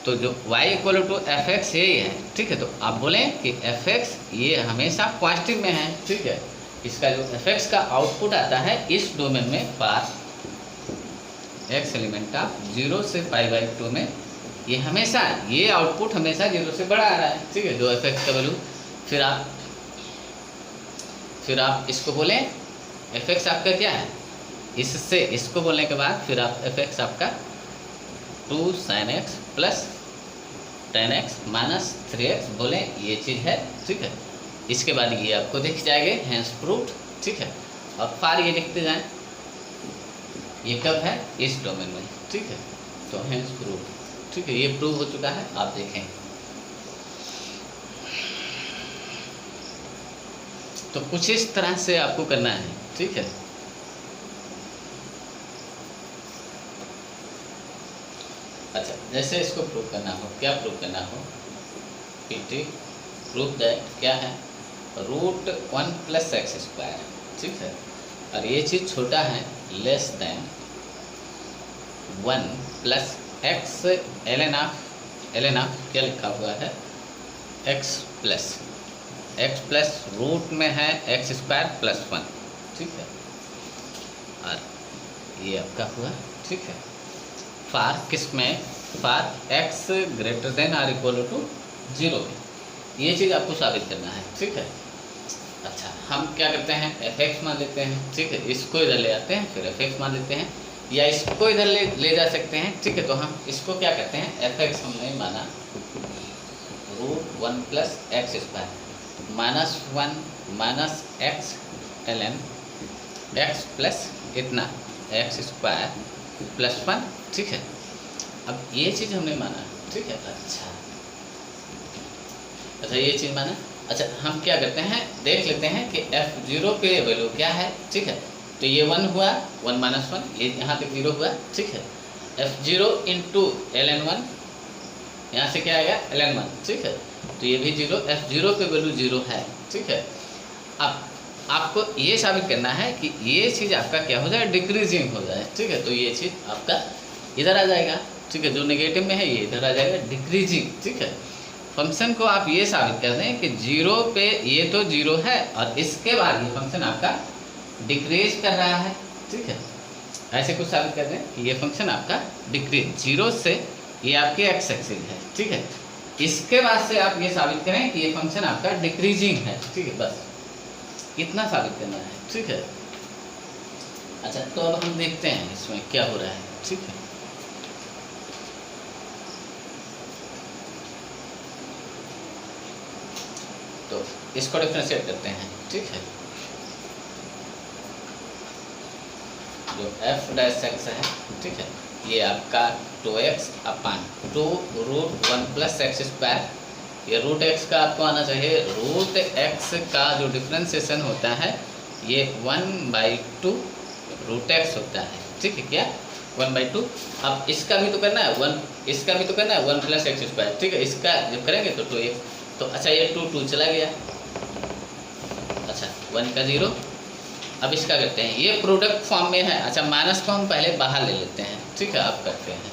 तो जो y इक्वल टू f(x) यही है, ठीक है। तो आप बोलें कि f(x) ये हमेशा पॉजिटिव में है, ठीक है। इसका जो f(x) का आउटपुट आता है इस डोमेन में फॉर x एलिमेंट ऑफ 0 से π/2 में, ये हमेशा, ये आउटपुट हमेशा 0 से बड़ा आ रहा है, ठीक है, जो f(x) का वैल्यू। फिर आप इसको बोलें f(x) आपका क्या है, इससे इसको बोलने के बाद फिर आप f(x) आपका 2 sin x plus 10x minus 3x बोलें, ये चीज़ है, ठीक है। इसके बाद ये आपको दिख जाएंगे हैंस प्रूव्ड, ठीक है। और फार ये लिखते जाएं, ये कब है, इस डोमेन में, ठीक है। तो हैंस प्रूव्ड, ठीक है, ये प्रूव हो चुका है, आप देखें। तो कुछ इस तरह से आपको करना है, ठीक है। अच्छा, जैसे इसको प्रूव करना हो, क्या प्रूव करना हो, PT प्रूव दैट क्या है, √1 + x², ठीक है। और ये चीज़ छोटा है, less than 1 + x ln of क्या लिखा हुआ है, x प्लस रूट में है x² + 1, ठीक है। और ये आपका हुआ, ठीक है, फार किस में, for x greater than or equal to 0 में। ये चीज़ आपको साबित करना है, ठीक है। अच्छा, हम क्या करते हैं, f(x) मान लेते हैं, ठीक है, इसको इधर ले आते हैं, फिर f(x) मान लेते हैं, या इसको इधर ले जा सकते हैं, ठीक है। तो हम इसको क्या करते हैं, f(x) हमने माना √1 + x² -1 minus x ln x plus इतना x² + 1, ठीक है। अब ये चीज़ हमने माना, ठीक है। अच्छा, ये चीज़ माना। अच्छा, हम क्या करते हैं, देख लेते हैं कि f0 पे वैल्यू क्या है, ठीक है। तो ये 1 हुआ, 1 - 1, ये यहाँ तक 0 हुआ, ठीक है। f0 × ln1, यहाँ से क्या आएगा, ln1, ठीक है। तो ये भी 0, f0 पे वैल्यू 0 है, ठीक है। अब आपको ये साबित करना है कि ये चीज़ आपका क्या हो जाए, डिक्रीजिंग हो जाए, ठीक है। तो ये चीज़ आपका इधर आ जाएगा, ठीक है, जो नेगेटिव में है ये इधर आ जाएगा, डिक्रीजिंग, ठीक है। फंक्शन को आप ये साबित कर दें कि 0 पे ये तो 0 है और इसके बाद ये फंक्शन आपका डिक्रीज कर रहा है, ठीक है। ऐसे कुछ साबित कर दें कि ये फंक्शन आपका डिक्रीज 0 से, ये आपके x एक्सिस है, ठीक है। इसके बाद से आप ये साबित करें कि ये फंक्शन आपका डिक्रीजिंग है, ठीक है। बस इतना साबित करना है, ठीक है। अच्छा, तो अब हम देखते हैं इसमें क्या हो रहा है, ठीक है। तो इसको डिफरेंशिएट करते हैं, ठीक है। जो f'(x) है, ठीक है, ये आपका 2x/2 √1 + x², ये √x का आपको आना चाहिए, √x का जो डिफ्रेंसिएशन होता है ये 1/2 √x होता है, ठीक है। क्या 1/2। अब इसका भी तो करना है 1, इसका भी तो करना है 1 + x², ठीक है। इसका जब करेंगे तो 2x, तो अच्छा ये 2 चला गया, अच्छा 1 का 0। अब इसका करते हैं, ये प्रोडक्ट फॉर्म में है, अच्छा माइनस को हम पहले बाहर ले लेते हैं, ठीक है। आप करते हैं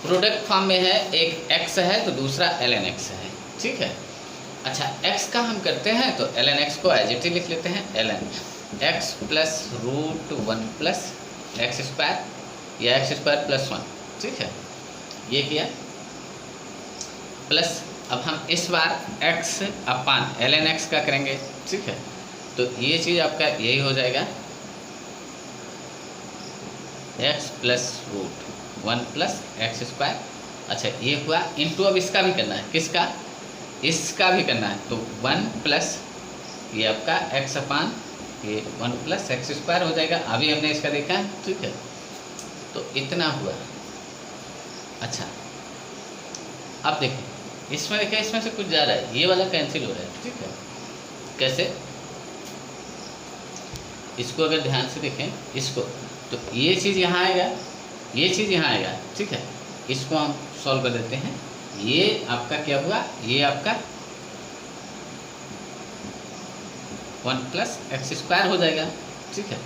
प्रोडक्ट फॉर्म में है, एक x है तो दूसरा ln x है, ठीक है। अच्छा x का हम करते हैं तो ln x को एज इट इज लिख लेते हैं, ln x plus root 1 plus x square या एक्स स्क्वायर प्लस 1, ठीक है। ये किया प्लस, अब हम इस बार x अपान ln x का करेंगे, ठीक है। तो ये चीज़ आपका यही हो जाएगा x plus root 1 plus x square. अच्छा ये हुआ इंटू, अब इसका भी करना है, किसका, इसका भी करना है, तो 1 प्लस ये आपका x अपान ये 1 प्लस एक्स स्क्वायर हो जाएगा। अभी हमने इसका देखा है, ठीक है। तो इतना हुआ। अच्छा अब देखें इसमें, देखिए इसमें से कुछ जा रहा है, ये वाला कैंसिल हो रहा है, ठीक है। कैसे, इसको अगर ध्यान से देखें इसको, तो ये चीज़ यहाँ आएगा, ये चीज़ यहाँ आएगा, ठीक है। इसको हम सॉल्व कर देते हैं। ये आपका क्या हुआ, ये आपका 1 प्लस एक्स स्क्वायर हो जाएगा, ठीक है।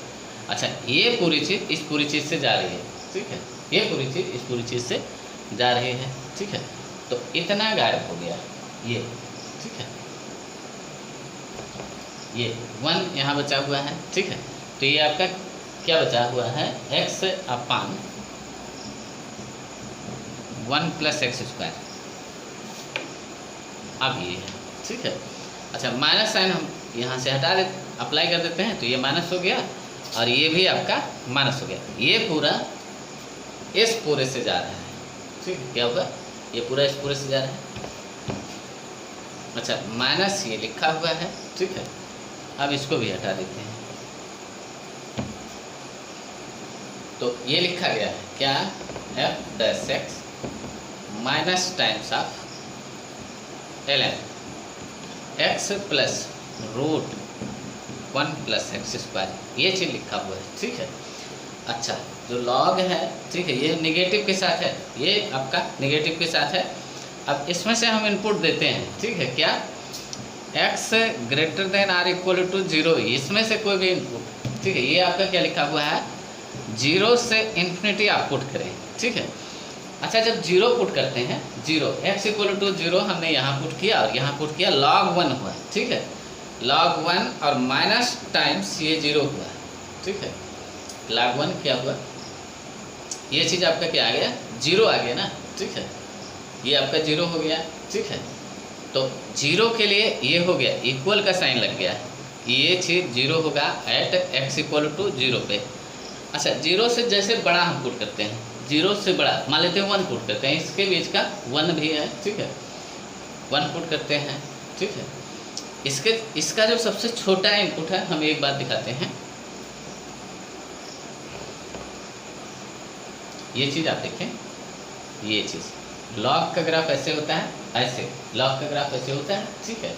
अच्छा ये पूरी चीज़ इस पूरी चीज़ से जा रही है, ठीक है। ये पूरी चीज़ इस पूरी चीज़ से जा रही है, ठीक है। तो इतना गायब हो गया ये, ठीक है। ये 1 यहाँ बचा हुआ है, ठीक है। तो ये आपका क्या बचा हुआ है, x अपान 1 प्लस एक्स स्क्वायर। अब ये है, ठीक है। अच्छा माइनस साइन हम यहाँ से हटा दे, अप्लाई कर देते हैं, तो ये माइनस हो गया और ये भी आपका माइनस हो गया। ये पूरा इस पूरे से जा रहा है, ठीक है। क्या होगा, ये पूरा इस पूरे से जा रहा है। अच्छा माइनस ये लिखा हुआ है, ठीक है। अब इसको भी हटा देते हैं, तो ये लिखा गया है क्या, f dash x minus times of ln x plus root 1 plus x square, ये चीज़ लिखा हुआ है, ठीक है। अच्छा जो लॉग है, ठीक है, ये निगेटिव के साथ है, ये आपका निगेटिव के साथ है। अब इसमें से हम इनपुट देते हैं, ठीक है, क्या, x greater than or equal to 0, इसमें से कोई भी इनपुट, ठीक है। ये आपका क्या लिखा हुआ है, 0 से इन्फिनिटी आप पुट करें, ठीक है। अच्छा जब 0 पुट करते हैं, 0 x इक्वल टू 0 हमने यहाँ पुट किया और यहाँ पुट किया, log 1 हुआ, ठीक है। log 1 और माइनस टाइम्स ये 0 हुआ, ठीक है। log 1 क्या हुआ, ये चीज़ आपका क्या आ गया, 0 आ गया ना, ठीक है। ये आपका 0 हो गया, ठीक है। तो 0 के लिए ये हो गया, इक्वल का साइन लग गया, ये चीज़ 0 होगा एट x इक्वल टू 0 पे। अच्छा 0 से जैसे बड़ा हम पुट करते हैं, 0 से बड़ा मान लेते हैं 1 पुट करते हैं, इसके बीच का 1 भी है, ठीक है, 1 पुट करते हैं, ठीक है। इसका जो सबसे छोटा इनपुट है, हम एक बात दिखाते हैं, ये चीज़ आप देखें, ये चीज़ लॉग का ग्राफ ऐसे होता है, ऐसे लॉग का ग्राफ ऐसे होता है, ठीक है।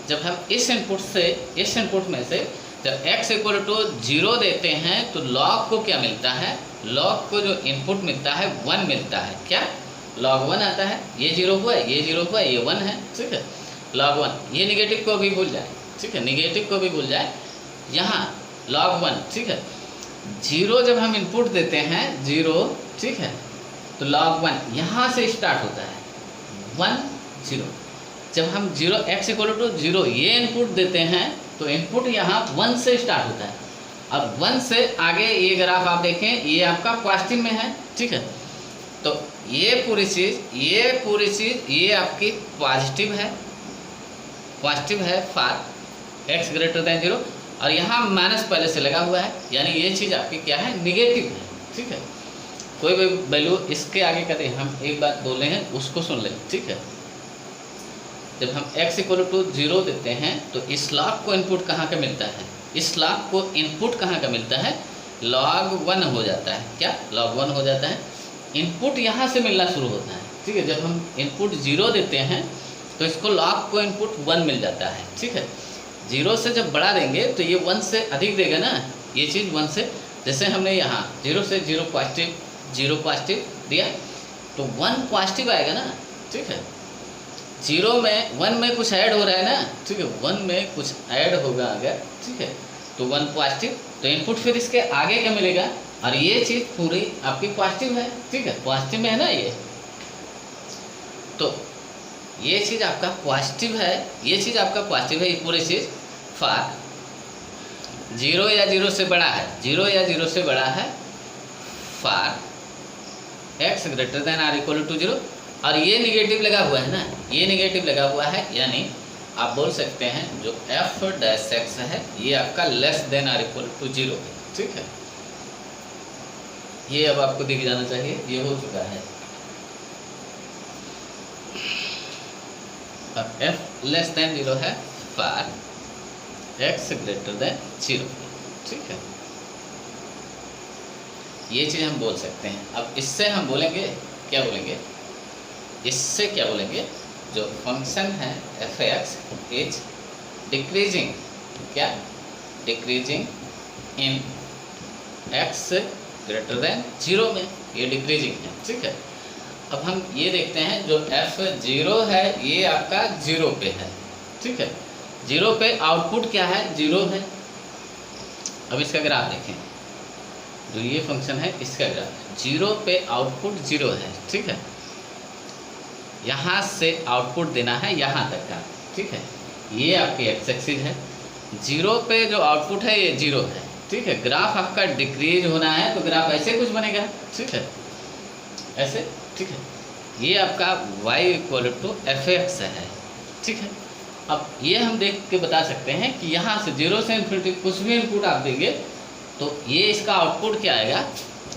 जब हम इस इनपुट में से जब x इक्वल टू 0 देते हैं तो log को क्या मिलता है, log को जो इनपुट मिलता है 1 मिलता है, क्या log 1 आता है। ये 0 हुआ, ये 0 हुआ, ये 1 है, ठीक है, log 1। ये निगेटिव को भी भूल जाए, ठीक है, निगेटिव को भी भूल जाए, यहाँ log 1, ठीक है। 0 जब हम इनपुट देते हैं 0, ठीक है, तो log 1 यहाँ से स्टार्ट होता है, 1 0। जब हम 0 x इक्वल टू 0 ये इनपुट देते हैं तो इनपुट यहाँ 1 से स्टार्ट होता है, और 1 से आगे ये ग्राफ आप देखें, ये आपका पॉजिटिव में है, ठीक है। तो ये पूरी चीज़ ये आपकी पॉजिटिव है फॉर x ग्रेटर देन 0, और यहाँ माइनस पहले से लगा हुआ है, यानी ये चीज़ आपकी क्या है, निगेटिव है, ठीक है। कोई भी वैल्यू इसके आगे कहते हैं, हम एक बात बोले हैं उसको सुन लें, ठीक है। जब हम x इक्वल टू 0 देते हैं तो इस लॉग को इनपुट कहाँ का मिलता है, इस लॉग को इनपुट कहाँ का मिलता है, log 1 हो जाता है, क्या log 1 हो जाता है। इनपुट यहाँ से मिलना शुरू होता है, ठीक है। जब हम इनपुट 0 देते हैं तो इसको log को इनपुट 1 मिल जाता है, ठीक है। 0 से जब बढ़ा देंगे तो ये 1 से अधिक देगा ना, ये चीज़ 1 से, जैसे हमने यहाँ 0 से 0 पॉजिटिव दिया तो 1 पॉजिटिव आएगा ना, ठीक है। 0 में 1 में कुछ ऐड हो रहा है ना, ठीक है, 1 में कुछ ऐड होगा अगर, ठीक है, तो 1 पॉजिटिव, तो इनपुट फिर इसके आगे क्या मिलेगा, और ये चीज़ पूरी आपकी पॉजिटिव है, ठीक है, पॉजिटिव में है ना, ये तो ये चीज़ आपका पॉजिटिव है, ये चीज़ आपका पॉजिटिव है, ये पूरी चीज़ फॉर 0 या 0 से बड़ा है, 0 या 0 से बड़ा है for x greater than or equal to 0। और ये निगेटिव लगा हुआ है ना, ये निगेटिव लगा हुआ है, यानी आप बोल सकते हैं जो एफ डैश एक्स है ये आपका less than or equal to 0 है। ठीक है, ये अब आपको दिख जाना चाहिए, ये हो चुका है। अब एफ लेस देन 0 है फॉर एक्स ग्रेटर देन 0। ठीक है, ये चीज़ हम बोल सकते हैं। अब इससे हम बोलेंगे, क्या बोलेंगे, इससे क्या बोलेंगे, जो फंक्शन है एफ एक्स इज डिक्रीजिंग, क्या decreasing in x greater than 0 में, ये डिक्रीजिंग है। ठीक है, अब हम ये देखते हैं जो एफ 0 है ये आपका 0 पे है। ठीक है, 0 पे आउटपुट क्या है, 0 है। अब इसका ग्राफ देखें, जो ये फंक्शन है इसका ग्राफ 0 पे आउटपुट 0 है। ठीक है, यहाँ से आउटपुट देना है यहाँ तक का। ठीक है, ये आपकी एक्स एक्सिस है, 0 पे जो आउटपुट है ये 0 है। ठीक है, ग्राफ आपका डिक्रीज होना है तो ग्राफ ऐसे कुछ बनेगा। ठीक है, ऐसे। ठीक है, ये आपका y equal to f x है। ठीक है, अब ये हम देख के बता सकते हैं कि यहाँ से 0 से इन्फिनिटी कुछ भी इनपुट आप देंगे तो ये इसका आउटपुट क्या आएगा,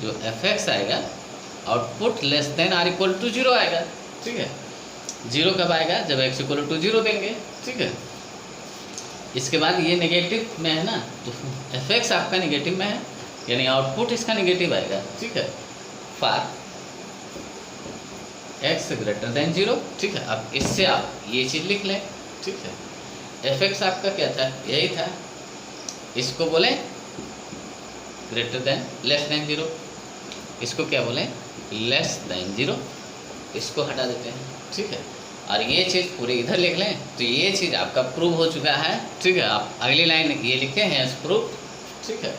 जो एफ एक्स आएगा output less than or equal to 0 आएगा। ठीक है, 0 कब आएगा, जब x इक्वल टू 0 देंगे। ठीक है, इसके बाद ये नेगेटिव में है ना, तो एफ एक्स आपका नेगेटिव में है, यानी आउटपुट इसका नेगेटिव आएगा। ठीक है, फॉर एक्स ग्रेटर देन 0। ठीक है, अब इससे आप ये चीज़ लिख लें। ठीक है, एफ एक्स आपका क्या था, यही था, इसको बोलें ग्रेटर देन लेस देन 0, इसको क्या बोलें लेस देन 0, इसको हटा देते हैं। ठीक है, और ये चीज़ पूरे इधर लिख लें तो ये चीज़ आपका प्रूव हो चुका है। ठीक है, आप अगली लाइन ये लिखे हैं प्रूफ। ठीक है,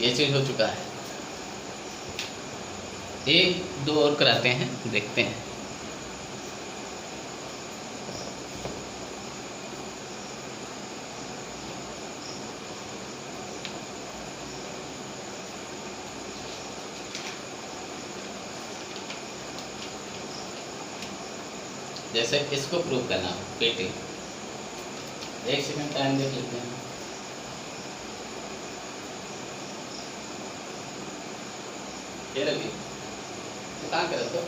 ये चीज़ हो चुका है। एक दो और कराते हैं, देखते हैं। जैसे इसको प्रूव करना हो पेटी, 1 सेकंड टाइम देख लेते हैं। ये रवि कहाँ कर तो